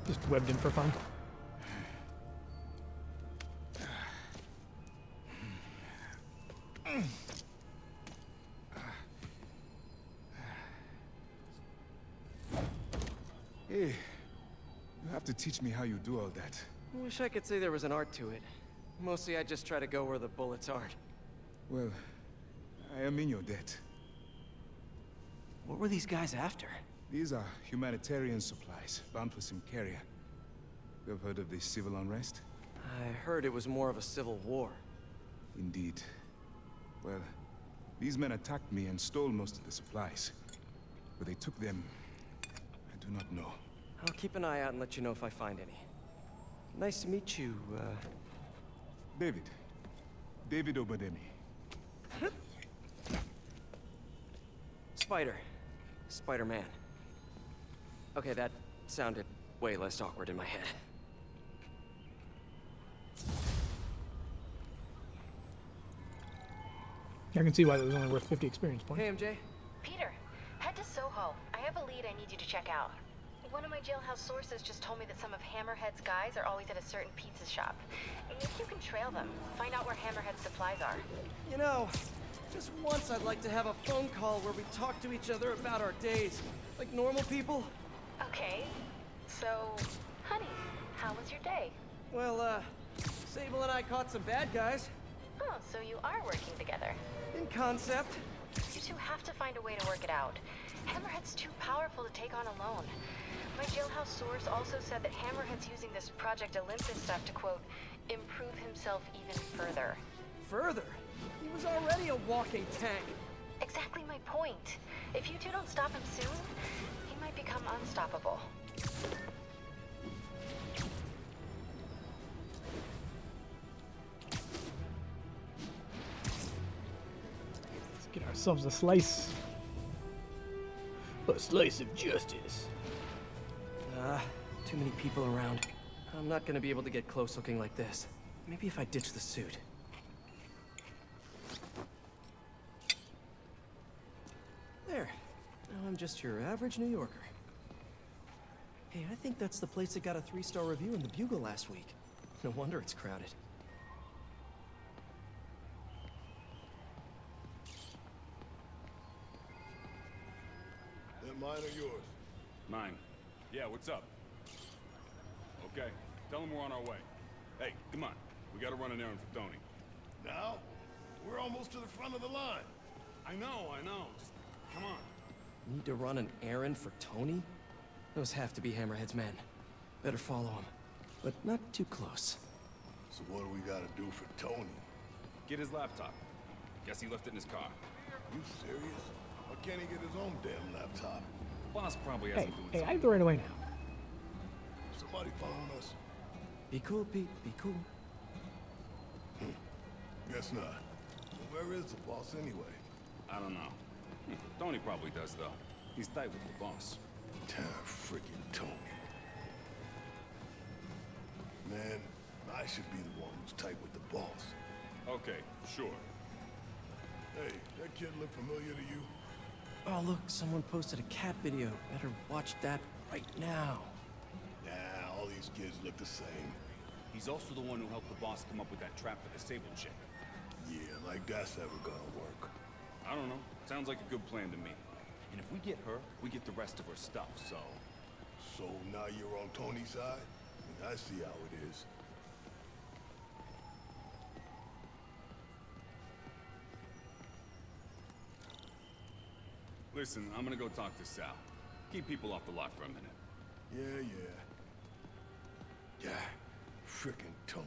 Just webbed in for fun. Hey, you have to teach me how you do all that. I wish I could say there was an art to it. Mostly I just try to go where the bullets aren't. Well, I am in your debt. What were these guys after? These are humanitarian supplies, bound for Symkaria. You have heard of the civil unrest? I heard it was more of a civil war. Indeed. Well, these men attacked me and stole most of the supplies. Where they took them, I do not know. I'll keep an eye out and let you know if I find any. Nice to meet you, David. David Obademi. Spider. Spider-Man. Okay, that sounded way less awkward in my head. I can see why that was only worth 50 experience points. Hey, MJ. Peter, head to Soho. I have a lead I need you to check out. One of my jailhouse sources just told me that some of Hammerhead's guys are always at a certain pizza shop. Maybe you can trail them, find out where Hammerhead's supplies are. You know, just once I'd like to have a phone call where we talk to each other about our days, like normal people. Okay, so, honey, how was your day? Well, Sable and I caught some bad guys. Oh, so you are working together. In concept. You two have to find a way to work it out. Hammerhead's too powerful to take on alone. My jailhouse source also said that Hammerhead's using this Project Olympus stuff to, quote, improve himself even further. Further? He was already a walking tank. Exactly my point. If you two don't stop him soon, he might become unstoppable. Let's get ourselves a slice. A slice of justice. Too many people around. I'm not gonna be able to get close looking like this. Maybe if I ditch the suit. There. Now I'm just your average New Yorker. Hey, I think that's the place that got a 3-star review in the Bugle last week. No wonder it's crowded. That mine or yours? Mine. Yeah, what's up? Okay, tell him we're on our way. Hey, come on. We gotta run an errand for Tony. Now? We're almost to the front of the line. I know. Just come on. Need to run an errand for Tony? Those have to be Hammerhead's men. Better follow him. But not too close. So what do we gotta do for Tony? Get his laptop. Guess he left it in his car. You serious? Why can't he get his own damn laptop? Boss probably has Hey, him doing hey, I something. have the right of way now. Somebody following us? Be cool, Pete. Be cool. Guess not. Where is the boss anyway? I don't know. Tony probably does, though. He's tight with the boss. Freaking Tony. Man, I should be the one who's tight with the boss. Okay, sure. Hey, that kid look familiar to you? Oh, look, someone posted a cat video. Better watch that right now. Nah, all these kids look the same. He's also the one who helped the boss come up with that trap for the Sable chick. Yeah, like that's ever gonna work. I don't know. Sounds like a good plan to me. And if we get her, we get the rest of her stuff, so... So now you're on Tony's side? I see how it is. Listen, I'm gonna go talk to Sal. Keep people off the lot for a minute. Yeah. Frickin' Tony.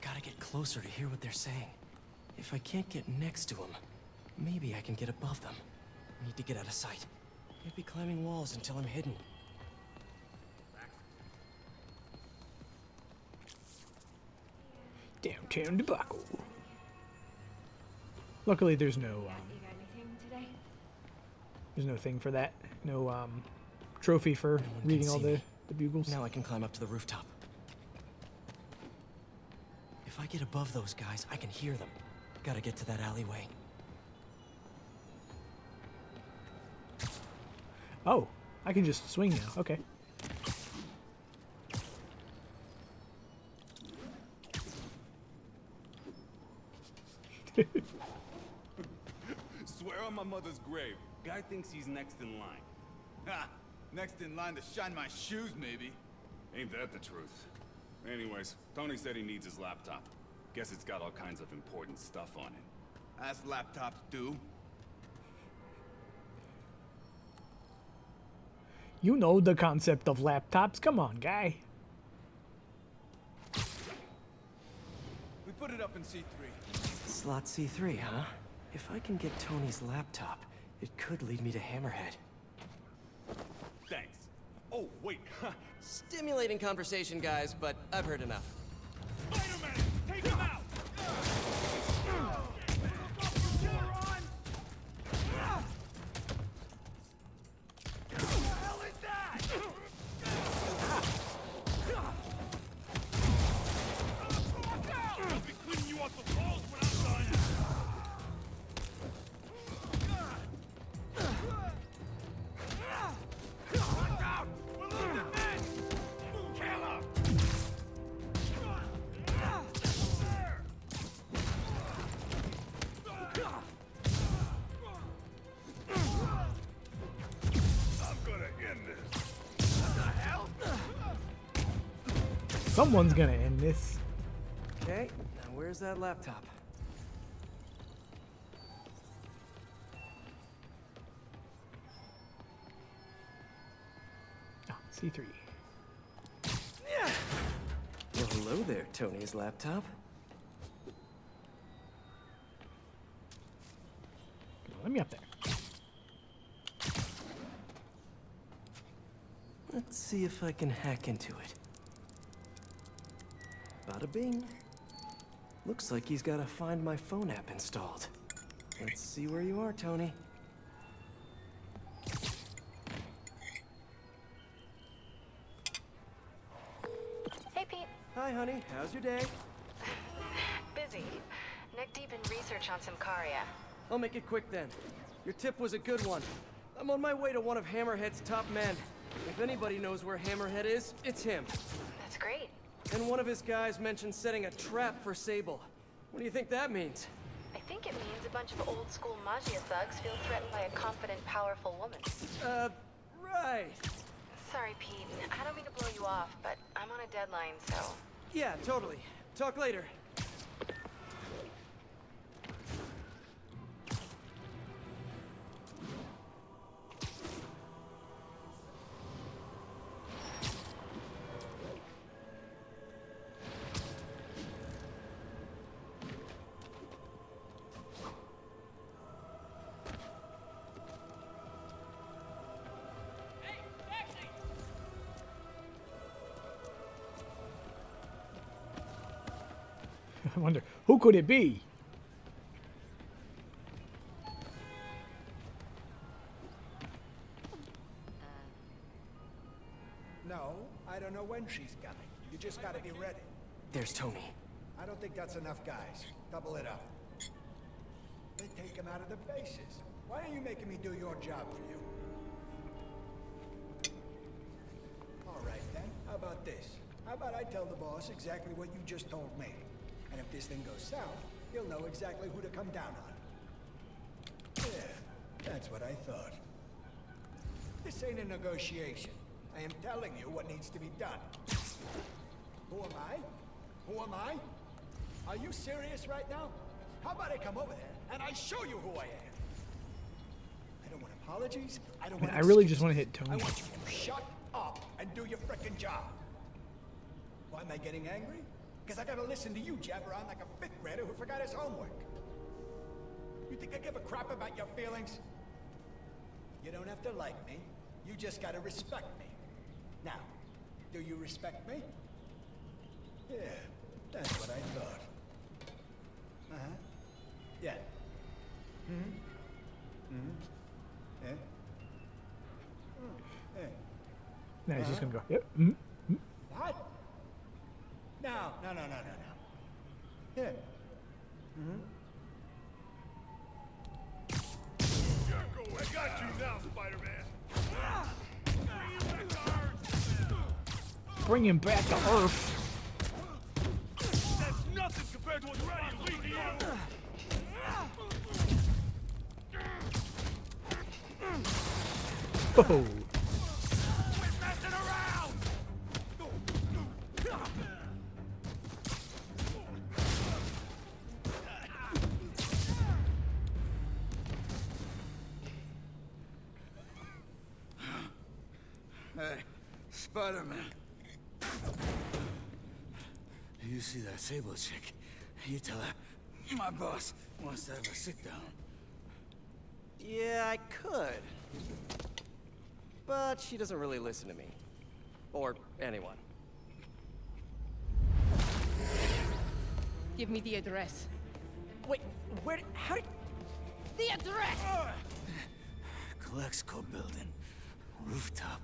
Gotta get closer to hear what they're saying. If I can't get next to them, maybe I can get above them. Need to get out of sight. Can't be climbing walls until I'm hidden. Downtown debacle. Luckily, there's no You got anything today? there's no thing for that. No trophy for reading all the bugles. Now I can climb up to the rooftop. If I get above those guys, I can hear them. Gotta get to that alleyway. Oh, I can just swing now. Okay. Swear on my mother's grave. Guy thinks he's next in line. Ha! Next in line to shine my shoes, maybe. Ain't that the truth? Anyways, Tony said he needs his laptop. Guess it's got all kinds of important stuff on it. As laptops do. You know the concept of laptops. Come on, guy. We put it up in C3. Slot C3, huh? If I can get Tony's laptop, it could lead me to Hammerhead. Thanks. Oh, wait. Stimulating conversation, guys, but I've heard enough. Spider-Man! Take him out! Someone's gonna end this. Okay, now where's that laptop? C3. Well, hello there, Tony's laptop. Let me up there. Let's see if I can hack into it. Bada bing. Looks like he's got a Find My Phone app installed. Let's see where you are, Tony. Hey, Pete. Hi, honey. How's your day? Busy. Neck deep in research on Symkaria. I'll make it quick then. Your tip was a good one. I'm on my way to one of Hammerhead's top men. If anybody knows where Hammerhead is, it's him. That's great. And one of his guys mentioned setting a trap for Sable. What do you think that means? I think it means a bunch of old-school Maggia thugs feel threatened by a confident, powerful woman. Right. Sorry, Pete. I don't mean to blow you off, but I'm on a deadline, so... Yeah, totally. Talk later. I wonder, who could it be? No, I don't know when she's coming. You just gotta be ready. There's Tony. I don't think that's enough guys. Double it up. They take him out of the bases. Why are you making me do your job for you? All right then, how about this? How about I tell the boss exactly what you just told me? And if this thing goes south, he'll know exactly who to come down on. Yeah, that's what I thought. This ain't a negotiation. I am telling you what needs to be done. Who am I? Who am I? Are you serious right now? How about I come over there and I show you who I am? I don't want apologies. I don't want I really just excuses. want to hit Tony. I want you to shut up and do your frickin' job. Why am I getting angry? Because I gotta listen to you jabber on like a fifth grader who forgot his homework. You think I give a crap about your feelings? You don't have to like me. You just gotta respect me. Now, do you respect me? Yeah, that's what I thought. Uh-huh. Yeah. Mm-hmm. Mm-hmm. Yeah. Oh, yeah. Now he's just Uh-huh. gonna go, yep. Mm, mm. What? No. Yeah. Mm-hmm. I got you now, Spider-Man. Bring him back to Earth. That's nothing compared to what's ready to lead to you. Oh. Quit messing around! Hey, Spider-Man. You see that Sable chick? You tell her my boss wants to have a sit-down. Yeah, I could. But she doesn't really listen to me. Or anyone. Give me the address. Wait, where? How did? The address! Colexco building. Rooftop.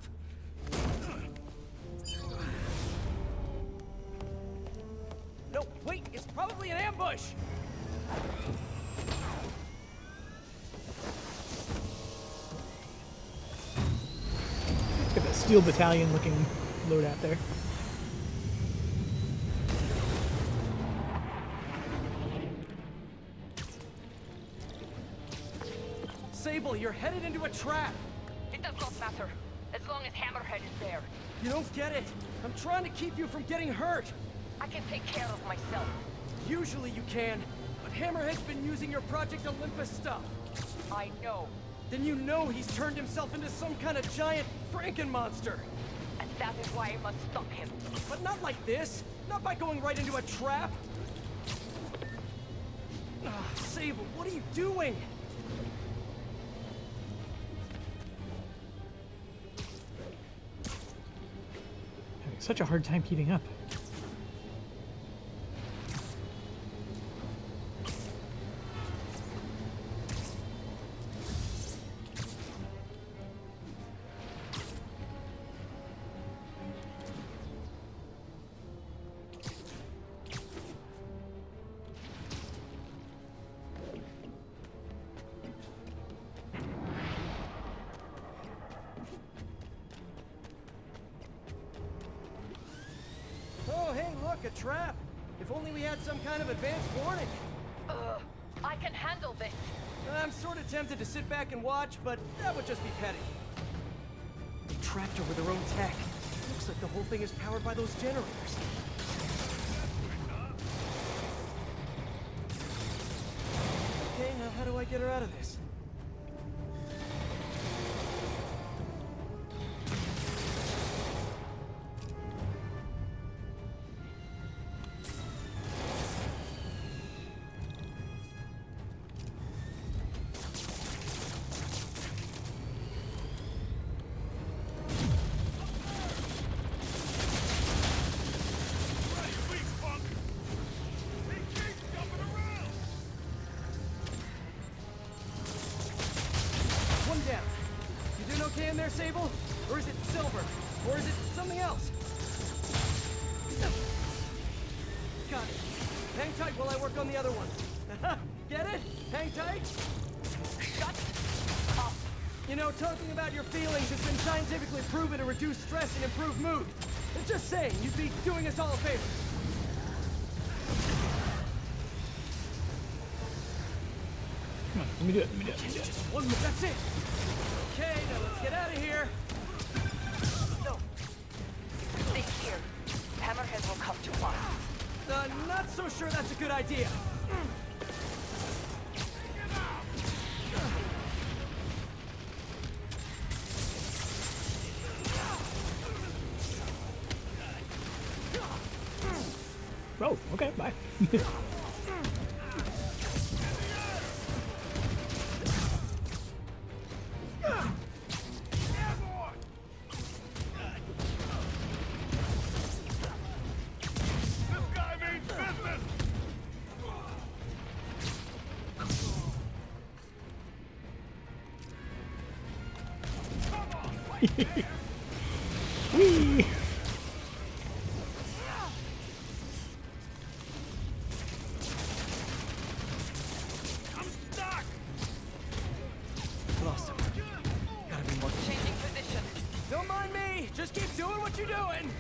No, wait, it's probably an ambush. Got that Steel Battalion looking loadout there. Sable, you're headed into a trap. It does not matter, as long as Hammerhead is there. You don't get it. I'm trying to keep you from getting hurt. I can take care of myself. Usually you can, but Hammerhead's been using your Project Olympus stuff. I know. Then you know he's turned himself into some kind of giant Franken-monster. And That is why I must stop him. But not like this. Not by going right into a trap. Sable, what are you doing? Having such a hard time keeping up. Oh, hey, look, a trap. If only we had some kind of advanced warning. I can handle this. I'm sort of tempted to sit back and watch, but that would just be petty. They trapped her with their own tech. Looks like the whole thing is powered by those generators. Okay, now how do I get her out of this? One down. You doing okay in there, Sable? Or is it Silver? Or is it something else? Got it. Hang tight while I work on the other one. Get it? Hang tight? Shut up. You know, talking about your feelings has been scientifically proven to reduce stress and improve mood. Just saying, you'd be doing us all a favor. Come on, let me do it. Let me do it. Just one more. That's it. Okay, now let's get out of here. No. Stay here. Hammerhead will come to us. Not so sure that's a good idea. Oh, okay, bye. Whee! Lost him. Gotta be more. Changing position. Don't mind me. Just keep doing what you're doing.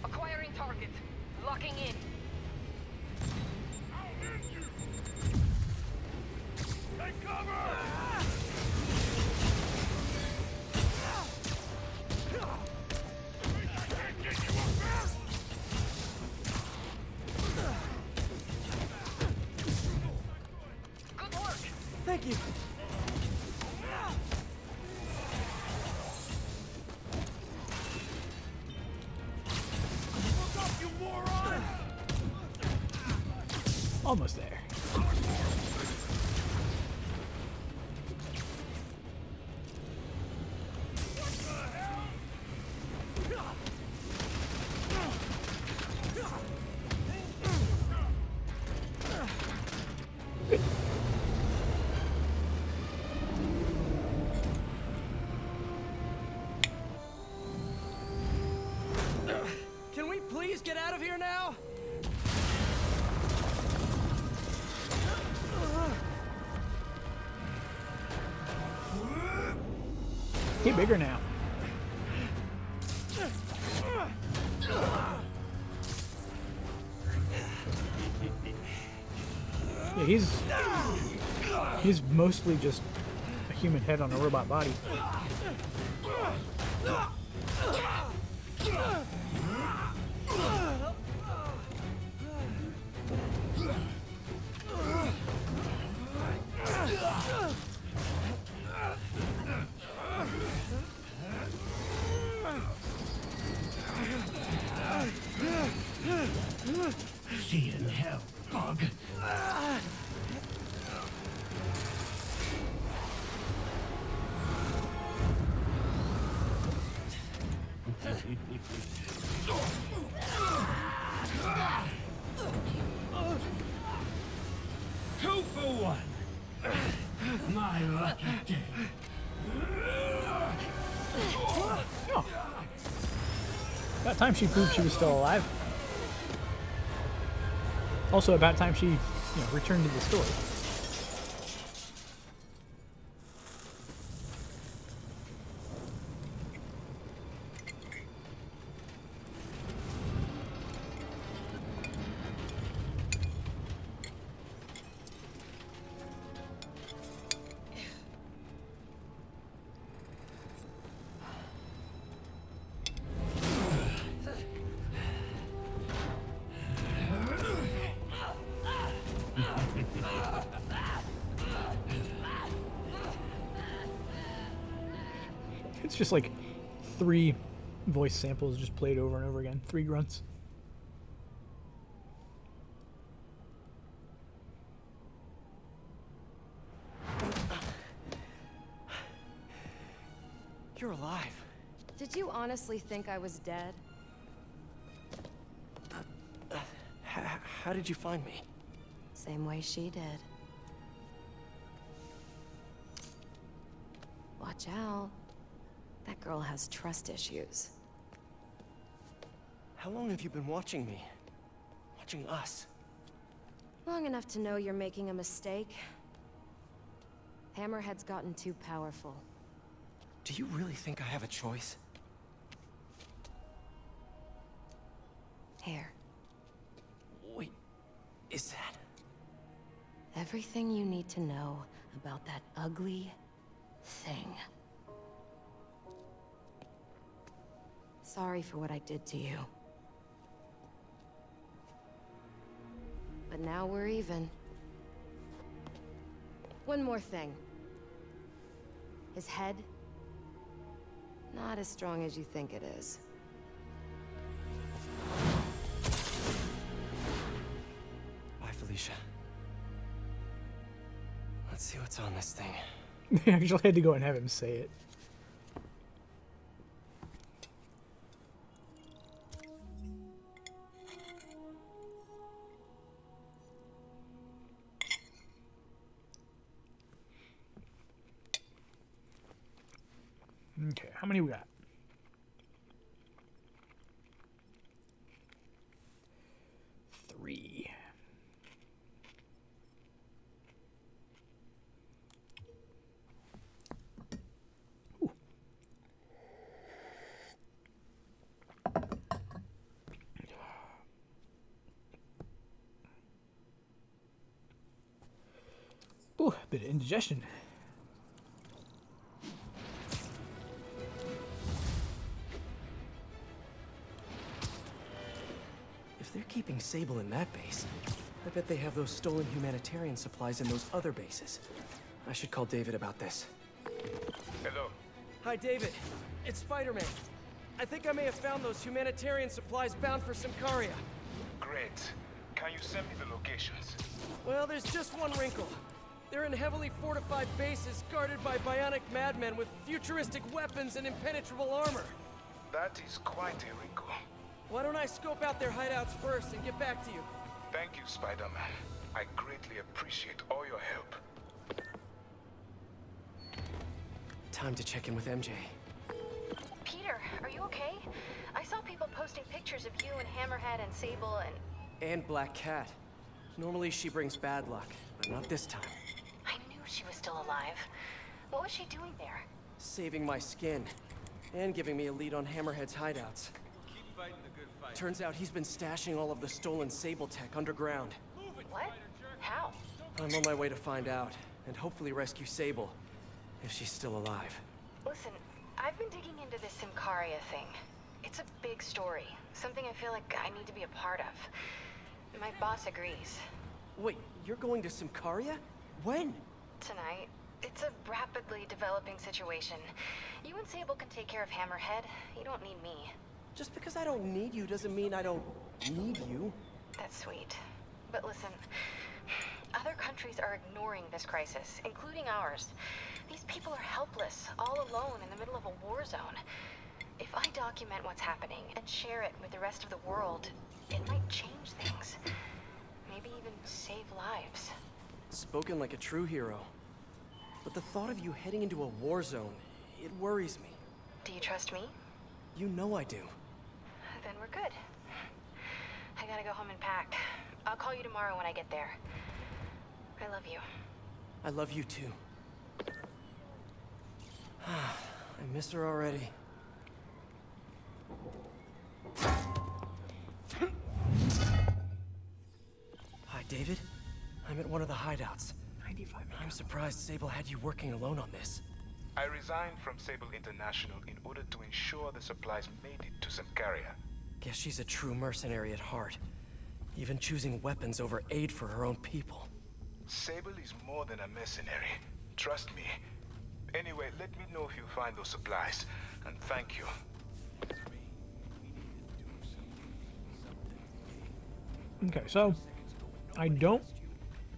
Acquiring target. Locking in. Take cover! Good work. Thank you. Look up, you moron! Almost there. Can we please get out of here now? Get bigger now. Yeah, he's mostly just a human head on a robot body. See you in hell, bug. Two for one. My lucky day. Oh. About time she proved she was still alive. Also, about time she, returned to the story. It's just like 3 voice samples just played over and over again. 3 grunts. You're alive. Did you honestly think I was dead? How did you find me? Same way she did. Watch out. That girl has trust issues. How long have you been watching me? Watching us? Long enough to know you're making a mistake. Hammerhead's gotten too powerful. Do you really think I have a choice? Here. Wait, is that... Everything you need to know about that ugly thing. Sorry for what I did to you. But now we're even. One more thing. His head, not as strong as you think it is. Bye, Felicia. Let's see what's on this thing. They actually had to go and have him say it. Okay, how many we got? 3. Ooh. Ooh, a bit of indigestion. If they're keeping Sable in that base, I bet they have those stolen humanitarian supplies in those other bases. I should call David about this. Hello. Hi, David. It's Spider-Man. I think I may have found those humanitarian supplies bound for Symkaria. Great. Can you send me the locations? Well, there's just one wrinkle. They're in heavily fortified bases guarded by bionic madmen with futuristic weapons and impenetrable armor. That is quite a wrinkle. Why don't I scope out their hideouts first and get back to you? Thank you, Spider-Man. I greatly appreciate all your help. Time to check in with MJ. Peter, are you okay? I saw people posting pictures of you and Hammerhead and Sable And Black Cat. Normally she brings bad luck, but not this time. I knew she was still alive. What was she doing there? saving my skin, and giving me a lead on Hammerhead's hideouts. Keep fighting the good fight. Turns out he's been stashing all of the stolen Sable tech underground. What? How? I'm on my way to find out, and hopefully rescue Sable, if she's still alive. Listen, I've been digging into this Symkaria thing. It's a big story, something I feel like I need to be a part of. My boss agrees. Wait, you're going to Symkaria? When? Tonight. It's a rapidly developing situation. You and Sable can take care of Hammerhead. You don't need me. Just because I don't need you doesn't mean I don't need you. That's sweet. But listen, other countries are ignoring this crisis, including ours. These people are helpless, all alone in the middle of a war zone. If I document what's happening and share it with the rest of the world, it might change things. Maybe even save lives. Spoken like a true hero. But the thought of you heading into a war zone, it worries me. Do you trust me? You know I do. Then we're good. I gotta go home and pack. I'll call you tomorrow when I get there. I love you. I love you too. I miss her already. Hi, David. I'm at one of the hideouts. 95 minutes. I'm surprised Sable had you working alone on this. I resigned from Sable International in order to ensure the supplies made it to Symkaria. Guess she's a true mercenary at heart. Even choosing weapons over aid for her own people. Sable is more than a mercenary. Trust me. Anyway, let me know if you find those supplies. And thank you. Okay, so I don't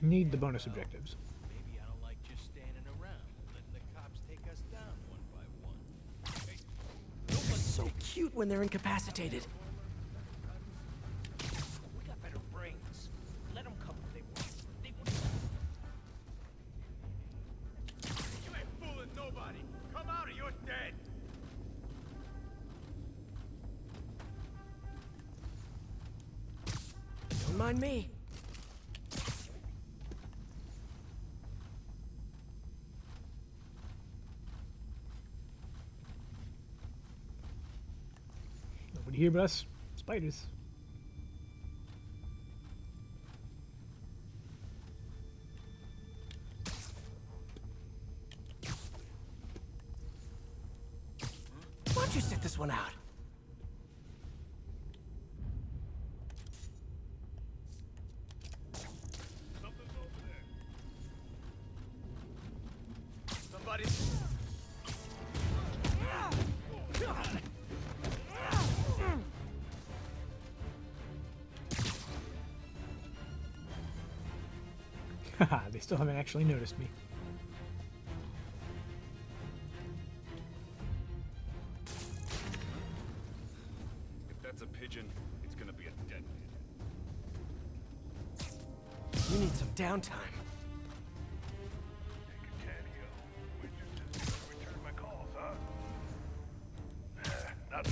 need the bonus objectives. Maybe I don't like just standing around, letting the cops take us down one by one. So cute when they're incapacitated. We got better brains. Let them come if they want. You ain't fooling nobody. Come out or you're dead. Don't mind me. Nobody here but us spiders. Why don't you sit this one out? Somebody. Haha, they still haven't actually noticed me. If that's a pigeon, it's gonna be a dead pigeon. You need some downtime. Return my calls, huh? Not.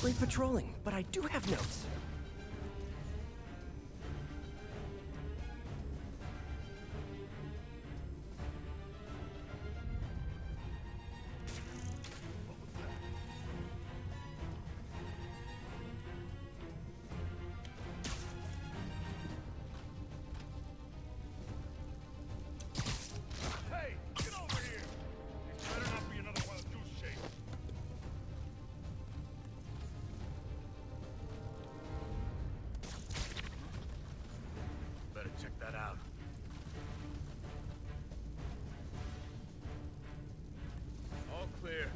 Great patrolling, but I do have notes. Hey, get over here! This better not be another wild goose chase. Better check that out. All clear.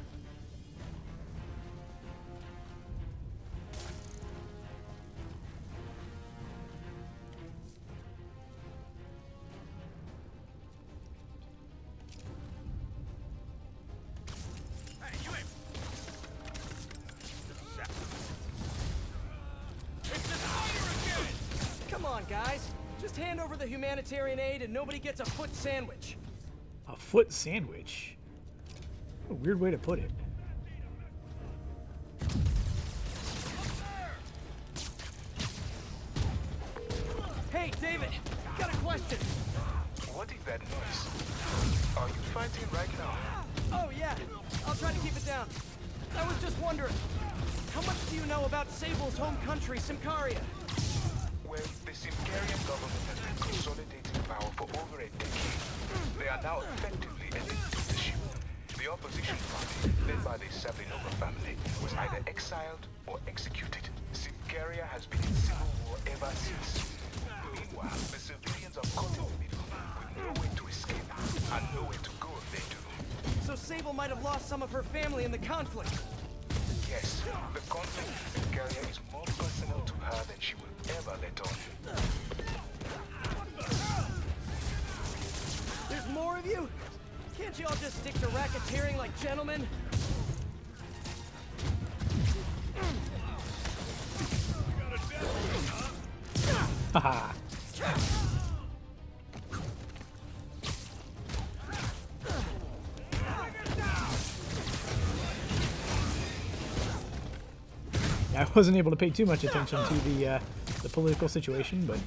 Hey, you ain't. It's the spider again! Come on, guys. Just hand over the humanitarian aid and nobody gets a foot sandwich. A foot sandwich? A weird way to put it. Hey, David, got a question. What is that noise? Are you fighting right now? Oh, yeah. I'll try to keep it down. I was just wondering, how much do you know about Sable's home country, Symkaria? Well, the Symkarian government has been consolidating power for over a decade. They are now effectively a dictatorship. The opposition party, led by the Sablinova family, was either exiled or executed. Symkaria has been in civil war ever since. Meanwhile, the civilians are caught in the middle, with nowhere to escape and nowhere to go if they do. So Sable might have lost some of her family in the conflict. Yes, the conflict in Symkaria is more personal to her than she will ever let on. There's more of you? Can't you all just stick to racketeering like gentlemen? Haha. I wasn't able to pay too much attention to the political situation, but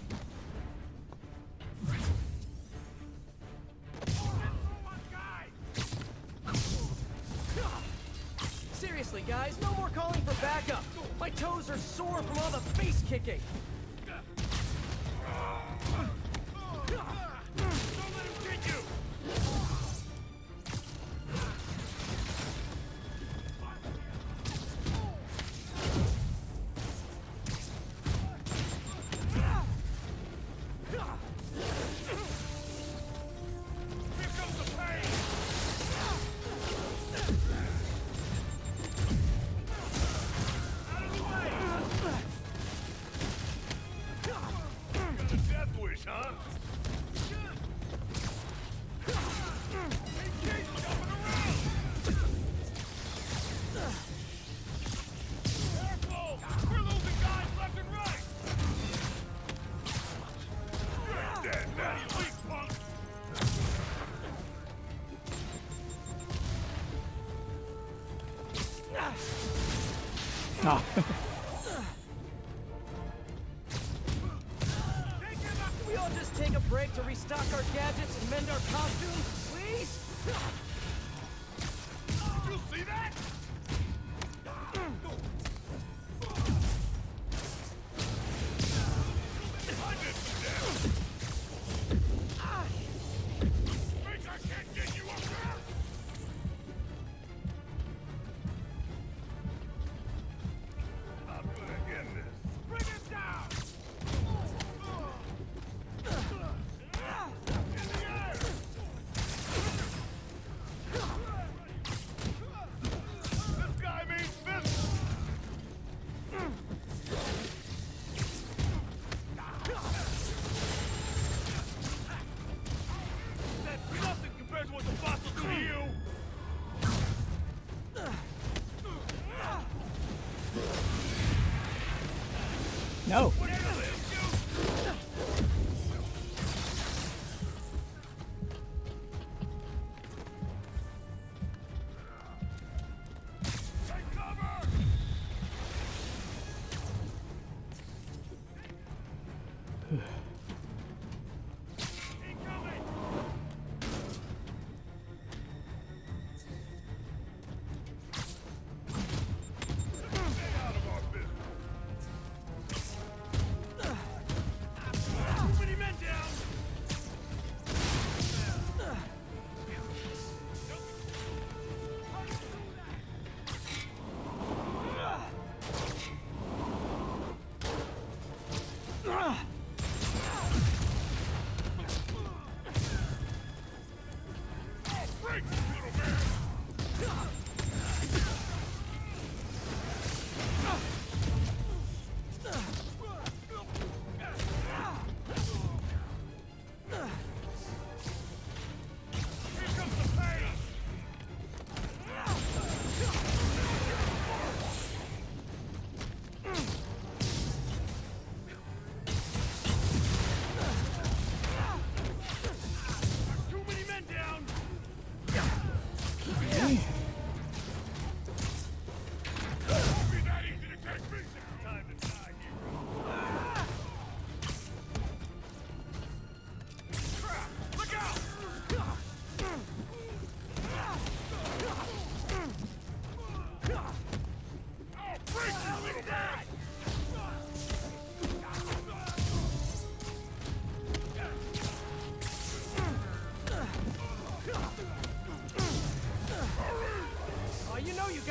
Seriously, guys, no more calling for backup. My toes are sore from all the face kicking. Ah. Can we all just take a break to restock our gadgets and mend our costumes, please? Did you see that? No.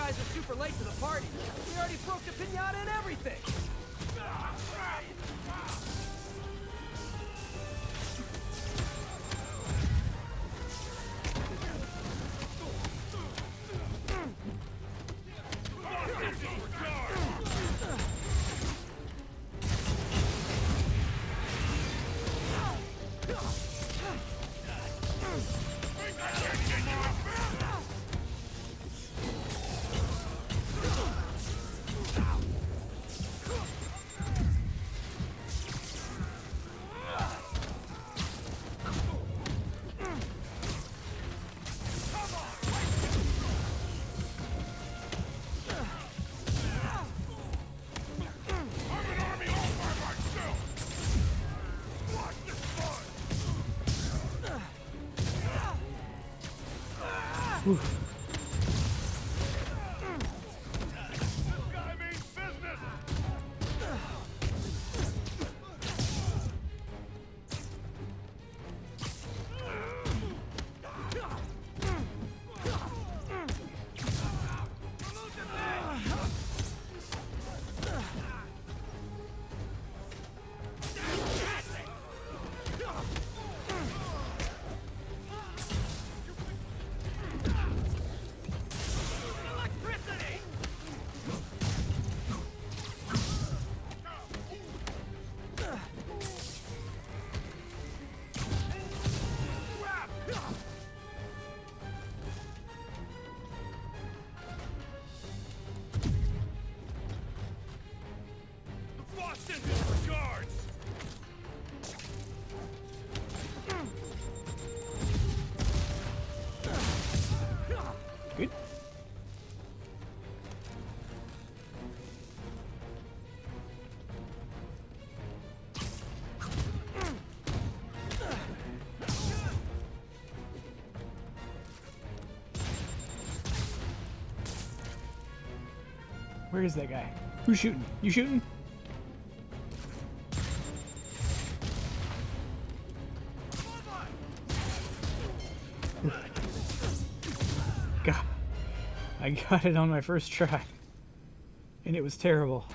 guys are super late to the party. We already broke the piñata and everything. Whew. Good. Where is that guy? Who's shooting? You shooting? God, I got it on my first try, and it was terrible.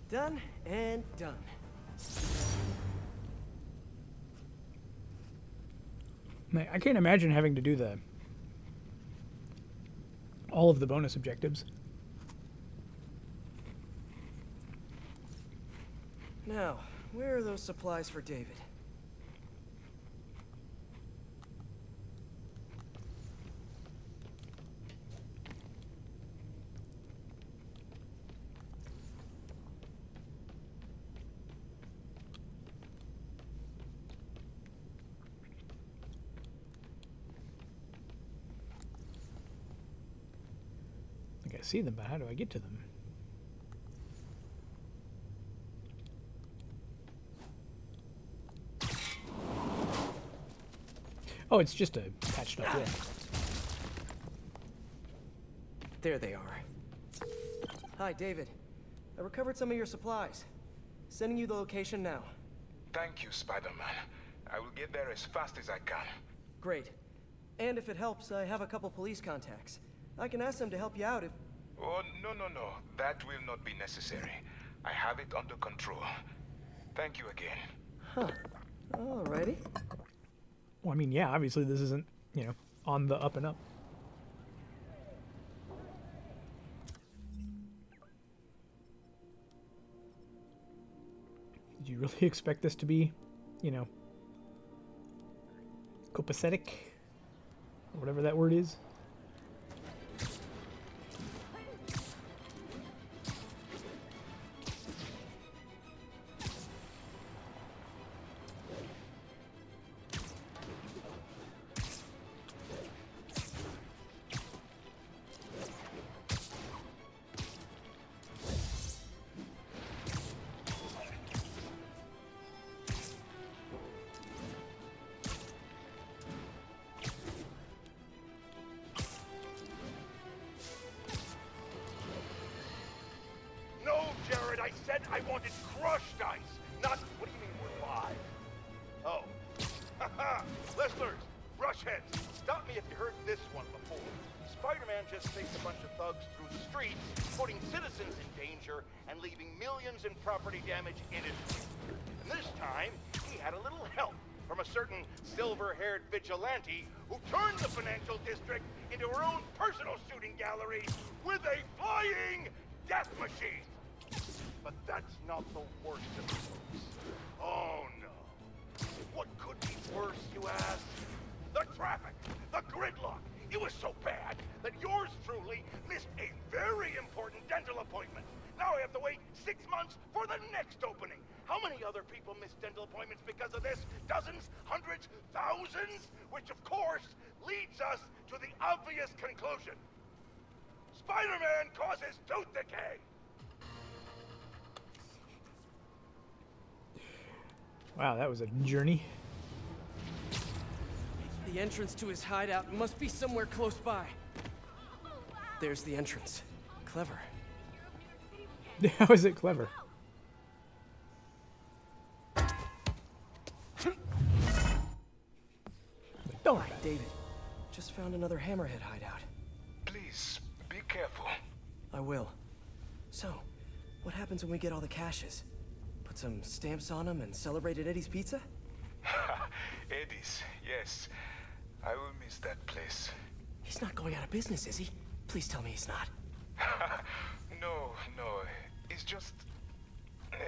Done and done. Man, I can't imagine having to do all of the bonus objectives. Now, where are those supplies for David? I think I see them, but how do I get to them? Oh, it's just a patched up wall. There they are. Hi, David. I recovered some of your supplies. Sending you the location now. Thank you, Spider-Man. I will get there as fast as I can. Great. And if it helps, I have a couple police contacts. I can ask them to help you out if... Oh, no. That will not be necessary. I have it under control. Thank you again. Huh. Alrighty. Well, I mean, yeah, obviously this isn't, on the up and up. Did you really expect this to be, copacetic? Or whatever that word is? I said I wanted crushed ice, not... What do you mean we're live? Oh. Haha! Listeners, brushheads, stop me if you heard this one before. Spider-Man just takes a bunch of thugs through the streets, putting citizens in danger and leaving millions in property damage in his wake. And this time, he had a little help from a certain silver-haired vigilante who turned the financial district into her own personal shooting gallery with a flying death machine. But that's not the worst of it, folks. Oh no. What could be worse, you ask? The traffic, the gridlock. It was so bad that yours truly missed a very important dental appointment. Now I have to wait 6 months for the next opening. How many other people miss dental appointments because of this? Dozens? Hundreds? Thousands? Which, of course, leads us to the obvious conclusion. Spider-Man causes tooth decay! Wow, that was a journey. The entrance to his hideout must be somewhere close by. There's the entrance. Clever. How is it clever? Don't. Hi, David. Just found another Hammerhead hideout. Please, be careful. I will. So, what happens when we get all the caches? Put some stamps on them and celebrate at Eddie's Pizza? Eddie's, yes. I will miss that place. He's not going out of business, is he? Please tell me he's not. No. It's just...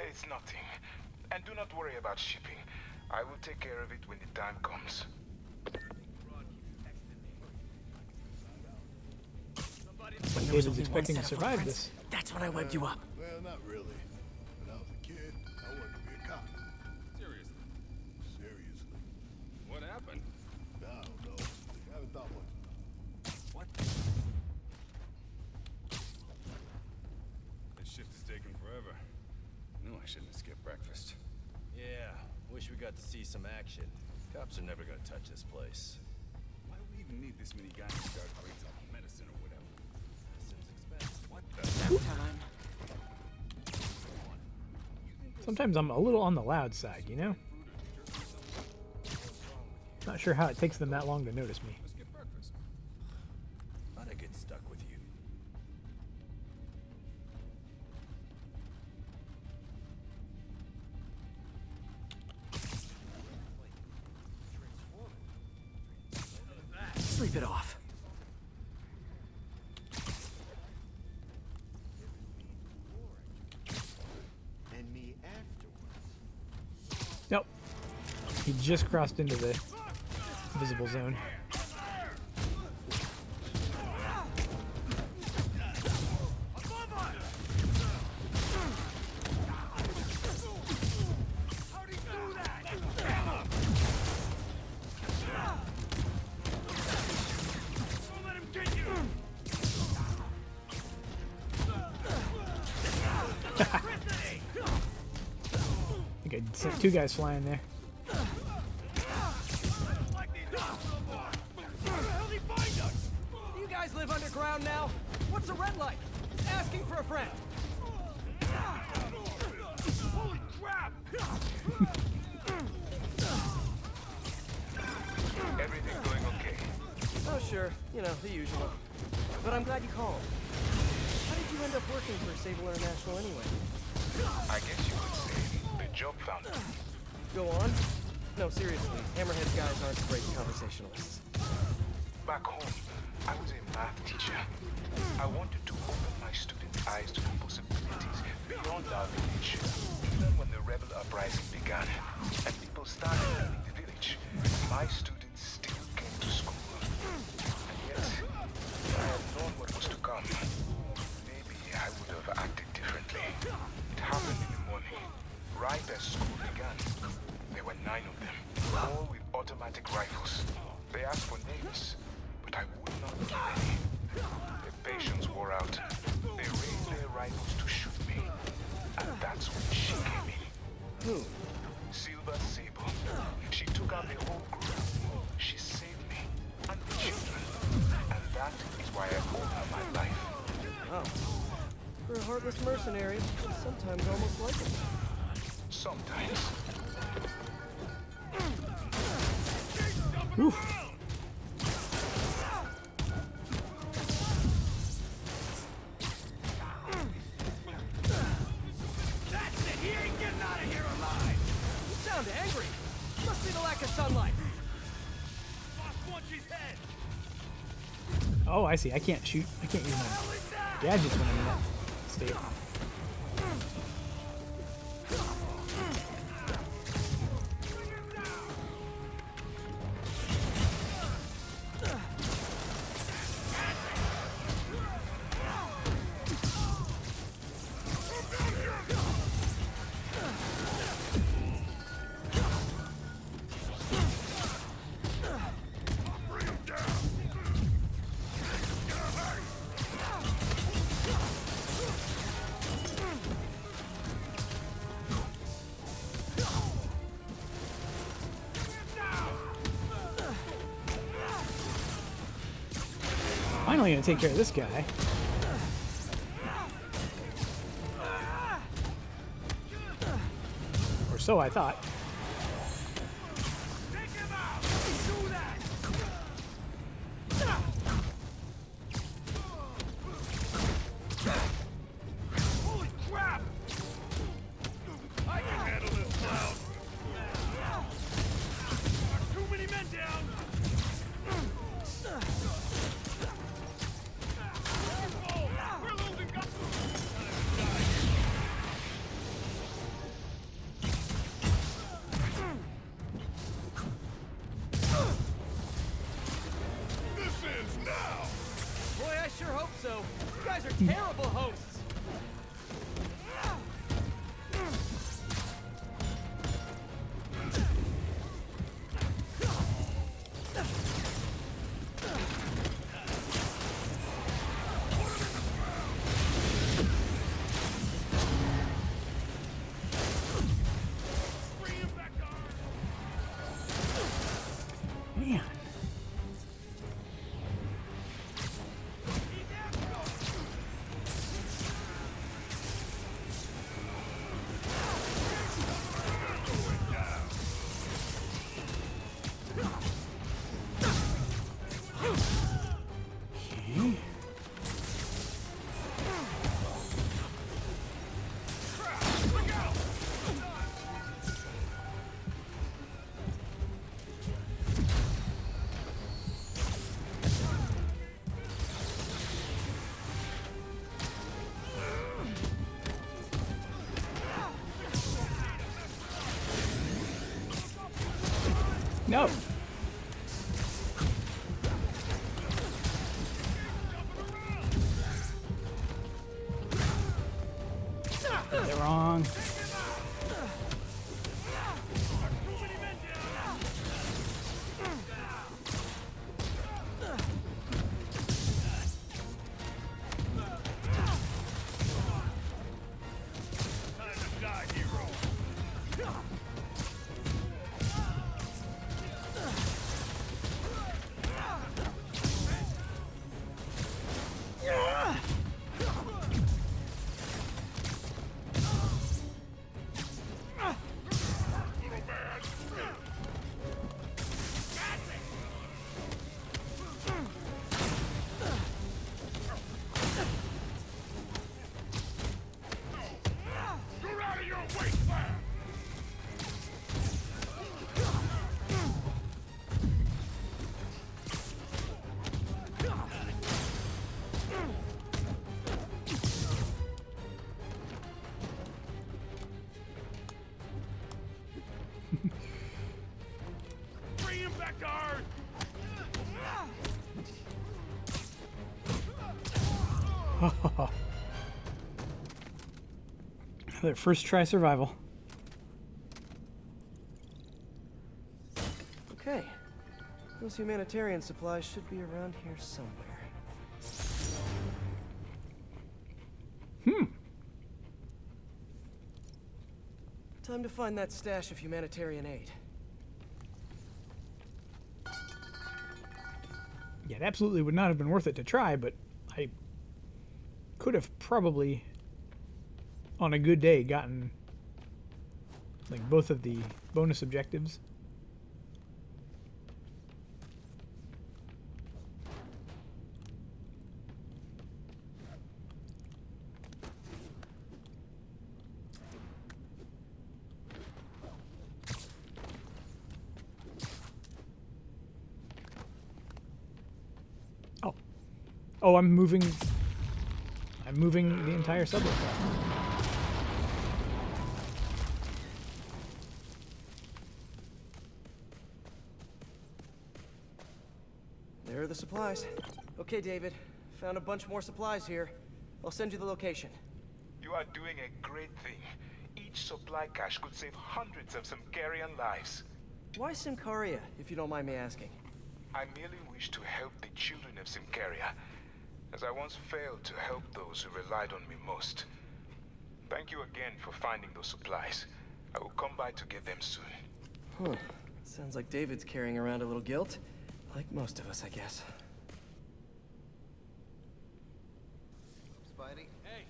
It's nothing. And do not worry about shipping. I will take care of it when the time comes. David's expecting to survive this. That's when I webbed you up. Well, not really. When I was a kid, I wanted to be a cop. Seriously? Seriously. What happened? I don't know. I haven't thought much about it. What? This shift is taking forever. Knew I shouldn't have skipped breakfast. Yeah, wish we got to see some action. Cops are never gonna touch this place. Why do we even need this many guys to guard crates of medicine or whatever? Medicine's expensive. What the? Time. Sometimes I'm a little on the loud side, you know? Not sure how it takes them that long to notice me. Let's get breakfast. How'd I get stuck with you? Sleep it off. And me afterwards. Nope. He just crossed into the visible zone. I think I sent 2 guys flying there. Do you guys live underground now? What's the red light? Asking for a friend. Holy crap! Everything going okay? Oh, sure. You know, the usual. But I'm glad you called. How did you end up working for Sable International anyway? I guess you could say the job found me. Go on. No, seriously. Hammerhead guys aren't great conversationalists. Back home, I was a math teacher. I wanted to open my students' eyes to the possibilities beyond our village. Even when the rebel uprising began, and people started leaving the village, my students still came to school. And yet, if I had known what was to come, maybe I would have acted differently. It happened in the morning, right as school began. There were 9 of them, all with automatic rifles. They asked for names, but I would not give any. Their patience wore out. They raised their rifles to shoot me. And that's when she came in. Who? Silver Sable. She took out the whole group. She saved me and the children. And that is why I owe her my life. Oh. For a heartless mercenary, sometimes almost like it. Sometimes. Oof. Oh, I see. I can't shoot. I can't use my gadgets when I'm in that state. Finally gonna take care of this guy. Or so I thought. Holy crap! I can handle this clown. Too many men down. We're losing guns. This ends now. Boy, I sure hope so. You guys are terrible hosts. Man. Okay. No. They're wrong. Time to die, hero. You're out of your wasteland. Bring him back to Earth. Their first try survival. Okay. Those humanitarian supplies should be around here somewhere. Time to find that stash of humanitarian aid. Yeah, it absolutely would not have been worth it to try, but I could have probably, on a good day, gotten like both of the bonus objectives. Oh, I'm moving the entire subway track. There are the supplies. Okay, David. Found a bunch more supplies here. I'll send you the location. You are doing a great thing. Each supply cache could save hundreds of Symkarian lives. Why Symkaria, if you don't mind me asking? I merely wish to help the children of Symkaria, as I once failed to help those who relied on me most. Thank you again for finding those supplies. I will come by to get them soon. Huh. Sounds like David's carrying around a little guilt. Like most of us, I guess. Spidey? Hey,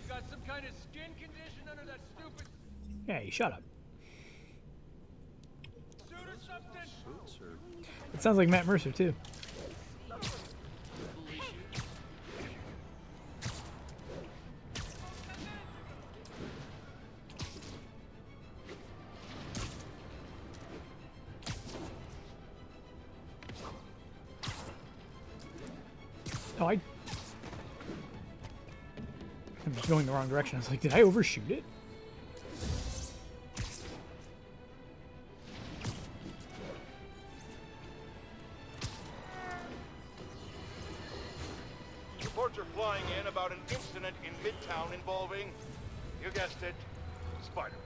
you got some kind of skin condition under that stupid Hey, shut up. suit or something? It sounds like Matt Mercer too. Oh, I'm just going the wrong direction. I was like, did I overshoot it? Reports are flying in about an incident in Midtown involving, you guessed it, Spider-Man.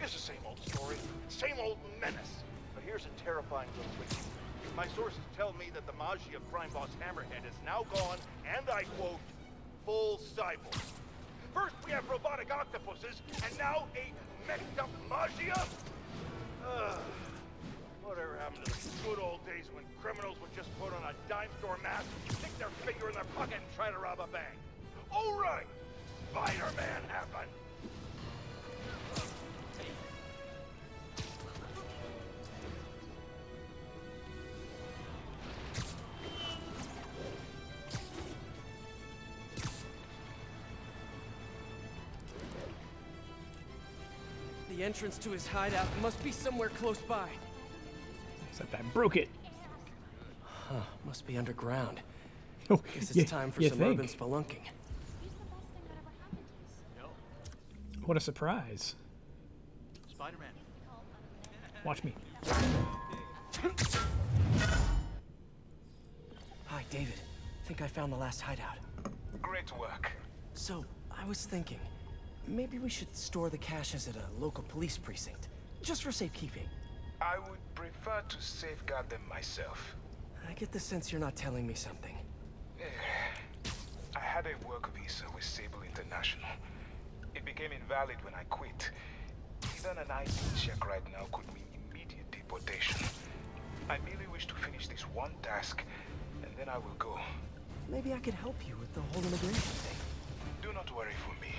It's the same old story, same old menace. But here's a terrifying little twist. My sources tell me that the Maggia crime boss Hammerhead is now gone, and I quote, full cyborg. First we have robotic octopuses, and now a messed up Maggia? Whatever happened to the good old days when criminals would just put on a dime store mask, stick their finger in their pocket, and try to rob a bank? Oh right! Spider-Man happened! The entrance to his hideout must be somewhere close by. Except I broke it. Huh, must be underground. Oh, guess it's time for some urban spelunking. What a surprise. Spider-Man. Watch me. Hi, David. Think I found the last hideout. Great work. So, I was thinking, maybe we should store the caches at a local police precinct, just for safekeeping. I would prefer to safeguard them myself. I get the sense you're not telling me something. I had a work visa with Sable International. It became invalid when I quit. Even an ID check right now could mean immediate deportation. I merely wish to finish this one task, and then I will go. Maybe I could help you with the whole immigration thing. Do not worry for me.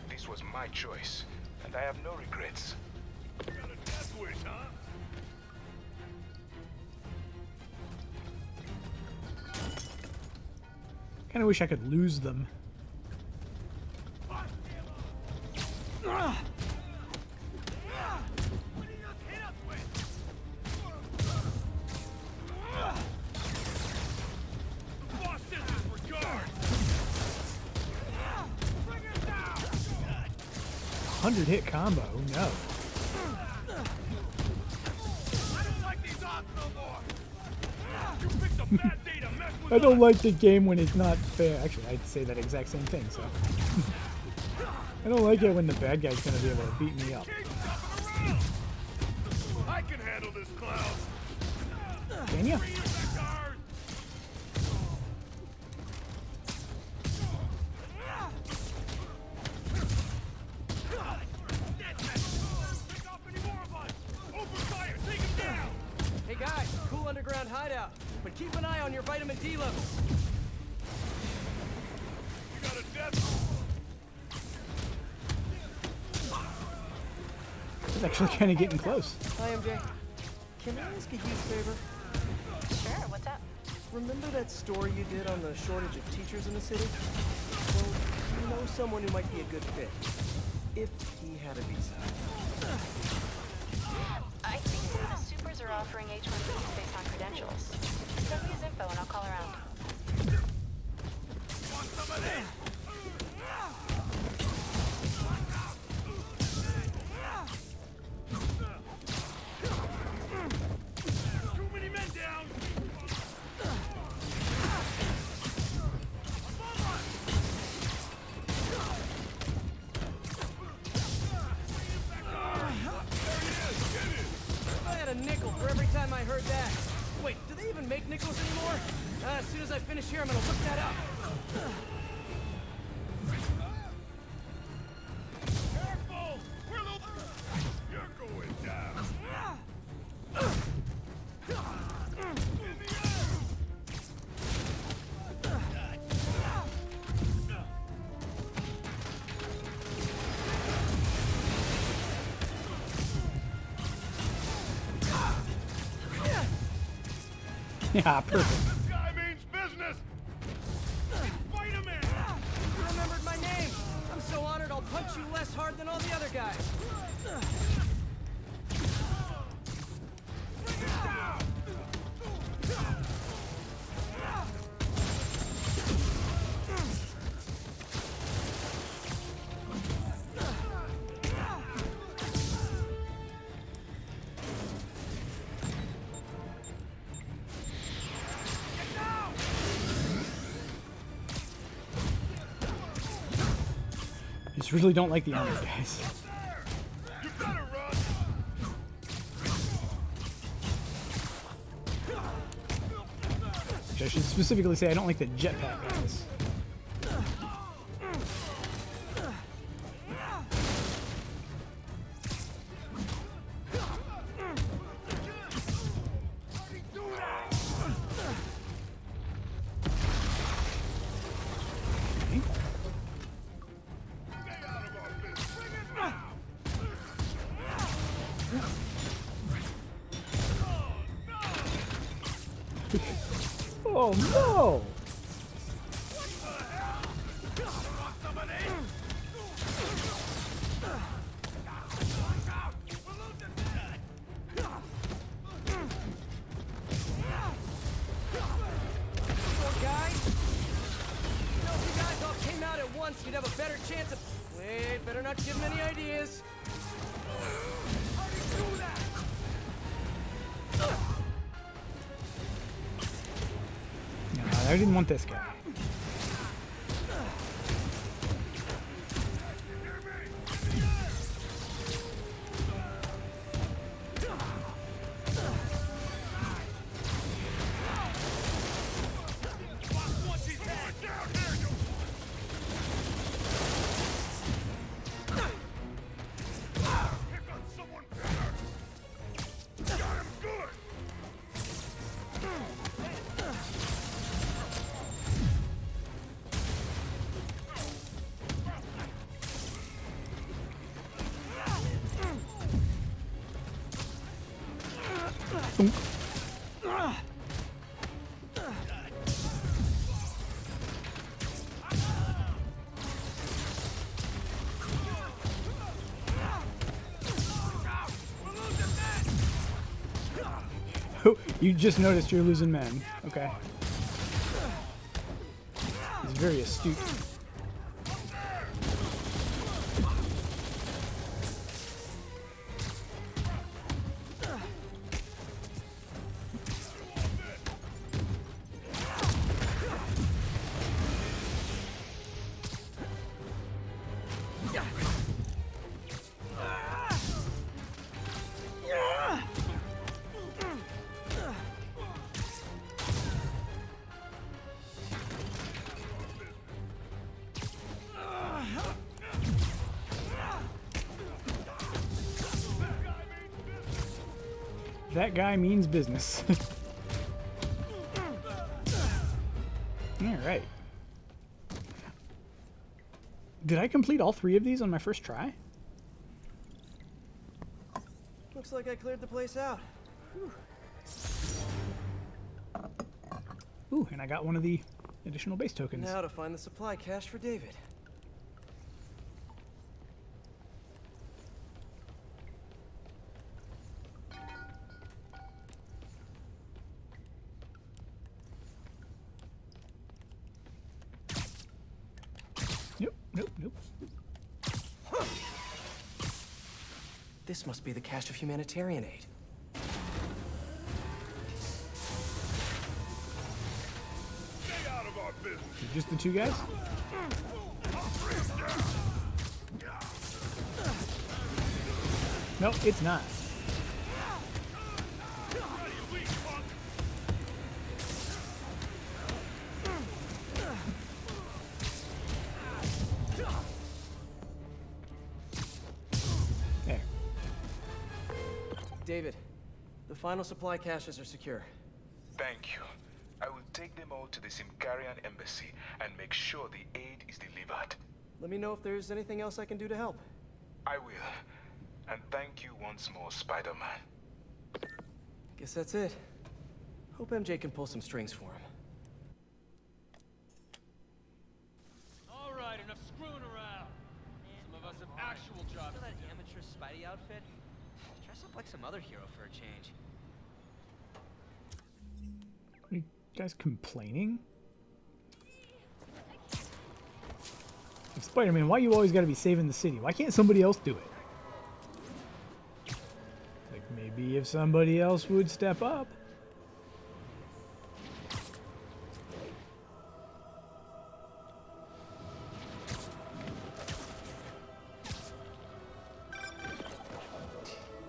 This was my choice, and I have no regrets. Got a death wish, huh? Kind of wish I could lose them. Hundred hit combo, no. I don't like the game when it's not fair. Actually, I'd say that exact same thing, so. I don't like it when the bad guy's gonna be able to beat me up. I can handle this clown. Can ya? Hey guys, cool underground hideout, but keep an eye on your vitamin D levels. You got a death. It's actually kind of getting close. Hi, MJ. Can I ask a huge favor? Sure, what's up? Remember that story you did on the shortage of teachers in the city? Well, you know someone who might be a good fit. If he had a visa. I think some of the supers are offering H-1Bs based on credentials. Send me his info and I'll call around. Nicholas anymore? As soon as I finish here, I'm gonna look that up. Careful! You're going down. Yeah, perfect. This guy means business! Spider-Man! You remembered my name! I'm so honored I'll punch you less hard than all the other guys. Bring it down! I just really don't like the armor guys. You better run! Which I should specifically say I don't like the jetpack guys. Oh no! Poor guy. You know, if you guys all came out at once, you'd have a better chance of... Wait, better not give him any ideas. How do you do that? No, I didn't want this guy. You just noticed you're losing men. Okay. He's very astute. That guy means business. Alright. Did I complete all 3 of these on my first try? Looks like I cleared the place out. Whew. Ooh, and I got one of the additional base tokens. Now to find the supply cache for David. Nope. This must be the cache of humanitarian aid. Stay out of our business. Just the 2 guys? Nope, it's not. David, the final supply caches are secure. Thank you. I will take them all to the Symkarian embassy and make sure the aid is delivered. Let me know if there's anything else I can do to help. I will. And thank you once more, Spider-Man. Guess that's it. Hope MJ can pull some strings for him. All right, enough screwing around. Some of us have actual jobs. That amateur Spidey outfit? Dress up like some other hero for a change. Are you guys complaining? Like, Spider-Man, why you always gotta be saving the city? Why can't somebody else do it? Like, maybe if somebody else would step up.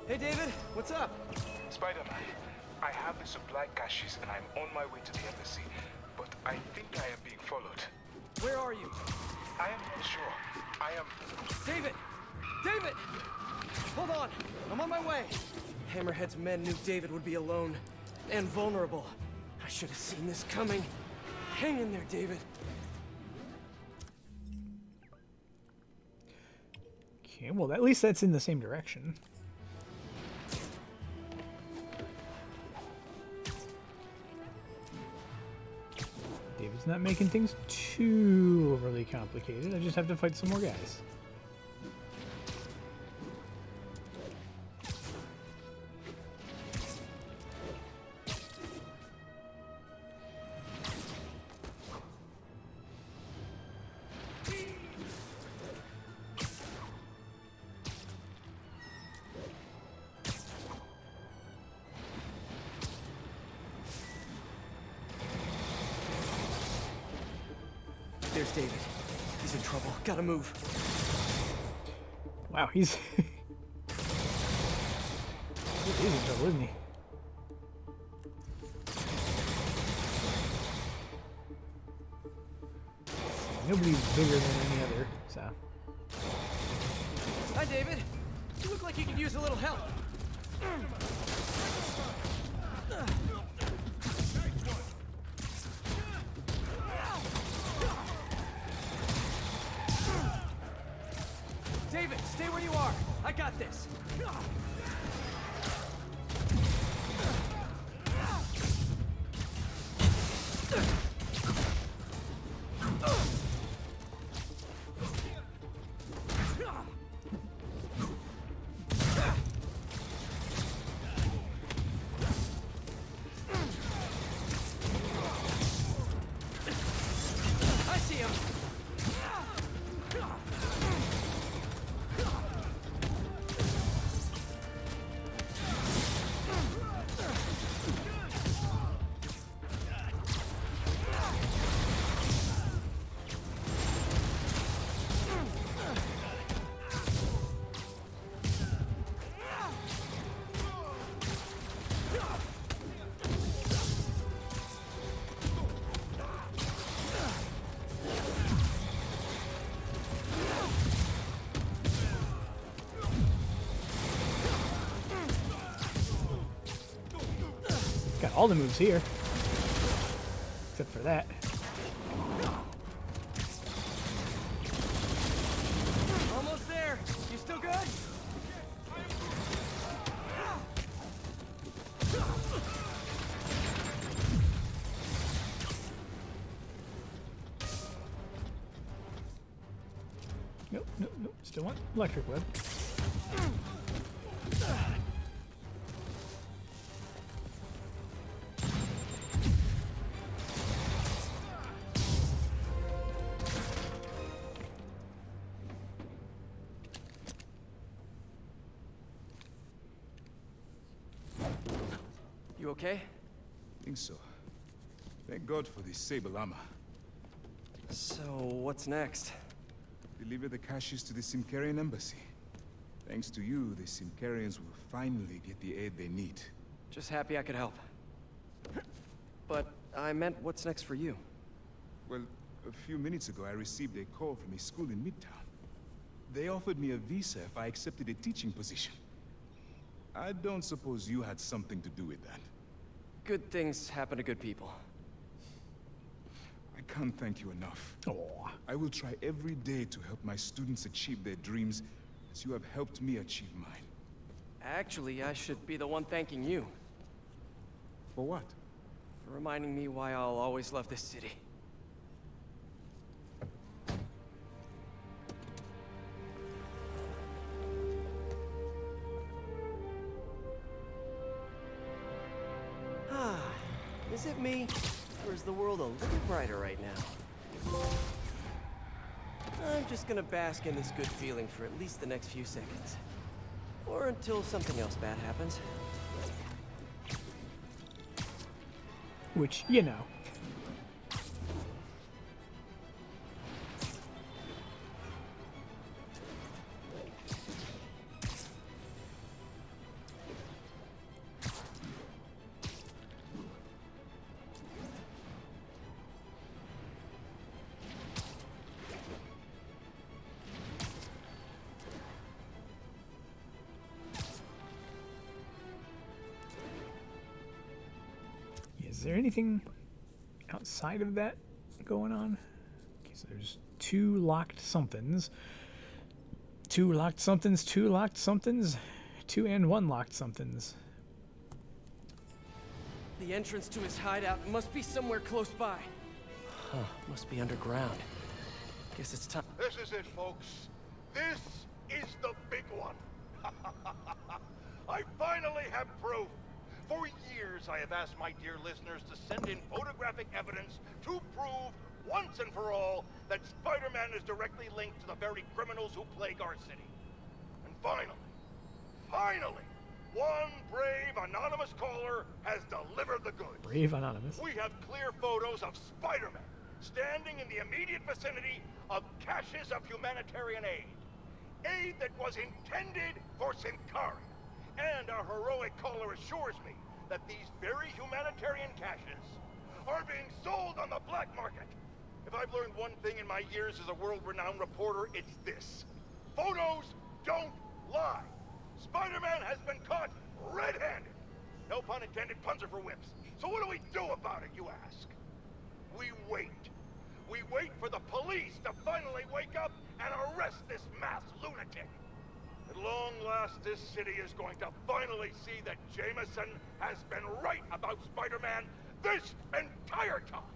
Hey David, what's up? Spider-Man, I have the supply caches and I'm on my way to the embassy, but I think I am being followed. Where are you? I am not sure. I am... David! David! Hold on, I'm on my way. Hammerhead's men knew David would be alone and vulnerable. I should have seen this coming. Hang in there, David. Okay, well, at least that's in the same direction. David's not making things too overly complicated. I just have to fight some more guys. There's David. He's in trouble. Gotta move. Wow, he's... he's in trouble, isn't he? Nobody's bigger than any other, so... Hi, David. You look like you could use a little help. David, stay where you are. I got this. I see him. Got all the moves here. Except for that. Almost there. You still good? Nope, nope, nope. Still want electric web. You okay? Think so. Thank God for this sable armor. So, what's next? Deliver the caches to the Symkarian embassy. Thanks to you, the Symkarians will finally get the aid they need. Just happy I could help. But I meant, what's next for you? Well, a few minutes ago I received a call from a school in Midtown. They offered me a visa if I accepted a teaching position. I don't suppose you had something to do with that. Good things happen to good people. I can't thank you enough. Aw. I will try every day to help my students achieve their dreams as you have helped me achieve mine. Actually, I should be the one thanking you. For what? For reminding me why I'll always love this city. Ah, is it me? Or is the world a little brighter right now? I'm just gonna bask in this good feeling for at least the next few seconds. Or until something else bad happens. Which, you know. Is there anything outside of that going on? Okay, so there's two locked somethings. Two locked somethings, two locked somethings, two and one locked somethings. The entrance to his hideout must be somewhere close by. Huh, must be underground. Guess it's time. This is it, folks. This is the big one. I finally have proof. For years, I have asked my dear listeners to send in photographic evidence to prove, once and for all, that Spider-Man is directly linked to the very criminals who plague our city. And finally, one brave anonymous caller has delivered the goods. Brave anonymous. We have clear photos of Spider-Man standing in the immediate vicinity of caches of humanitarian aid. Aid that was intended for Symkaria. And our heroic caller assures me that these very humanitarian caches are being sold on the black market. If I've learned one thing in my years as a world-renowned reporter, it's this. Photos don't lie. Spider-Man has been caught red-handed. No pun intended, puns are for whips. So what do we do about it, you ask? We wait. We wait for the police to finally wake up and arrest this mass lunatic. At long last, this city is going to finally see that Jameson has been right about Spider-Man this entire time.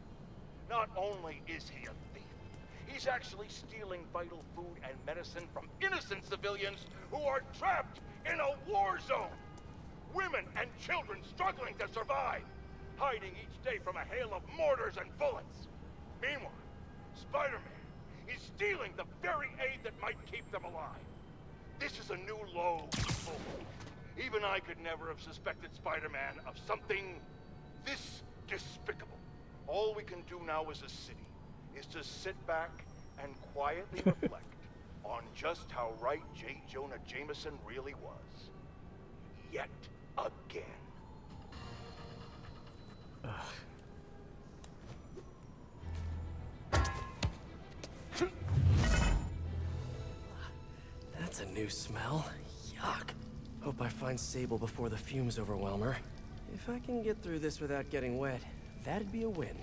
Not only is he a thief, he's actually stealing vital food and medicine from innocent civilians who are trapped in a war zone. Women and children struggling to survive, hiding each day from a hail of mortars and bullets. Meanwhile, Spider-Man is stealing the very aid that might keep them alive. This is a new low, people. Even I could never have suspected Spider-Man of something this despicable. All we can do now as a city is to sit back and quietly reflect on just how right J. Jonah Jameson really was. Yet again. That's a new smell. Yuck. Hope I find Sable before the fumes overwhelm her. If I can get through this without getting wet, that'd be a win.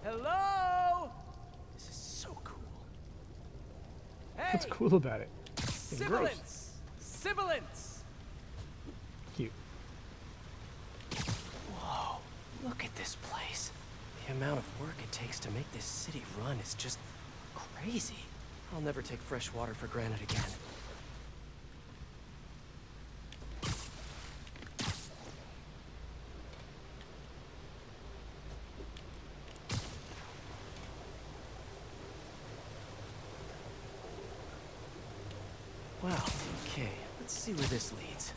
Hello? This is so cool. Hey! What's cool about it? It's gross. Sibilance! Sibilance! Cute. Whoa, look at this place. The amount of work it takes to make this city run is just crazy. I'll never take fresh water for granted again. Wow, okay, let's see where this leads.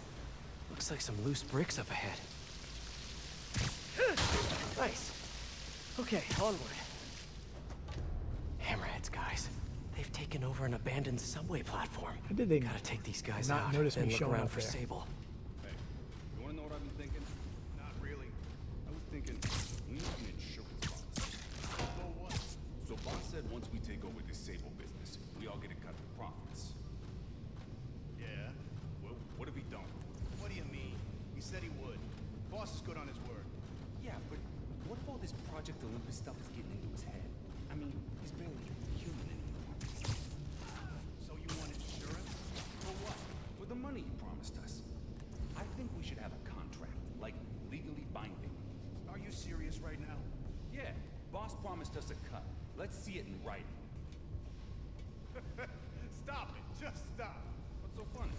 Looks like some loose bricks up ahead. Nice. Okay, onward. Hammerheads, guys. They've taken over an abandoned subway platform. How did they Gotta take these guys not out, notice me then look showing around up for there? Sable. Hey, said once we take over this Sable business, we all get a cut of the profits. Yeah? Well, what if he don't? What do you mean? He said he would. Boss is good on his word. Yeah, but what if all this Project Olympus stuff is getting into his head? I mean, he's barely human anymore. So you want insurance? For what? For the money he promised us. I think we should have a contract, like legally binding. Are you serious right now? Yeah, boss promised us a cut. Let's see it in writing. Stop it. Just stop. What's so funny?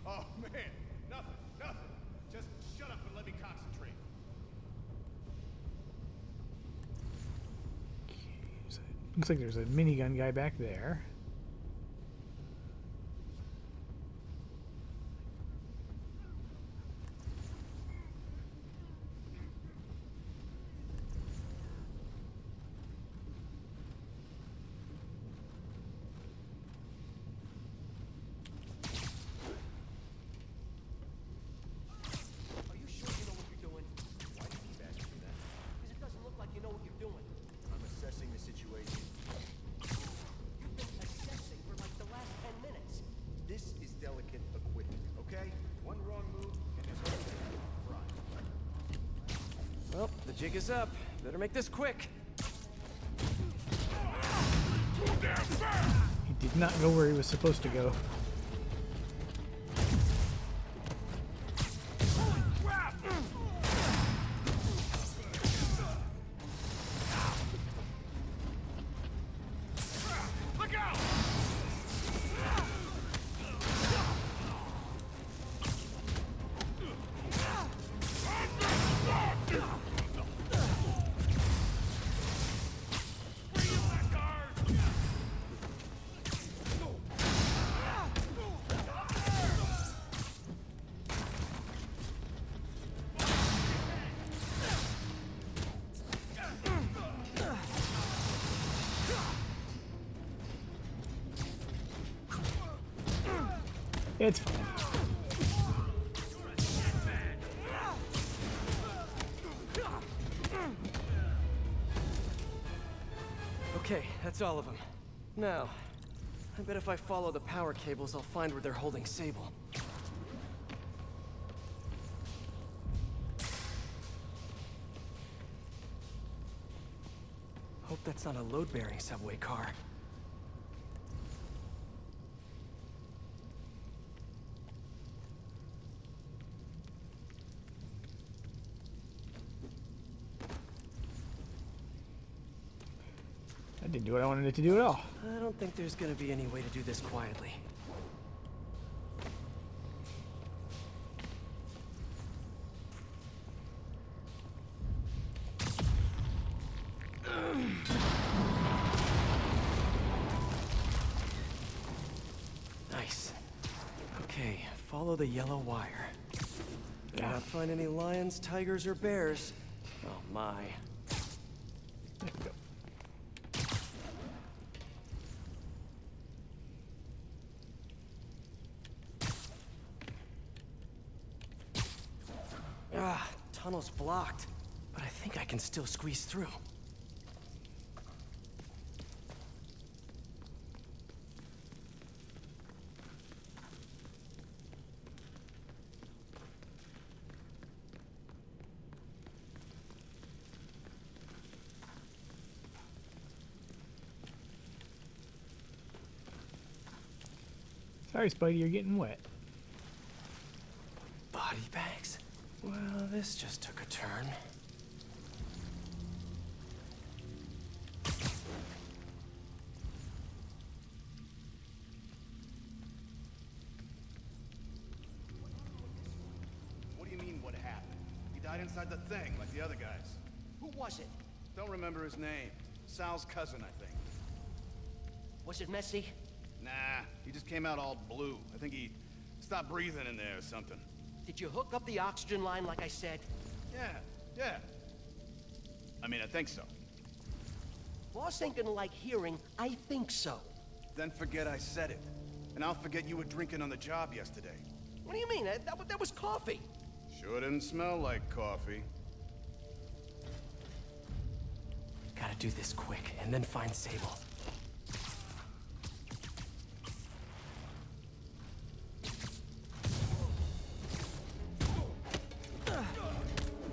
Oh, man. Nothing. Nothing. Just shut up and let me concentrate. Looks like there's a minigun guy back there. Are you sure you know what you're doing? Why do you keep asking me that? Because it doesn't look like you know what you're doing. I'm assessing the situation. You've been assessing for like the last 10 minutes. This is delicate equipment, okay? One wrong move, and this whole thing will fry. Well, the jig is up. Better make this quick. He did not go where he was supposed to go. Look out! It's fine. Okay, that's all of them. Now, I bet if I follow the power cables, I'll find where they're holding Sable. Hope that's not a load-bearing subway car. That didn't do what I wanted it to do at all. I don't think there's gonna be any way to do this quietly. Nice. Okay, follow the yellow wire. Better not find any lions, tigers, or bears. Oh my. There we go. Ah, tunnel's blocked, but I think I can still squeeze through. Sorry, Spidey, you're getting wet. Body bags? Well, this just took a turn. What do you mean, what happened? He died inside the thing, like the other guys. Who was it? Don't remember his name. Sal's cousin, I think. Was it messy? Nah, he just came out all blue. I think he stopped breathing in there or something. Did you hook up the oxygen line like I said? Yeah. I mean, I think so. Boss ain't gonna like hearing, I think so. Then forget I said it. And I'll forget you were drinking on the job yesterday. What do you mean? That was coffee. Sure didn't smell like coffee. Gotta Gotta do this quick, and then find Sable.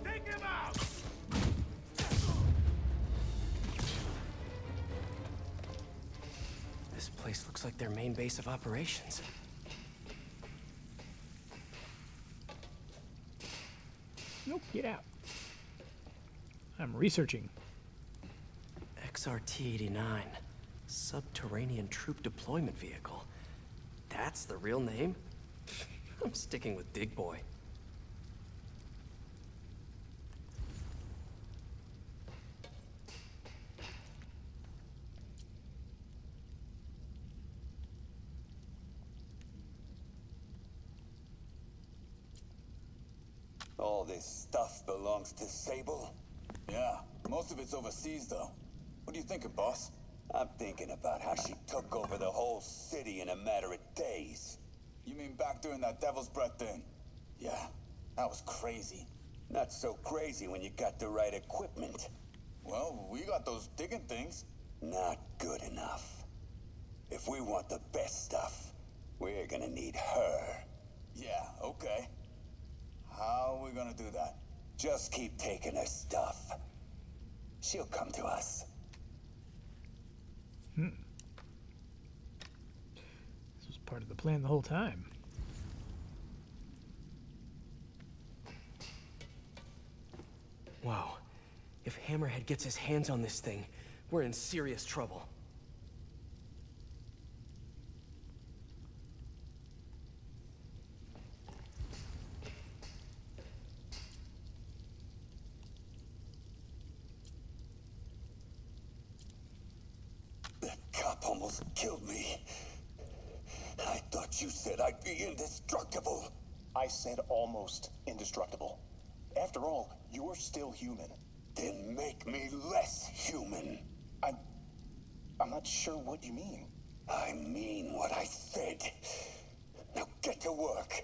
Take him out! This place looks like their main base of operations. Nope, get out. I'm researching. XRT-89. Subterranean Troop Deployment Vehicle. That's the real name? I'm sticking with Dig Boy. All this stuff belongs to Sable? Yeah, most of it's overseas, though. What are you thinking, boss? I'm thinking about how she took over the whole city in a matter of days. You mean back during that Devil's Breath thing? Yeah, that was crazy. Not so crazy when you got the right equipment. Well, we got those digging things. Not good enough. If we want the best stuff, we're gonna need her. Yeah, okay. How are we gonna do that? Just keep taking her stuff. She'll come to us. This was part of the plan the whole time. Wow. If Hammerhead gets his hands on this thing, we're in serious trouble. That cop almost killed me. I thought you said I'd be indestructible. I said almost indestructible. After all, you're still human. Then make me less human. I'm not sure what you mean. I mean what I said. Now get to work.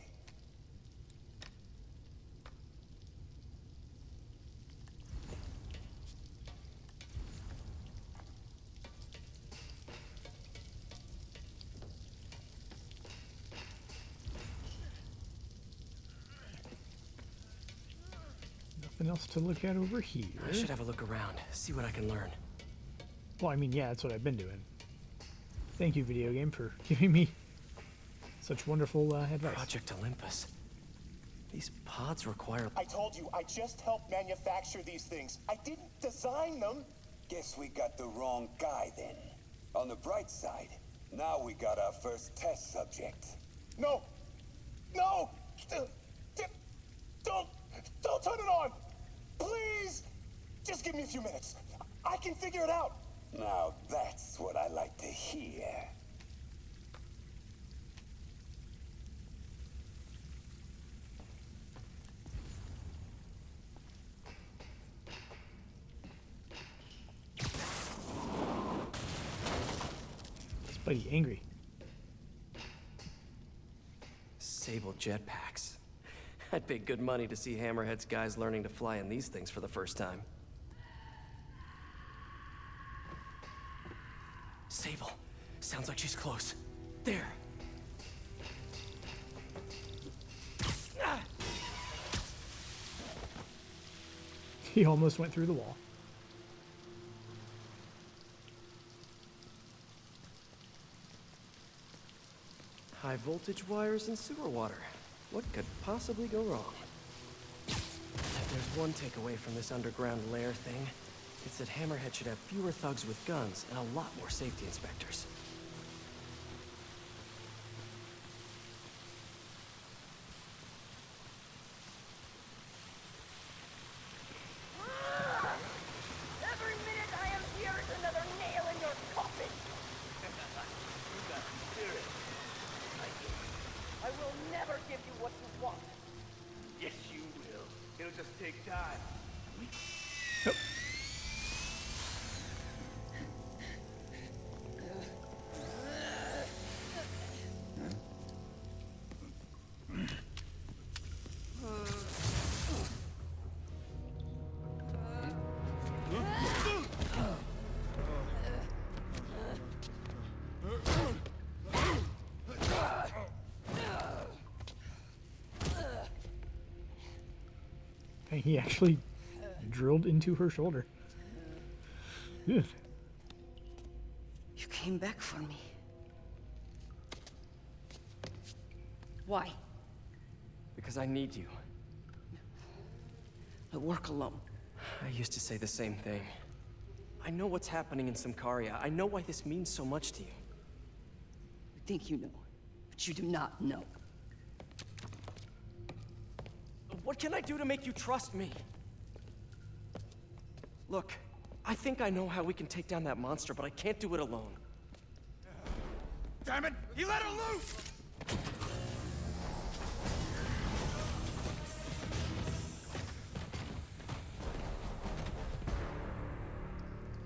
Nothing else to look at over here. I should have a look around, see what I can learn. Well, I mean, yeah, that's what I've been doing. Thank you, video game, for giving me such wonderful advice. Project Olympus. These pods require... I told you, I just helped manufacture these things. I didn't design them. Guess we got the wrong guy then. On the bright side, now we got our first test subject. No! No! Don't turn it on! Please! Just give me a few minutes. I can figure it out. Now that's what I like to hear. This buddy angry. Sable jetpacks. I'd pay good money to see Hammerhead's guys learning to fly in these things for the first time. Sable. Sounds like she's close. There. He almost went through the wall. High voltage wires and sewer water. What could possibly go wrong? If there's one takeaway from this underground lair thing, it's that Hammerhead should have fewer thugs with guns and a lot more safety inspectors. Every minute I am here is another nail in your coffin. You got spirit. I will never give you what you want. Yes, you will. It'll just take time. And he actually drilled into her shoulder. Ugh. You came back for me. Why? Because I need you. I work alone. I used to say the same thing. I know what's happening in Symkaria. I know why this means so much to you. You think you know, but you do not know. What can I do to make you trust me? Look, I think I know how we can take down that monster, but I can't do it alone. Damn it! He let her loose!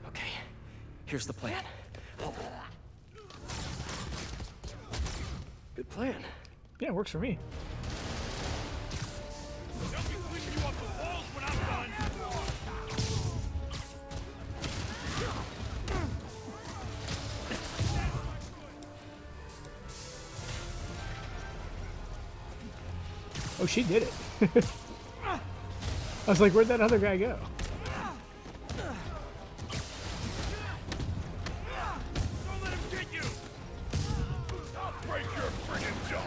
Okay, here's the plan. Good plan. Yeah, it works for me. They'll be sweeping you off the walls when I'm done! Oh, she did it. I was like, where'd that other guy go? Don't let him get you! I'll break your friggin' jaw!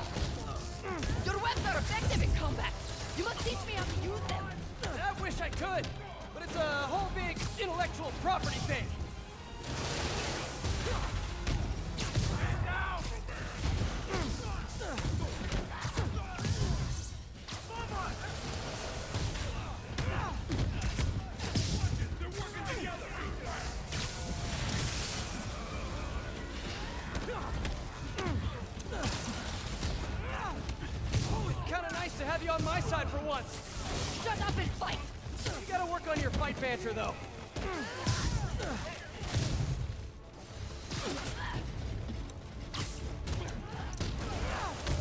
Your webs are effective in combat. You must teach me how to use them. I wish I could, but it's a whole big intellectual property thing. Kinda nice to have you on my side for once. Shut up and fight. You gotta work on your fight banter, though.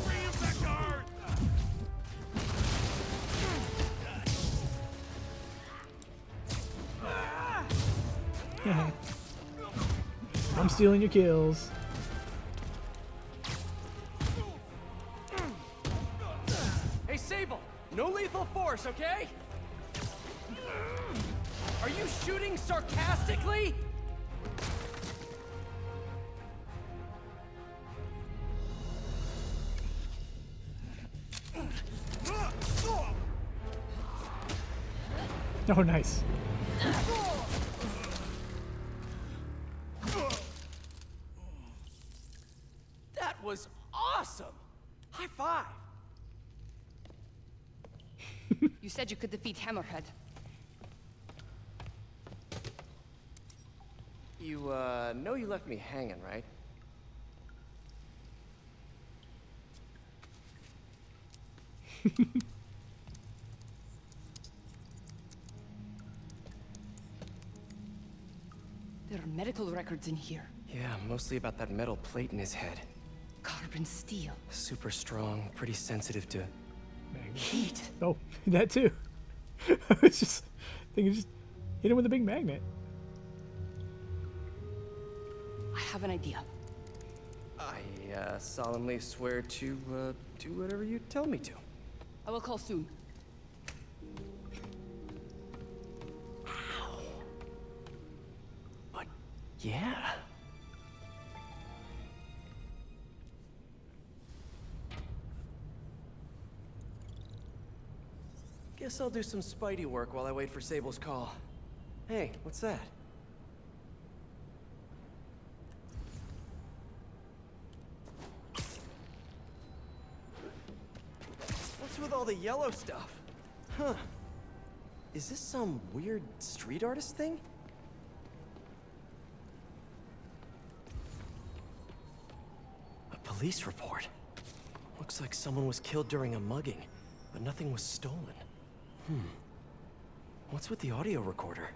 Bring him back to earth! I'm stealing your kills. Hey, Sable, no lethal force, okay? Are you shooting sarcastically? Oh, nice. That was awesome! High five! You said you could defeat Hammerhead. You, know you left me hanging, right? There are medical records in here. Yeah, mostly about that metal plate in his head. Carbon steel. Super strong, pretty sensitive to heat. Oh, that too. I was just thinking, just hit him with a big magnet. I have an idea. I, solemnly swear to, do whatever you tell me to. I will call soon. But, yeah. Guess I'll do some Spidey work while I wait for Sable's call. Hey, what's that? What's with all the yellow stuff? Huh. Is this some weird street artist thing? A police report. Looks like someone was killed during a mugging, but nothing was stolen. What's with the audio recorder?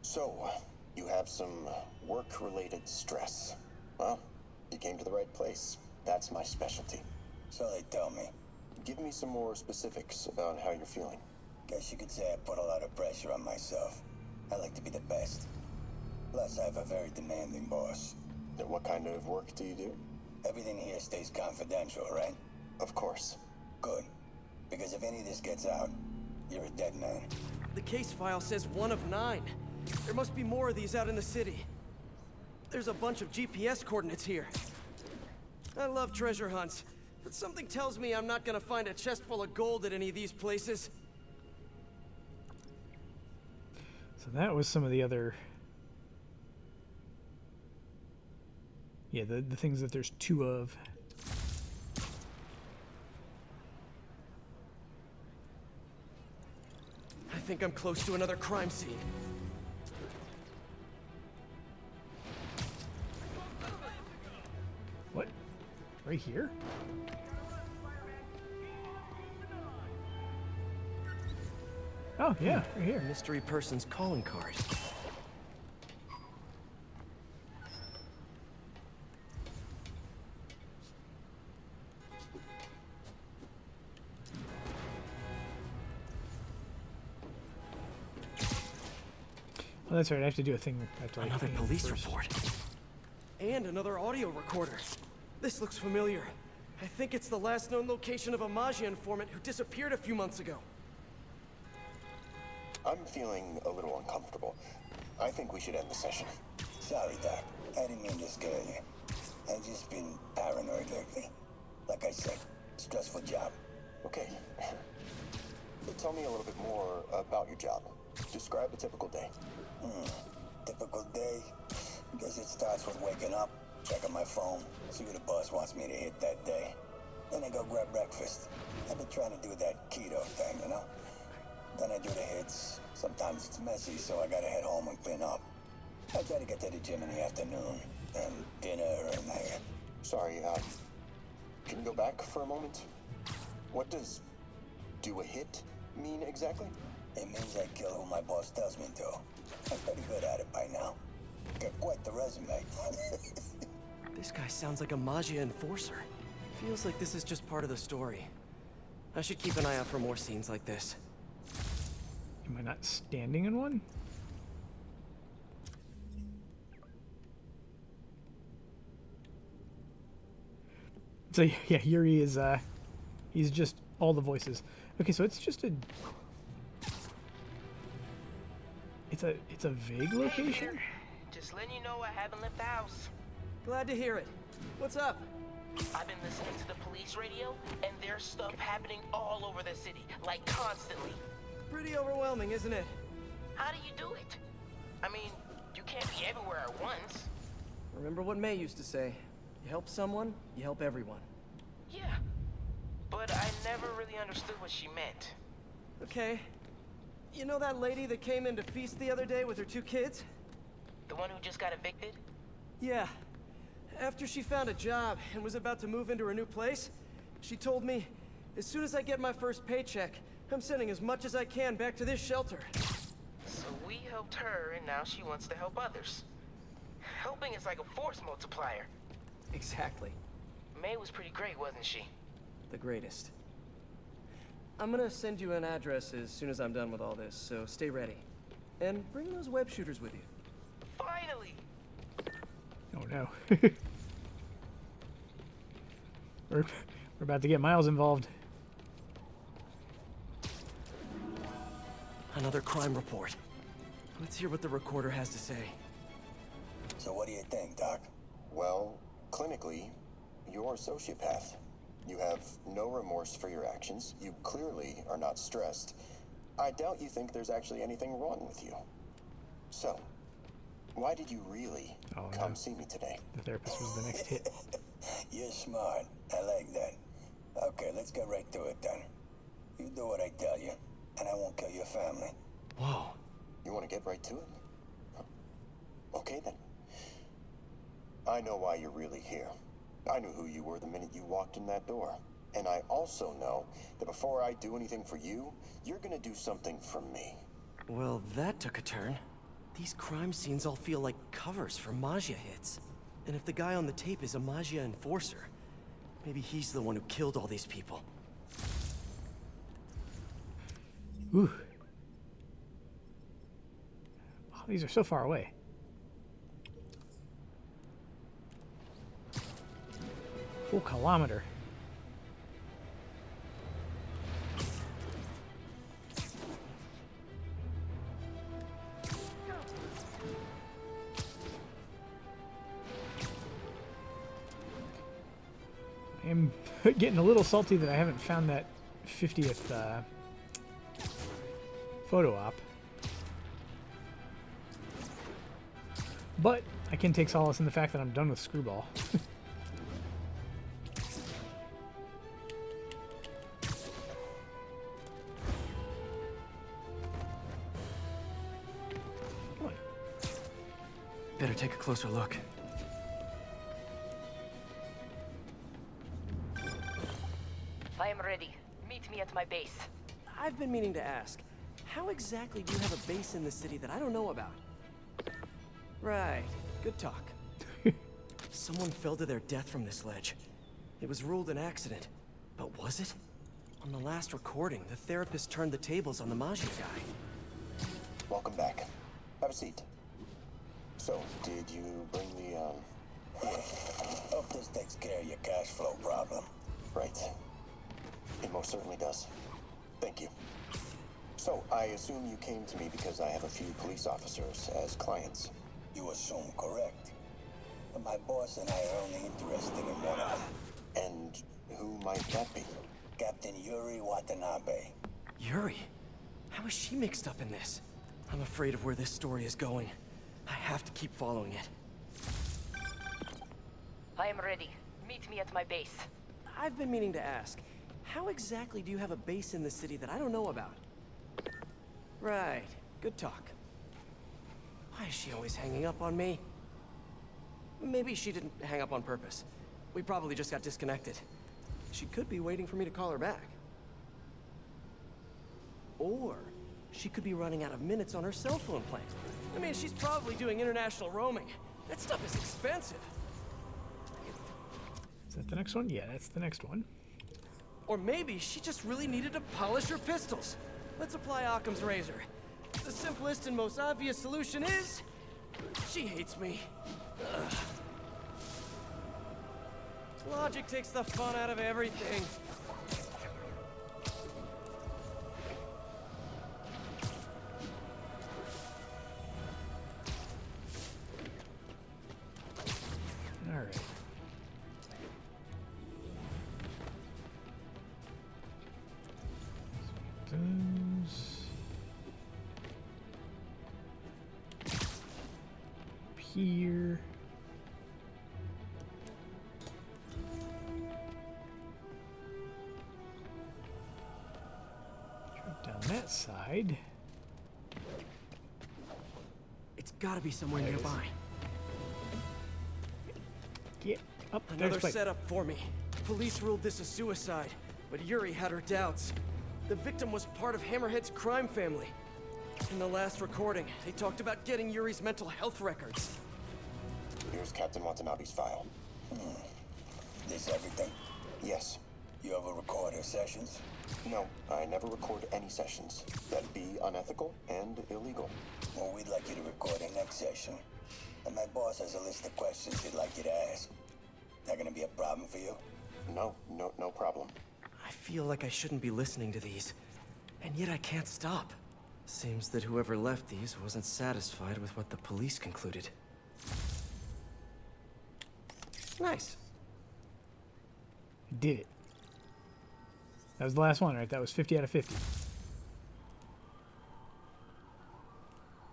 So, you have some work-related stress. Well, you came to the right place. That's my specialty. So they tell me. Give me some more specifics about how you're feeling. Guess you could say I put a lot of pressure on myself. I like to be the best. Plus, I have a very demanding boss. And what kind of work do you do? Everything here stays confidential, right? Of course. Good. Because if any of this gets out, You're a dead man. The case file says 1 of 9. There must be more of these out in the city. There's a bunch of GPS coordinates here. I love treasure hunts, but something tells me I'm not gonna find a chest full of gold at any of these places. So that was some of the other... Yeah, the things that there's 2 of. I think I'm close to another crime scene. What? Right here? Oh, yeah, right here. Mystery person's calling card. Oh, that's right. I have to do a thing. I have to, like, Another aim police first. report. And another audio recorder. This looks familiar. I think it's the last known location of a Maggia informant who disappeared a few months ago. I'm feeling a little uncomfortable. I think we should end the session. Sorry, Doc. I didn't mean to scare you. I've just been paranoid lately. Like I said, stressful job. Okay. Tell me a little bit more about your job. Describe a typical day. Typical day? Guess it starts with waking up, checking my phone, see what the boss wants me to hit that day. Then I go grab breakfast. I've been trying to do that keto thing, you know? Then I do the hits. Sometimes it's messy, so I gotta head home and clean up. I try to get to the gym in the afternoon, and dinner, and Sorry, can you go back for a moment? What does do a hit mean exactly? It means I kill who my boss tells me to. I'm pretty good at it by now. Got quite the resume. This guy sounds like a Maggia enforcer. Feels like this is just part of the story. I should keep an eye out for more scenes like this. Am I not standing in one? So yeah, Yuri is he's just all the voices. Okay, so it's just a it's a vague location? Just letting you know I haven't left the house. Glad to hear it. What's up? I've been listening to the police radio, and there's stuff happening all over the city, like constantly. Pretty overwhelming, isn't it? How do you do it? I mean, you can't be everywhere at once. Remember what May used to say. You help someone, you help everyone. Yeah, but I never really understood what she meant. Okay. You know that lady that came in to feast the other day with her 2 kids? The one who just got evicted? Yeah. After she found a job and was about to move into her new place, she told me, as soon as I get my first paycheck, I'm sending as much as I can back to this shelter. So we helped her, and now she wants to help others. Helping is like a force multiplier. Exactly. May was pretty great, wasn't she? The greatest. I'm gonna send you an address as soon as I'm done with all this, so stay ready. And bring those web shooters with you. Finally! Oh no. We're about to get Miles involved. Another crime report. Let's hear what the recorder has to say. So what do you think, Doc? Well, clinically, you're a sociopath. You have no remorse for your actions. You clearly are not stressed. I doubt you think there's actually anything wrong with you. So, why did you really come see me today? The therapist was the next hit. You're smart. I like that. Okay, let's get right to it then. You do what I tell you, and I won't kill your family. Whoa. You want to get right to it? Okay then. I know why you're really here. I knew who you were the minute you walked in that door. And I also know that before I do anything for you, you're gonna do something for me. Well, that took a turn. These crime scenes all feel like covers for Maggia hits. And if the guy on the tape is a Maggia enforcer, maybe he's the one who killed all these people. Ooh. Oh, these are so far away. Full kilometer. I'm getting a little salty that I haven't found that 50th photo op. But I can take solace in the fact that I'm done with Screwball. Better take a closer look. I am ready. Meet me at my base. I've been meaning to ask, how exactly do you have a base in the city that I don't know about? Right. Good talk. Someone fell to their death from this ledge. It was ruled an accident. But was it? On the last recording, the therapist turned the tables on the Maggia guy. Welcome back. Have a seat. So, did you bring the, Yeah. Hope this takes care of your cash flow problem. Right. It most certainly does. Thank you. So, I assume you came to me because I have a few police officers as clients. You assume correct. But my boss and I are only interested in one of them. And who might that be? Captain Yuri Watanabe. Yuri? How is she mixed up in this? I'm afraid of where this story is going. I have to keep following it. I am ready. Meet me at my base. I've been meaning to ask, how exactly do you have a base in the city that I don't know about? Right. Good talk. Why is she always hanging up on me? Maybe she didn't hang up on purpose. We probably just got disconnected. She could be waiting for me to call her back. Or she could be running out of minutes on her cell phone plan. I mean, she's probably doing international roaming. That stuff is expensive. Is that the next one? Yeah, that's the next one. Or maybe she just really needed to polish her pistols. Let's apply Occam's razor. The simplest and most obvious solution is... she hates me. Ugh. Logic takes the fun out of everything. All right. Those here. Drop down that side. It's gotta be somewhere There it is. nearby. Get up. Another There's Blake. setup for me. Police ruled this a suicide, but Yuri had her doubts. The victim was part of Hammerhead's crime family. In the last recording, they talked about getting Yuri's mental health records. Here's Captain Watanabe's file. This everything? Yes. You ever record her sessions? No, I never record any sessions. That'd be unethical and illegal. Well, we'd like you to record her next session. And my boss has a list of questions he'd like you to ask. That gonna be a problem for you? No problem. I feel like I shouldn't be listening to these, and yet I can't stop. Seems that whoever left these wasn't satisfied with what the police concluded. Nice. Did it. That was the last one, right? That was 50 out of 50.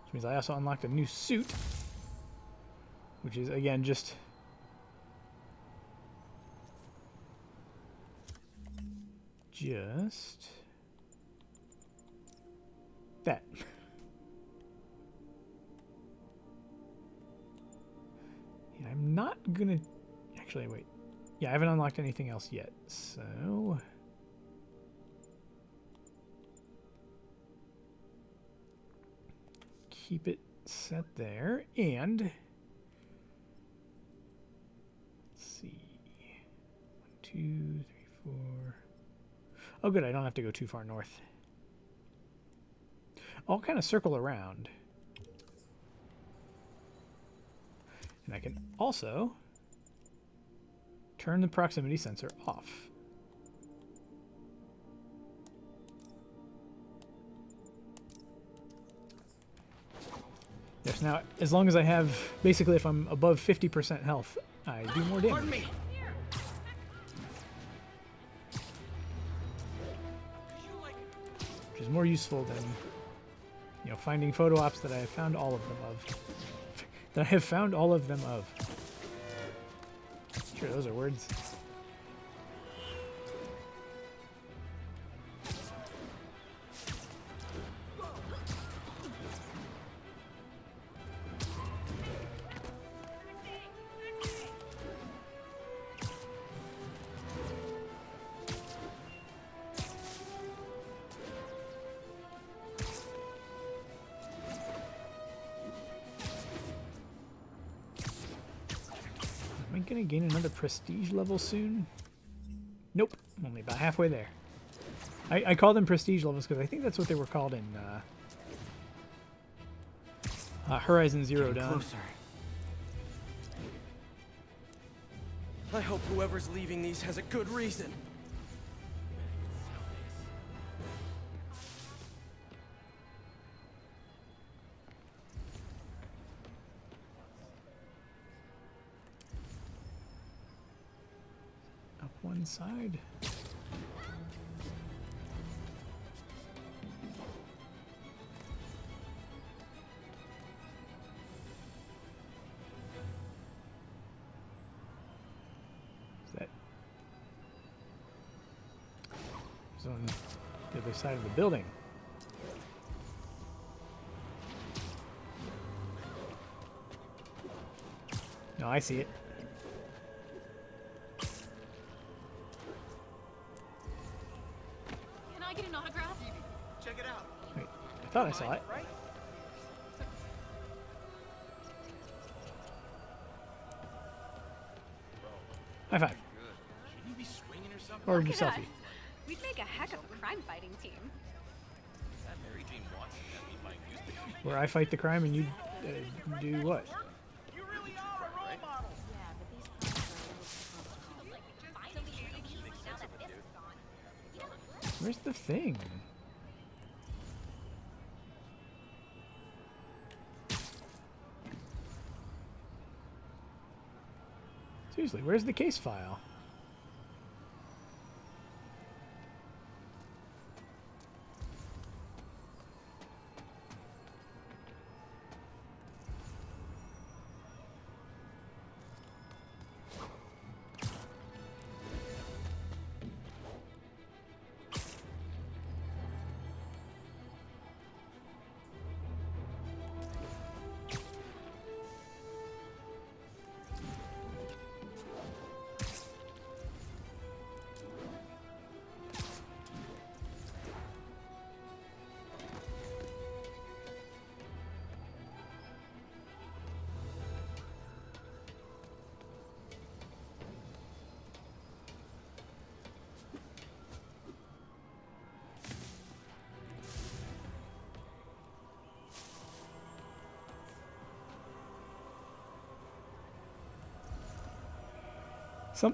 Which means I also unlocked a new suit. Which is, again, just... that. Yeah, I'm not gonna... Actually, wait. Yeah, I haven't unlocked anything else yet, so... keep it set there, and... let's see... 1, 2, 3, 4... oh good, I don't have to go too far north. I'll kind of circle around. And I can also turn the proximity sensor off. Yes, now, as long as I have, basically if I'm above 50% health, I do more damage. Pardon me. is more useful than, you know, finding photo ops that I have found all of them of. That I have found all of them of. Sure, those are words. Am I gonna gain another prestige level soon? Nope, I'm only about halfway there. I call them prestige levels because I think that's what they were called in Horizon Zero Dawn. Closer. I hope whoever's leaving these has a good reason. Up one side. Is that? It's on the other side of the building. No, I see it. Can I get an autograph? Check it out. Wait, I thought I saw it. Right? High five. Shouldn't you be swinging or something? Or Look do at us. selfie. We'd make a heck of a crime-fighting team. That Mary Jane Watson that we might use to Where I fight the crime and you do what? You really are a role model. Where's the thing? Seriously, where's the case file?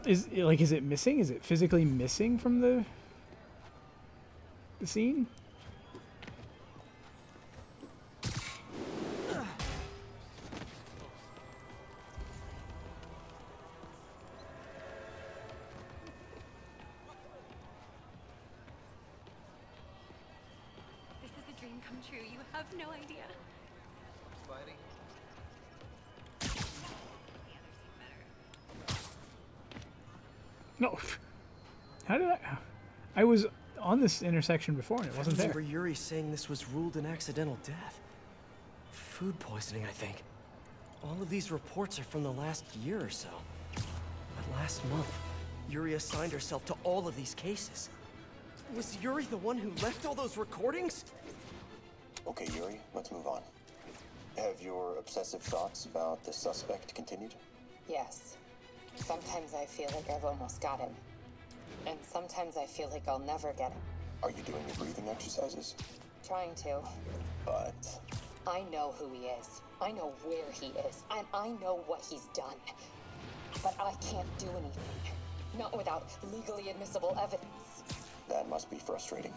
Is it missing? Is it physically missing from the scene? This is a dream come true. You have no idea. Spidey? No. How did I was on this intersection before and it wasn't I remember there. Yuri saying this was ruled an accidental death. Food poisoning, I think. All of these reports are from the last year or so. But last month, Yuri assigned herself to all of these cases. Was Yuri the one who left all those recordings? Okay, Yuri, let's move on. Have your obsessive thoughts about the suspect continued? Yes. Sometimes I feel like I've almost got him. And sometimes I feel like I'll never get him. Are you doing your breathing exercises? Trying to. But I know who he is. I know where he is. And I know what he's done. But I can't do anything. Not without legally admissible evidence. that must be frustrating.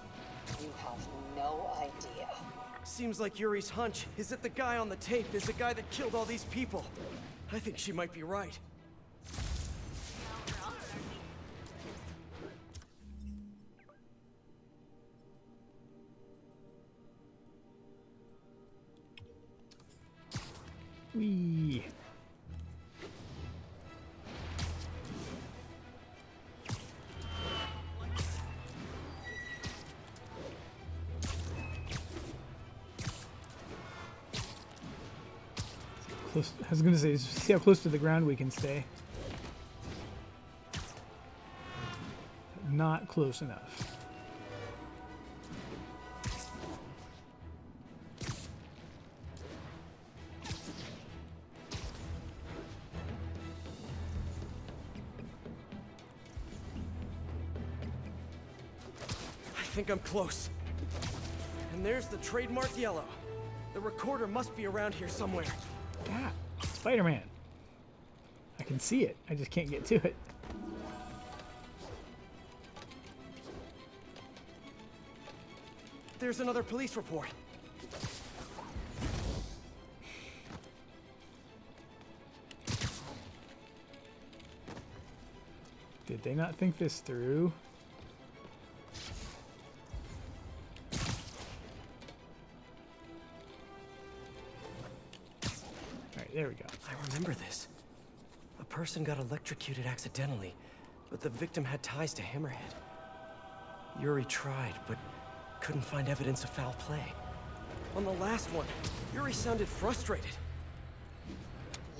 You have no idea. Seems like Yuri's hunch is that the guy on the tape is the guy that killed all these people. I think she might be right. Whee! Close, I was gonna say, see how close to the ground we can stay. Not close enough. I think I'm close. And there's the trademark yellow. The recorder must be around here somewhere. Ah, Spider-Man. I can see it. I just can't get to it. There's another police report. Did they not think this through? Alright, there we go. I remember this. A person got electrocuted accidentally, but the victim had ties to Hammerhead. Yuri tried, but couldn't find evidence of foul play. On the last one, Yuri sounded frustrated.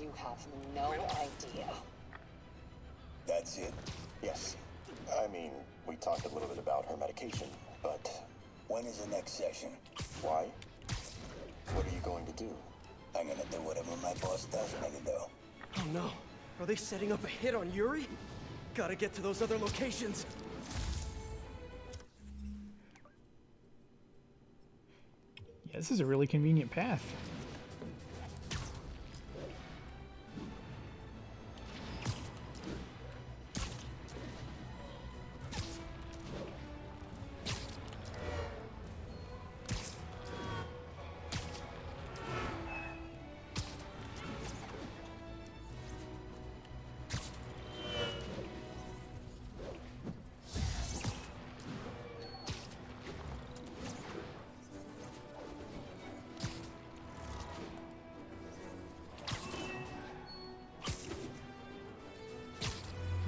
You have no idea. That's it? Yes. I mean, we talked a little bit about her medication, but... When is the next session? Why? What are you going to do? I'm gonna do whatever my boss tells me to do. Oh no. Are they setting up a hit on Yuri? Gotta get to those other locations. Yeah, this is a really convenient path.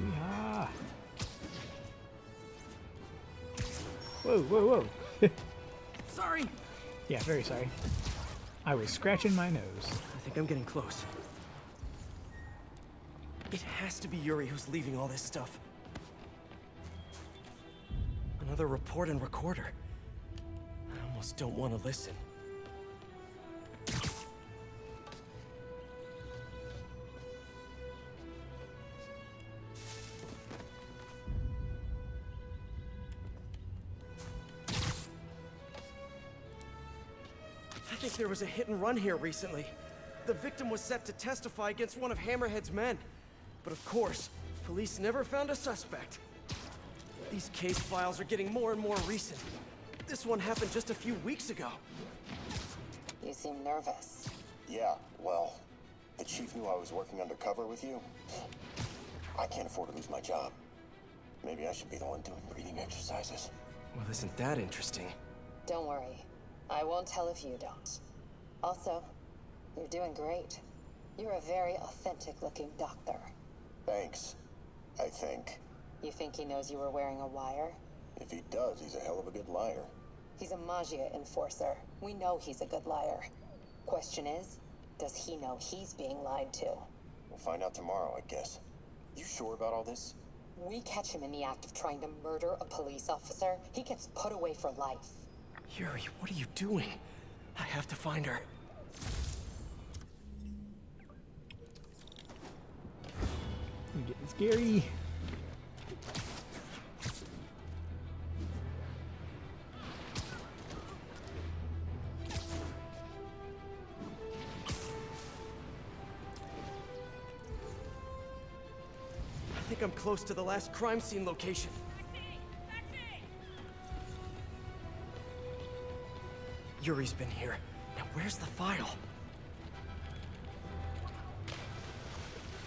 Yeehaw. Whoa, whoa, whoa. Sorry. Yeah, very sorry. I was scratching my nose. I think I'm getting close. It has to be Yuri who's leaving all this stuff. Another report and recorder. I almost don't want to listen. I think there was a hit and run here recently. The victim was set to testify against one of Hammerhead's men. But of course, police never found a suspect. These case files are getting more and more recent. This one happened just a few weeks ago. You seem nervous. Yeah, well, the chief knew I was working undercover with you. I can't afford to lose my job. Maybe I should be the one doing breathing exercises. Well, isn't that interesting? Don't worry. I won't tell if you don't. Also, you're doing great. You're a very authentic-looking doctor. Thanks, I think. You think he knows you were wearing a wire? If he does, he's a hell of a good liar. He's a Magia enforcer. We know he's a good liar. Question is, does he know he's being lied to? We'll find out tomorrow, I guess. You sure about all this? We catch him in the act of trying to murder a police officer, he gets put away for life. Yuri, what are you doing? I have to find her. I'm getting scary. I think I'm close to the last crime scene location. Yuri's been here. Now where's the file?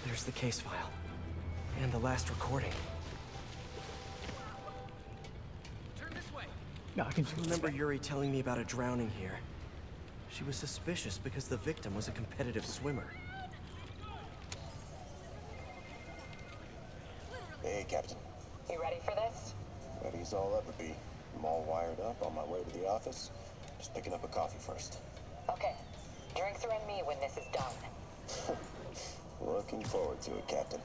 There's the case file. And the last recording. Turn this way. No, I can just remember Yuri telling me about a drowning here. She was suspicious because the victim was a competitive swimmer. Hey, Captain. You ready for this? Ready as all ever be. I'm all wired up on my way to the office. Just picking up a coffee first. Okay. Drinks are on me when this is done. Looking forward to it, Captain.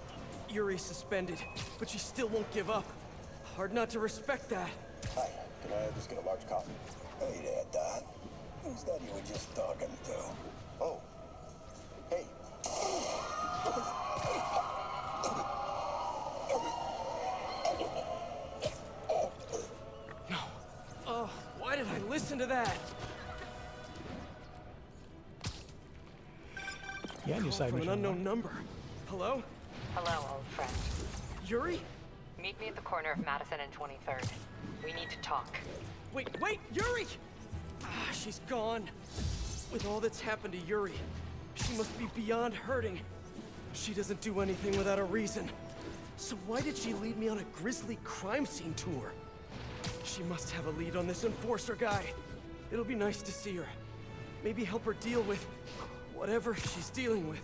Yuri's suspended, but she still won't give up. Hard not to respect that. Hi, can I just get a large coffee? Hey there, Dot. Who's that you were just talking to? Oh. Hey. No. Oh, why did I listen to that? Yeah, new side From an mission. unknown number. Hello? Hello, old friend. Yuri? Meet me at the corner of Madison and 23rd. We need to talk. Wait, Yuri! Ah, she's gone. With all that's happened to Yuri, she must be beyond hurting. She doesn't do anything without a reason. So why did she lead me on a grisly crime scene tour? She must have a lead on this enforcer guy. It'll be nice to see her. Maybe help her deal with whatever she's dealing with.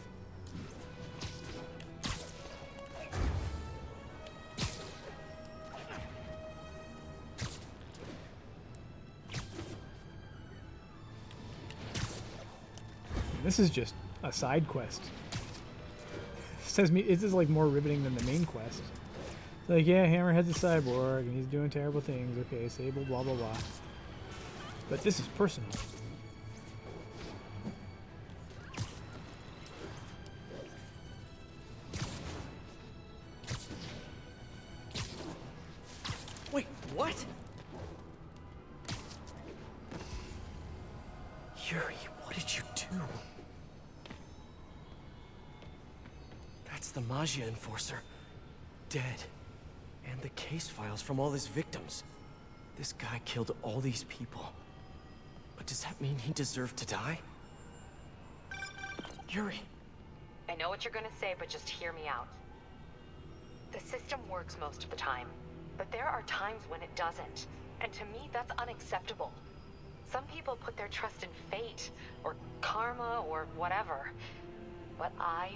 This is just a side quest. Says me, this is like more riveting than the main quest. It's like, yeah, Hammerhead's a cyborg and he's doing terrible things. Okay, Sable, blah blah blah. But this is personal. Wait, what? Yuri, what did you do? That's the Maggia enforcer. Dead. And the case files from all his victims. This guy killed all these people. But does that mean he deserved to die? Yuri. I know what you're gonna say, but just hear me out. The system works most of the time, but there are times when it doesn't. And to me, that's unacceptable. Some people put their trust in fate, or karma, or whatever. But I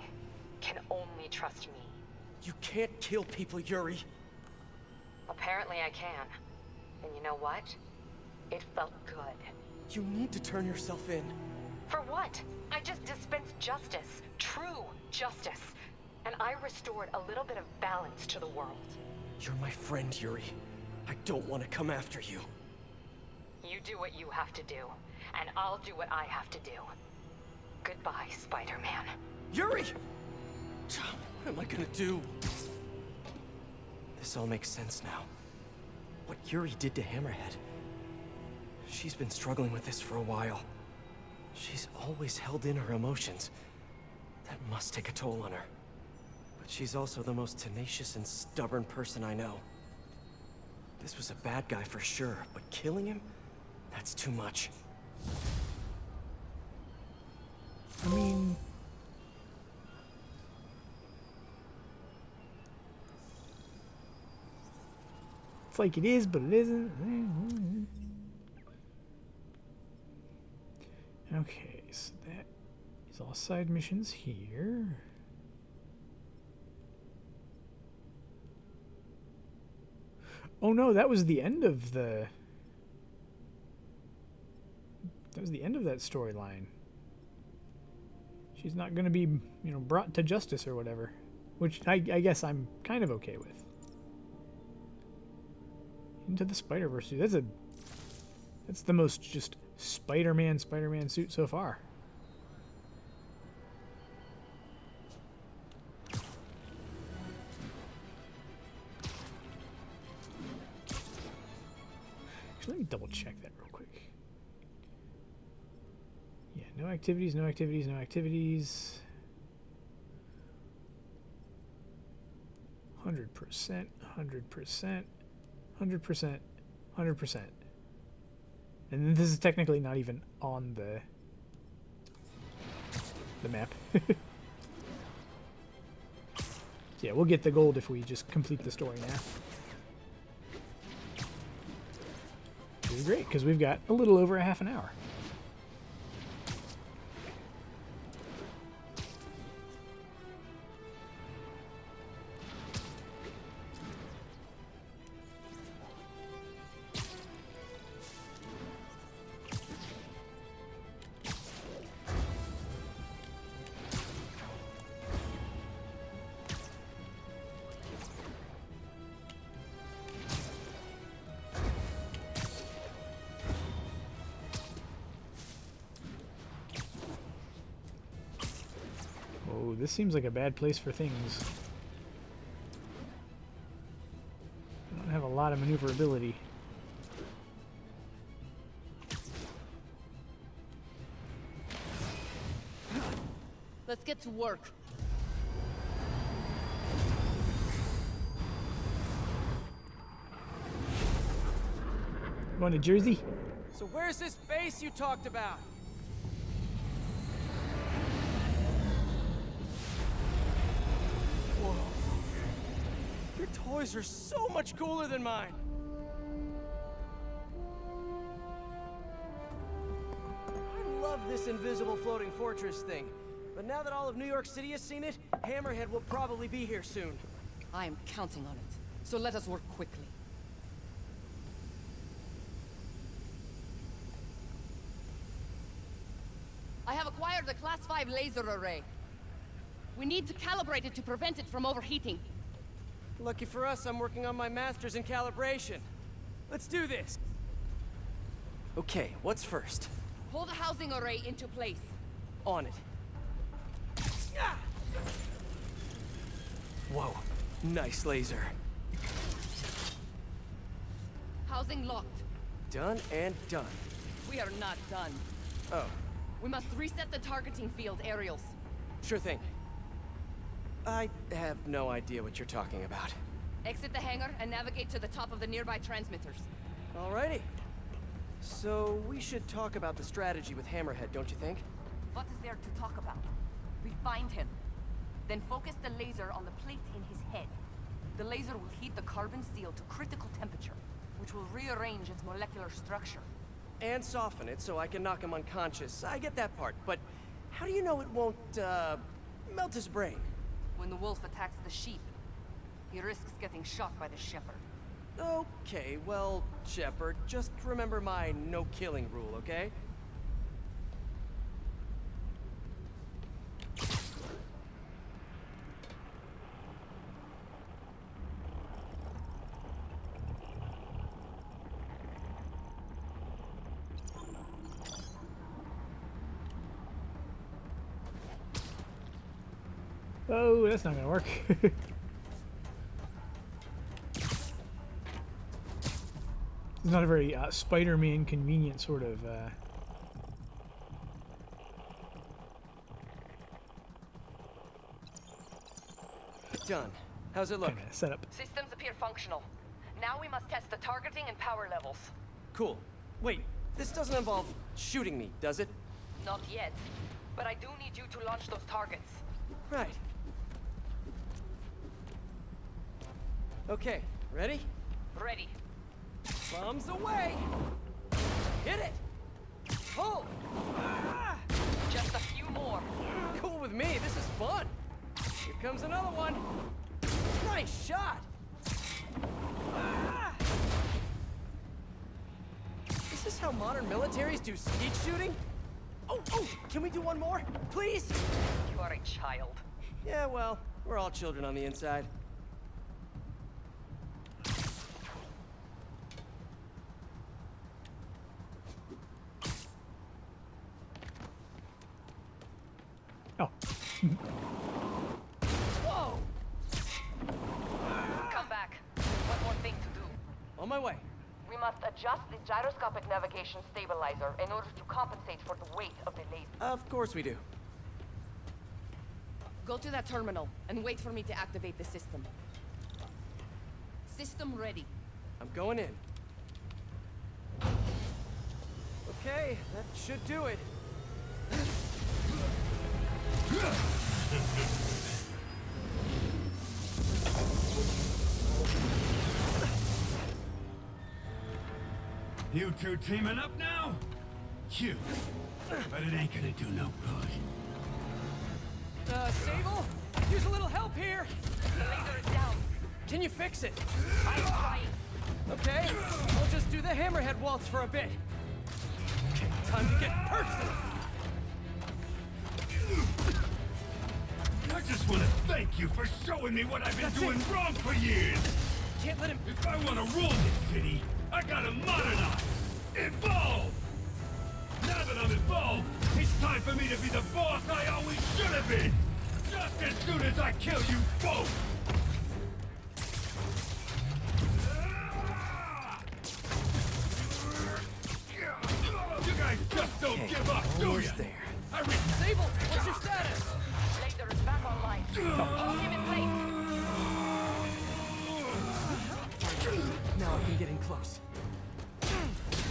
can only trust me. You can't kill people, Yuri. Apparently I can. And you know what? It felt good. You need to turn yourself in. For what? I just dispensed justice. True justice. And I restored a little bit of balance to the world. You're my friend, Yuri. I don't want to come after you. You do what you have to do, and I'll do what I have to do. Goodbye, Spider-Man. Yuri! What am I gonna do? This all makes sense now. What Yuri did to Hammerhead. She's been struggling with this for a while. She's always held in her emotions. That must take a toll on her. But she's also the most tenacious and stubborn person I know. This was a bad guy for sure, but killing him? That's too much. I mean... It's like it is, but it isn't. Okay, so that is all side missions here. Oh no, that was the end of the... That was the end of that storyline. She's not going to be, you know, brought to justice or whatever. Which I guess I'm kind of okay with. Into the Spider-Verse suit. That's the most just Spider-Man suit so far. Actually, let me double check that real quick. Yeah, no activities, no activities, no activities. 100%, 100%, 100%, 100%. And this is technically not even on the map. Yeah, we'll get the gold if we just complete the story now. Which is great, because we've got a little over a half an hour. Oh, this seems like a bad place for things. I don't have a lot of maneuverability. Let's get to work. Going to Jersey? So where's this base you talked about? Whoa. Your toys are so much cooler than mine. I love this invisible floating fortress thing. But now that all of New York City has seen it, Hammerhead will probably be here soon. I am counting on it. So let us work quickly. I have acquired a Class 5 laser array. We need to calibrate it to prevent it from overheating. Lucky for us, I'm working on my master's in calibration. Let's do this. Okay, what's first? Pull the housing array into place. On it. Whoa, nice laser. Housing locked. Done and done. We are not done. Oh. We must reset the targeting field aerials. Sure thing. I have no idea what you're talking about. Exit the hangar and navigate to the top of the nearby transmitters. Alrighty. So we should talk about the strategy with Hammerhead, don't you think? What is there to talk about? We find him. Then focus the laser on the plate in his head. The laser will heat the carbon steel to critical temperature, which will rearrange its molecular structure. And soften it so I can knock him unconscious. I get that part, but how do you know it won't, melt his brain? When the wolf attacks the sheep, he risks getting shot by the shepherd. Okay, well, Shepard, just remember my no-killing rule, okay? Oh, that's not gonna work. It's not a very Spider-Man convenient sort of Done. How's it look? setup. Systems appear functional. Now we must test the targeting and power levels. Cool. Wait, this doesn't involve shooting me, does it? Not yet. But I do need you to launch those targets. Right. Okay, ready? Ready. Bombs away! Hit it! Pull! Ah! Just a few more. Cool with me, this is fun! Here comes another one! Nice shot! Ah! Is this how modern militaries do skeet shooting? Oh, can we do one more? Please? You are a child. Yeah, well, we're all children on the inside. Oh. Whoa! Come back. One more thing to do. On my way. We must adjust the gyroscopic navigation stabilizer in order to compensate for the weight of the laser. Of course we do. Go to that terminal and wait for me to activate the system. System ready. I'm going in. Okay, that should do it. You two teaming up now? Cute. But it ain't gonna do no good. Sable? Use a little help here! The laser is down. Can you fix it? I'm trying. Okay, we'll just do the Hammerhead waltz for a bit. Time to get personal! I just want to thank you for showing me what I've been doing wrong for years! Can't let him... If I want to rule this city, I gotta modernize! Evolve! Now that I'm involved, it's time for me to be the boss I always should have been! I kill you both! You guys just don't give up, do you? There. Sable, what's your status? Laser is back online. Hold him in place. Now I can get in close.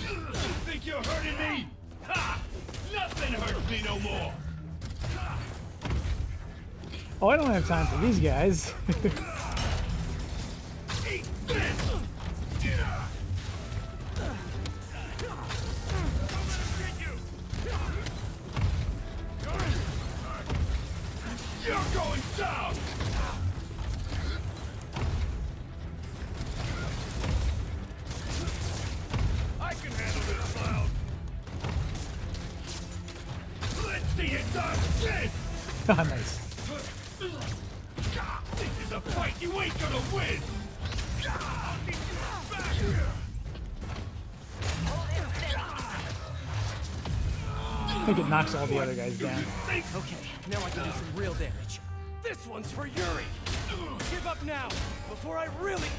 You think you're hurting me? Ha! Nothing hurts me no more! Oh, I don't have time for these guys. Eat this! You're going down! I can handle this clown! Let's see you done this! Nice. This is a fight you ain't gonna win! I think it knocks all the other guys down. Okay, now I can do some real damage. This one's for Yuri. Give up now, before I really...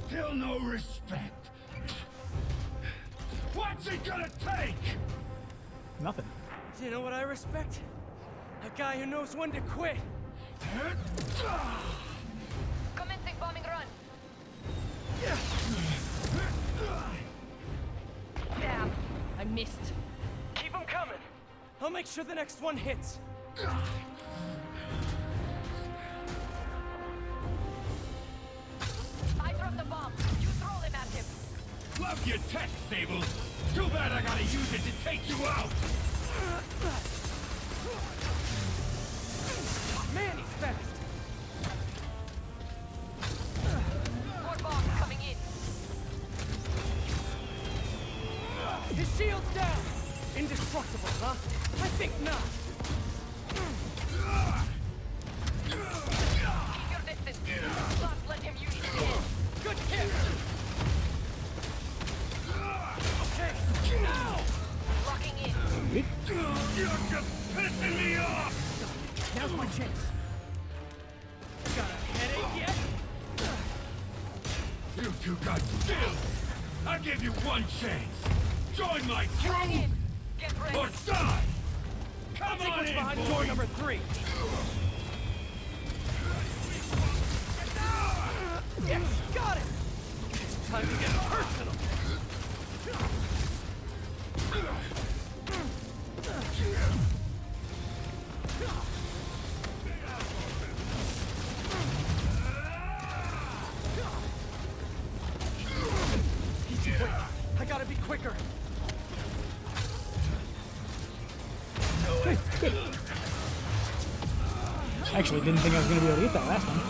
Still no respect. What's it gonna take? Nothing. Do you know what I respect? A guy who knows when to quit. Commencing bombing run. Damn, I missed. Keep them coming. I'll make sure the next one hits. I dropped the bomb. You throw them at him. Love your tech, Sable. Too bad I gotta use it to take you out. Man, he's fast. More bombs coming in. His shield's down. Indestructible, huh? I think not. Keep your distance. Just let him use his shield. Good kick. Okay, now. Locking in. You're just pissing me off. Now's my chance. Got a headache yet? You two got skills. I'll give you one chance. Join my crew Get ready. or die. I'll Come take on what's in, behind boys. door number 3. Yes, got it. It's time to get personal. Wait, I gotta be quicker. Actually, didn't think I was going to be able to get that last one.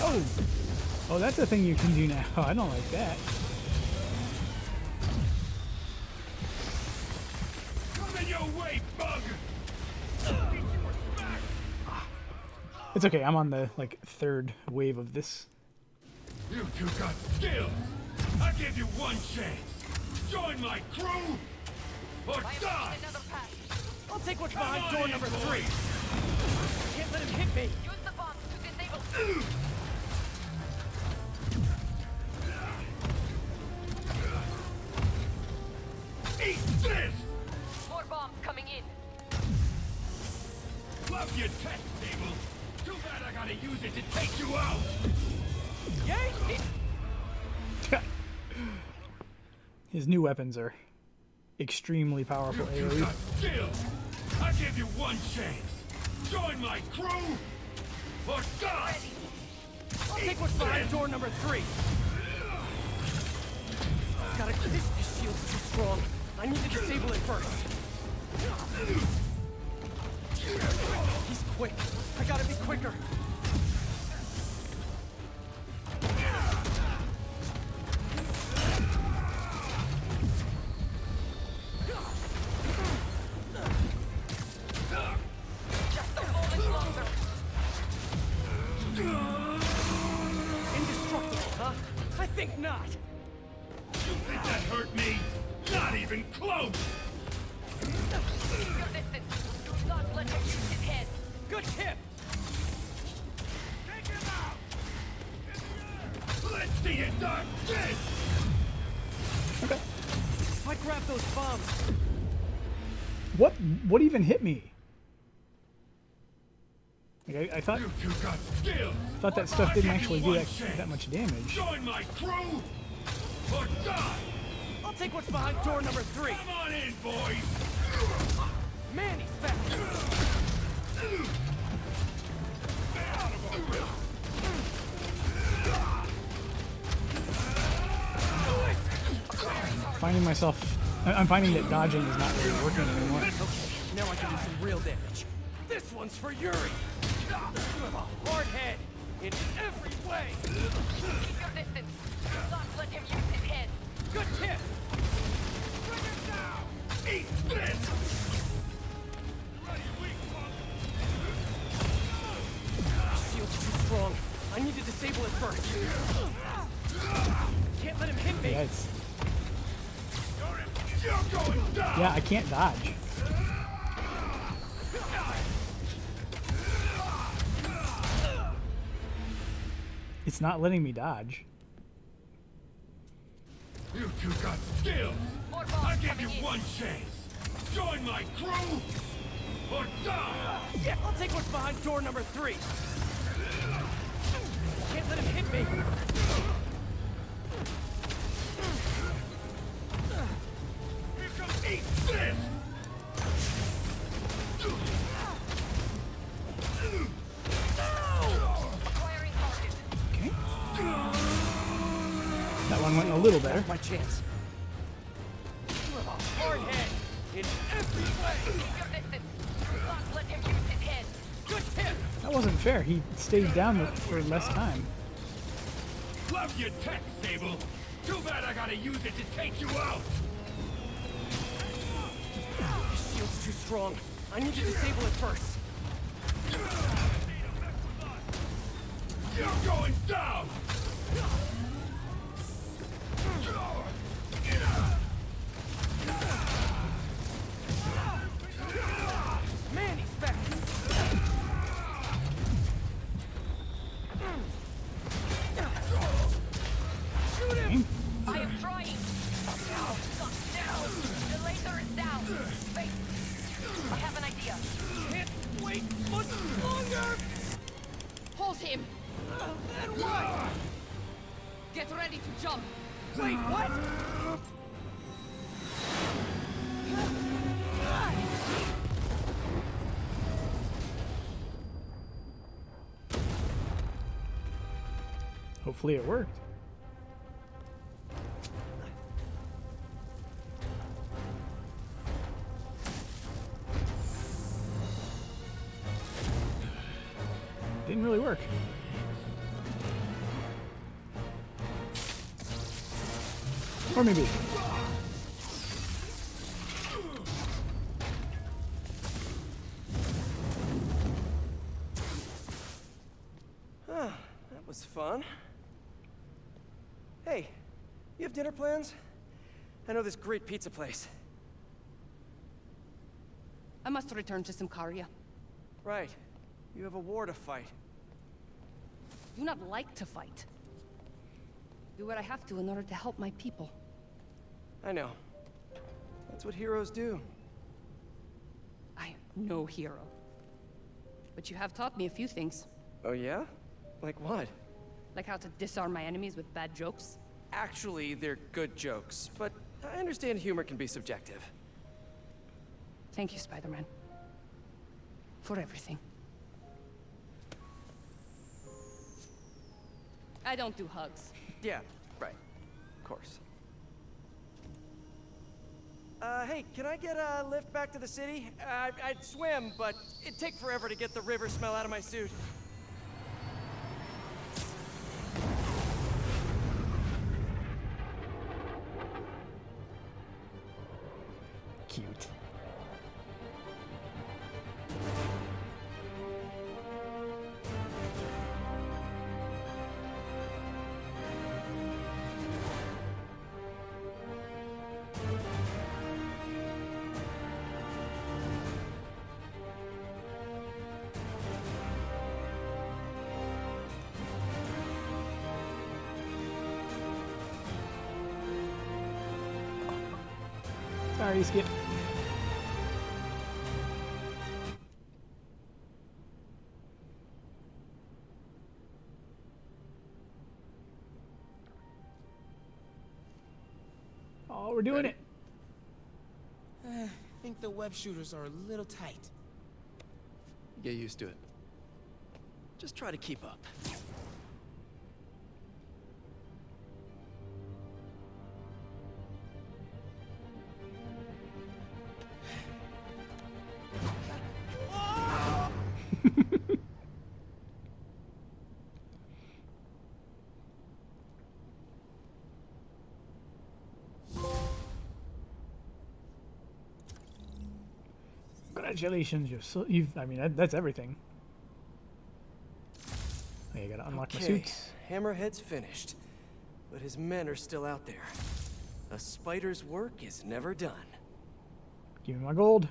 Oh! Oh, that's a thing you can do now. I don't like that. Coming your way, bug. It's okay. I'm on the like third wave of this. You two got skills. I'll give you one chance. Join my crew or die. I'll take what's Come behind on door in, number boys. 3. Can't let him hit me. Use the bombs to disable. Eat this! More bombs coming in. Love your tech, Sable. Too bad I gotta use it to take you out. Yay! His new weapons are extremely powerful You AoE. got skills. I'll give you one chance. Join my crew or die. I'll take what's behind door number 3. Gotta... This shield's too strong. I need to disable it first. He's quick. I gotta be quicker. hurt me! Not even close! Keep your distance. Do not let him use his head. Good tip! Take him out! Let's see you done this! If I grab those bombs, What even hit me? Like, I thought You two got skills! thought that stuff didn't actually do One that much damage. Join my crew or die! I'll take what's behind door number 3. Come on in, boys! Man, he's back. I'm finding that dodging is not really working anymore. Okay, now I can do some real damage. This one's for Yuri. You have a hard head in every way. Keep your distance. Do not let him use his head. Good tip. Bring him down! Eat this! Shield's too strong. I need to disable it first. Can't let him hit me. Yeah, You're going down! yeah, I can't dodge. It's not letting me dodge. You two got skills! More I bombs give coming you in. one chance! Join my crew or die! Yeah, I'll take what's behind door number 3. Can't let him hit me. Here comes eat this! Acquiring focus. Okay. That one went a little better. My chance. You have a hard head in every way. Keep your distance. Do not let him use his head. Good tip. That wasn't fair. He stayed down for less time. Love your tech, Sable! Too bad I gotta use it to take you out! This shield's too strong. I need to disable it first. You're going down! Man, he's back. Shoot him! I am trying. Now. The laser is down. Wait. I have an idea. Can't wait much longer! Hold him. Then what? Get ready to jump. Wait, what? Hopefully it worked. Didn't really work. Or maybe. That was fun. Hey, you have dinner plans? I know this great pizza place. I must return to Symkaria. Right. You have a war to fight. Do not like to fight. Do what I have to in order to help my people. I know. That's what heroes do. I am no hero. But you have taught me a few things. Oh yeah? Like what? Like how to disarm my enemies with bad jokes. Actually, they're good jokes, but I understand humor can be subjective. Thank you, Spider-Man. For everything. I don't do hugs. Yeah, right. Of course. Hey, can I get a lift back to the city? I'd swim, but it'd take forever to get the river smell out of my suit. Cute. Sorry, Skip. Oh, we're doing it. I think the web shooters are a little tight. Get used to it. Just try to keep up. Congratulations, I mean, that's everything. Oh, you gotta unlock my suits. Hammerhead's finished, but his men are still out there. A spider's work is never done. Give me my gold.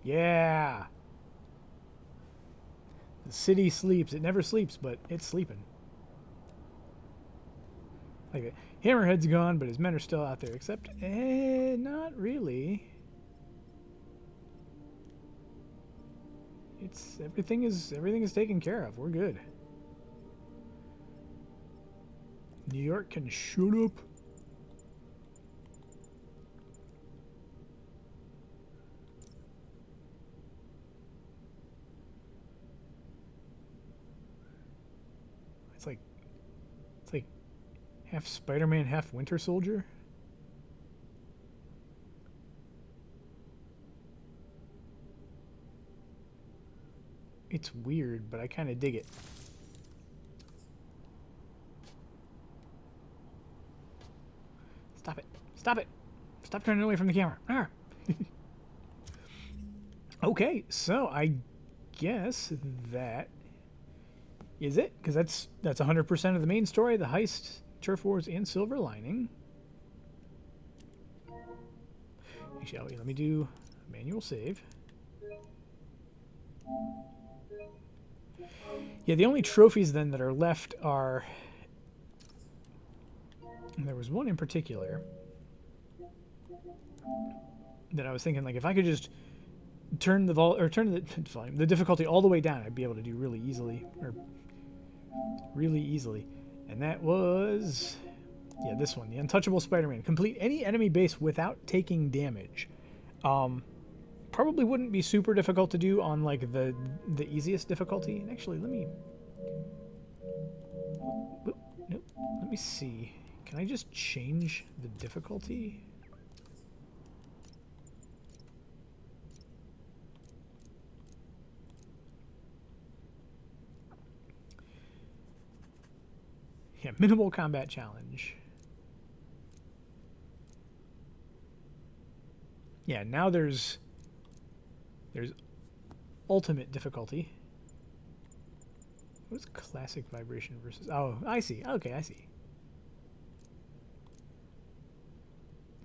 Yeah. The city sleeps. It never sleeps, but it's sleeping. Like, Hammerhead's gone, but his men are still out there. Except, not really. Everything is taken care of. We're good. New York can shut up. It's like half Spider-Man, half Winter Soldier. It's weird, but I kind of dig it. Stop it. Stop it. Stop turning away from the camera. Arr. Okay, so I guess that is it, because that's 100% of the main story, the heist, turf wars, and Silver Lining. Actually, let me do manual save. Yeah, the only trophies then that are left are... There was one in particular that I was thinking, like, if I could just turn the difficulty all the way down, I'd be able to do really easily. And that was... Yeah, this one, the Untouchable Spider-Man. Complete any enemy base without taking damage. Probably wouldn't be super difficult to do on, like, the easiest difficulty. And actually, let me... Nope, let me see. Can I just change the difficulty? Yeah, minimal combat challenge. Yeah, now there's ultimate difficulty. What's classic vibration versus... Oh, I see. Okay, I see.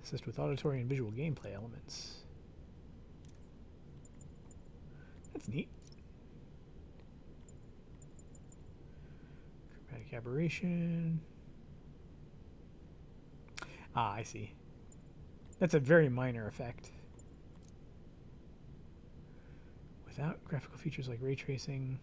Assist with auditory and visual gameplay elements. That's neat. Chromatic aberration. Ah, I see. That's a very minor effect. Without graphical features like ray tracing.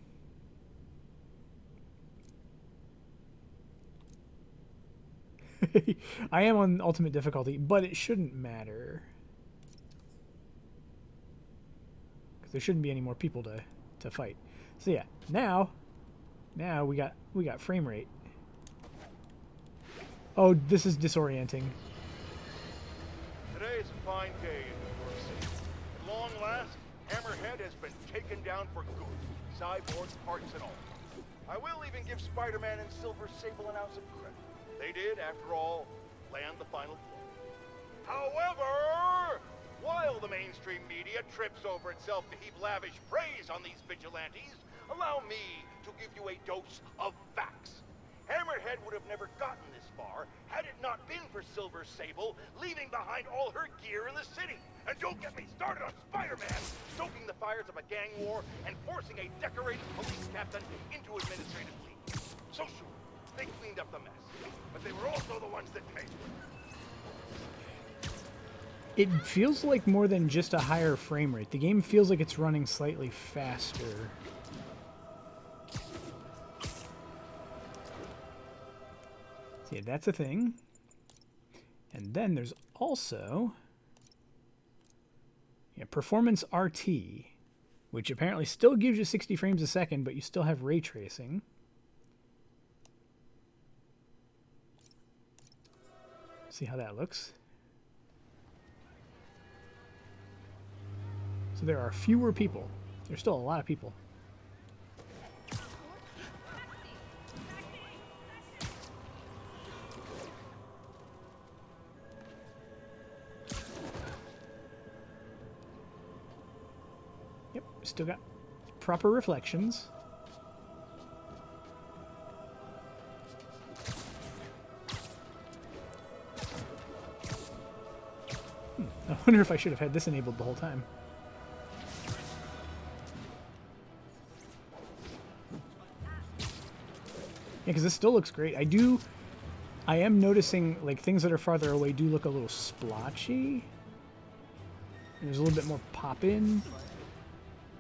I am on ultimate difficulty, but it shouldn't matter. Because there shouldn't be any more people to fight. So yeah, now we got frame rate. Oh, this is disorienting. Today is a fine day in New York City. At long last, Hammerhead has been taken down for good, cyborg parts and all. I will even give Spider-Man and Silver Sable an ounce of credit. They did, after all, land the final blow. However, while the mainstream media trips over itself to heap lavish praise on these vigilantes, allow me to give you a dose of facts. Hammerhead would have never gotten this far had it not been for Silver Sable leaving behind all her gear in the city. And don't get me started on Spider-Man stoking the fires of a gang war and forcing a decorated police captain into administrative leave. So sure, they cleaned up the mess, but they were also the ones that made it. It feels like more than just a higher frame rate. The game feels like it's running slightly faster. See, that's a thing. And then there's also Performance RT, which apparently still gives you 60 frames a second, but you still have ray tracing. See how that looks. So there are fewer people. There's still a lot of people. Yep, still got proper reflections. I wonder if I should have had this enabled the whole time. Yeah, because this still looks great. I am noticing, like, things that are farther away do look a little splotchy. There's a little bit more pop-in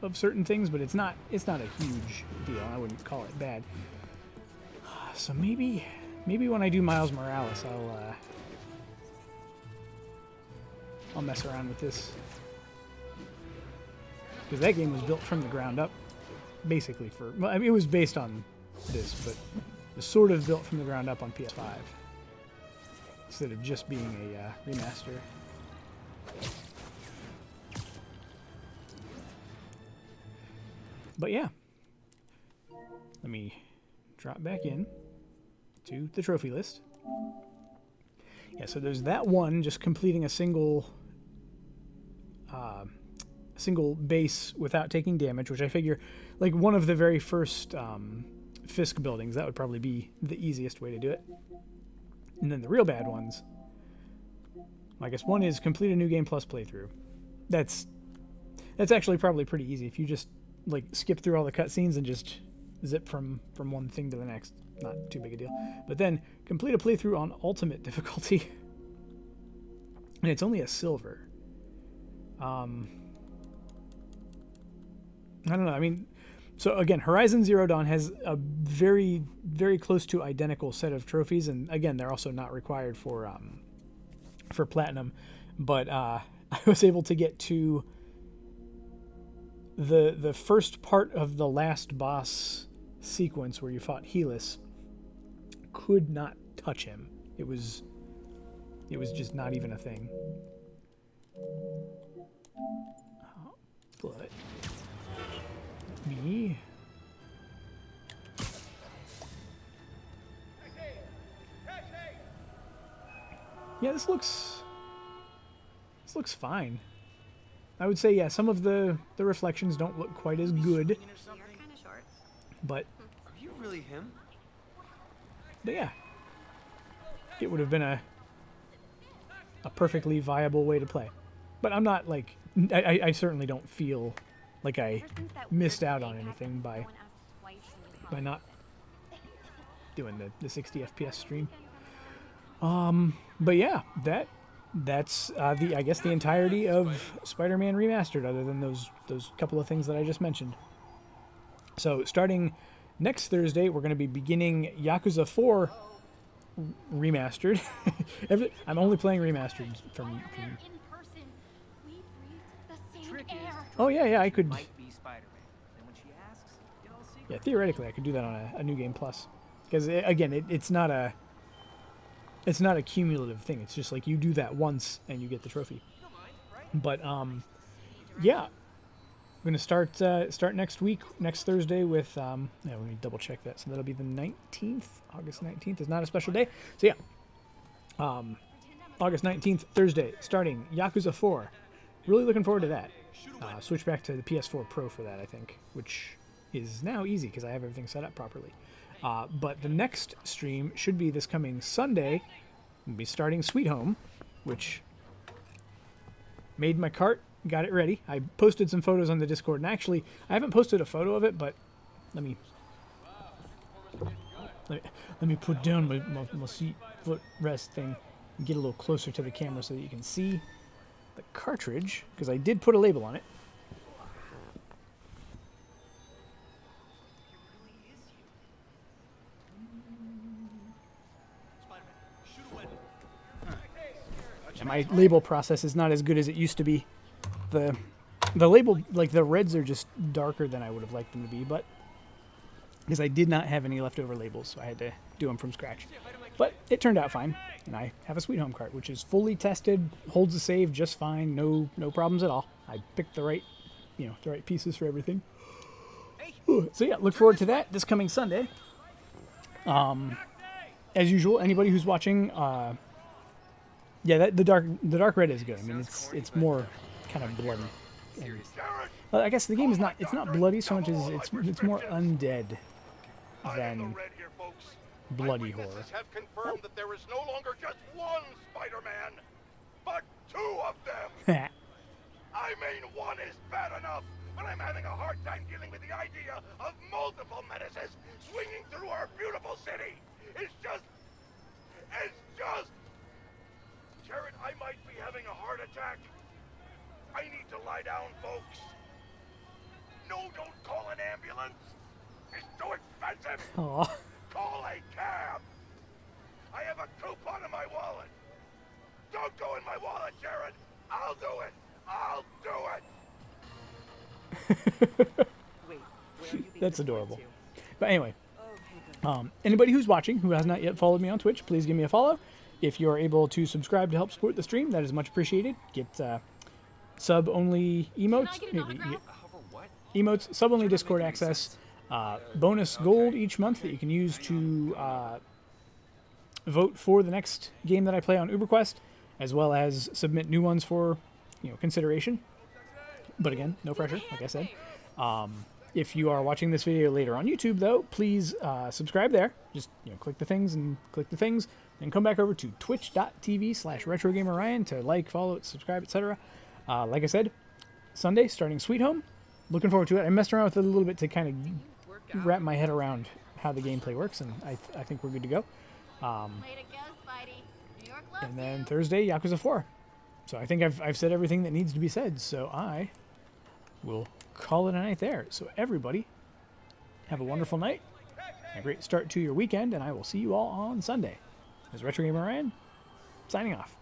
of certain things, but it's not a huge deal. I wouldn't call it bad. So maybe when I do Miles Morales, I'll mess around with this. Because that game was built from the ground up, basically for... Well, I mean, it was based on this, but it was sort of built from the ground up on PS5. Instead of just being a remaster. But yeah. Let me drop back in to the trophy list. Yeah, so there's that one, just completing a single base without taking damage, which I figure, like, one of the very first Fisk buildings, that would probably be the easiest way to do it. And then the real bad ones, I guess one is complete a new game plus playthrough. That's actually probably pretty easy if you just, like, skip through all the cutscenes and just zip from one thing to the next. Not too big a deal. But then complete a playthrough on ultimate difficulty. And it's only a silver. I don't know. I mean, so again, Horizon Zero Dawn has a very, very close to identical set of trophies, and again, they're also not required for platinum. But I was able to get to the first part of the last boss sequence where you fought Helis. Could not touch him. It was just not even a thing. But me. Yeah, this looks fine. I would say, yeah, some of the reflections don't look quite as good. But Are you really him? But yeah, it would have been a perfectly viable way to play. But I'm not, like, I certainly don't feel like I missed out on anything by not doing the 60 FPS stream. But yeah, that's I guess the entirety of Spider-Man Remastered, other than those couple of things that I just mentioned. So starting next Thursday, we're going to be beginning Yakuza 4 Remastered. I'm only playing Remastered from... Oh yeah, I could... Yeah, theoretically, I could do that on a New Game Plus. Because, again, it's not a cumulative thing. It's just like you do that once and you get the trophy. But, yeah. We're going to start next week, next Thursday with, yeah, let me double check that. So that'll be the 19th. August 19th is not a special day. So yeah. August 19th, Thursday, starting Yakuza 4. Really looking forward to that. Switch back to the PS4 Pro for that, I think, which is now easy because I have everything set up properly. But the next stream should be this coming Sunday. We'll be starting Sweet Home, which made my cart, got it ready. I posted some photos on the Discord, and actually, I haven't posted a photo of it, but let me put down my seat foot rest thing and get a little closer to the camera so that you can see. the cartridge, because I did put a label on it. And my label process is not as good as it used to be. The label, like the reds are just darker than I would have liked them to be, but because I did not have any leftover labels, so I had to do them from scratch. But it turned out fine, and I have a Sweet Home cart, which is fully tested, holds the save just fine, no problems at all. I picked the right, the right pieces for everything. So yeah, look forward to that this coming Sunday. As usual, anybody who's watching, yeah, the dark red is good. I mean, it's more kind of bloody. And, well, I guess the game is not bloody so much as it's more undead than bloody horror. Have confirmed that there is no longer just one Spider-Man, but two of them. I mean, one is bad enough, but I'm having a hard time dealing with the idea of multiple menaces swinging through our beautiful city. It's just... Jared, I might be having a heart attack. I need to lie down, folks. No, don't call an ambulance. It's too expensive. Aww. Call a cab. I have a coupon in my wallet. Don't go in my wallet, Jared. I'll do it. I'll do it. That's adorable. But anyway, anybody who's watching who has not yet followed me on Twitch, please give me a follow. If you are able to subscribe to help support the stream, that is much appreciated. Get sub-only emotes, emotes, sub-only Discord access, bonus gold each month that you can use to vote for the next game that I play on UberQuest, as well as submit new ones for consideration. But again, no pressure, like I said. If you are watching this video later on YouTube, though, please subscribe there. Just click the things and click the things, and come back over to twitch.tv/RetroGamerRyan to like, follow, subscribe, etc. Like I said, Sunday starting Sweet Home. Looking forward to it. I messed around with it a little bit to kind of wrap my head around how the gameplay works, and I think we're good to go. And then Thursday, Yakuza 4. So I think I've said everything that needs to be said. So I will call it a night there. So everybody, have a wonderful night, a great start to your weekend, and I will see you all on Sunday. This is Retro Gamer Ryan, signing off.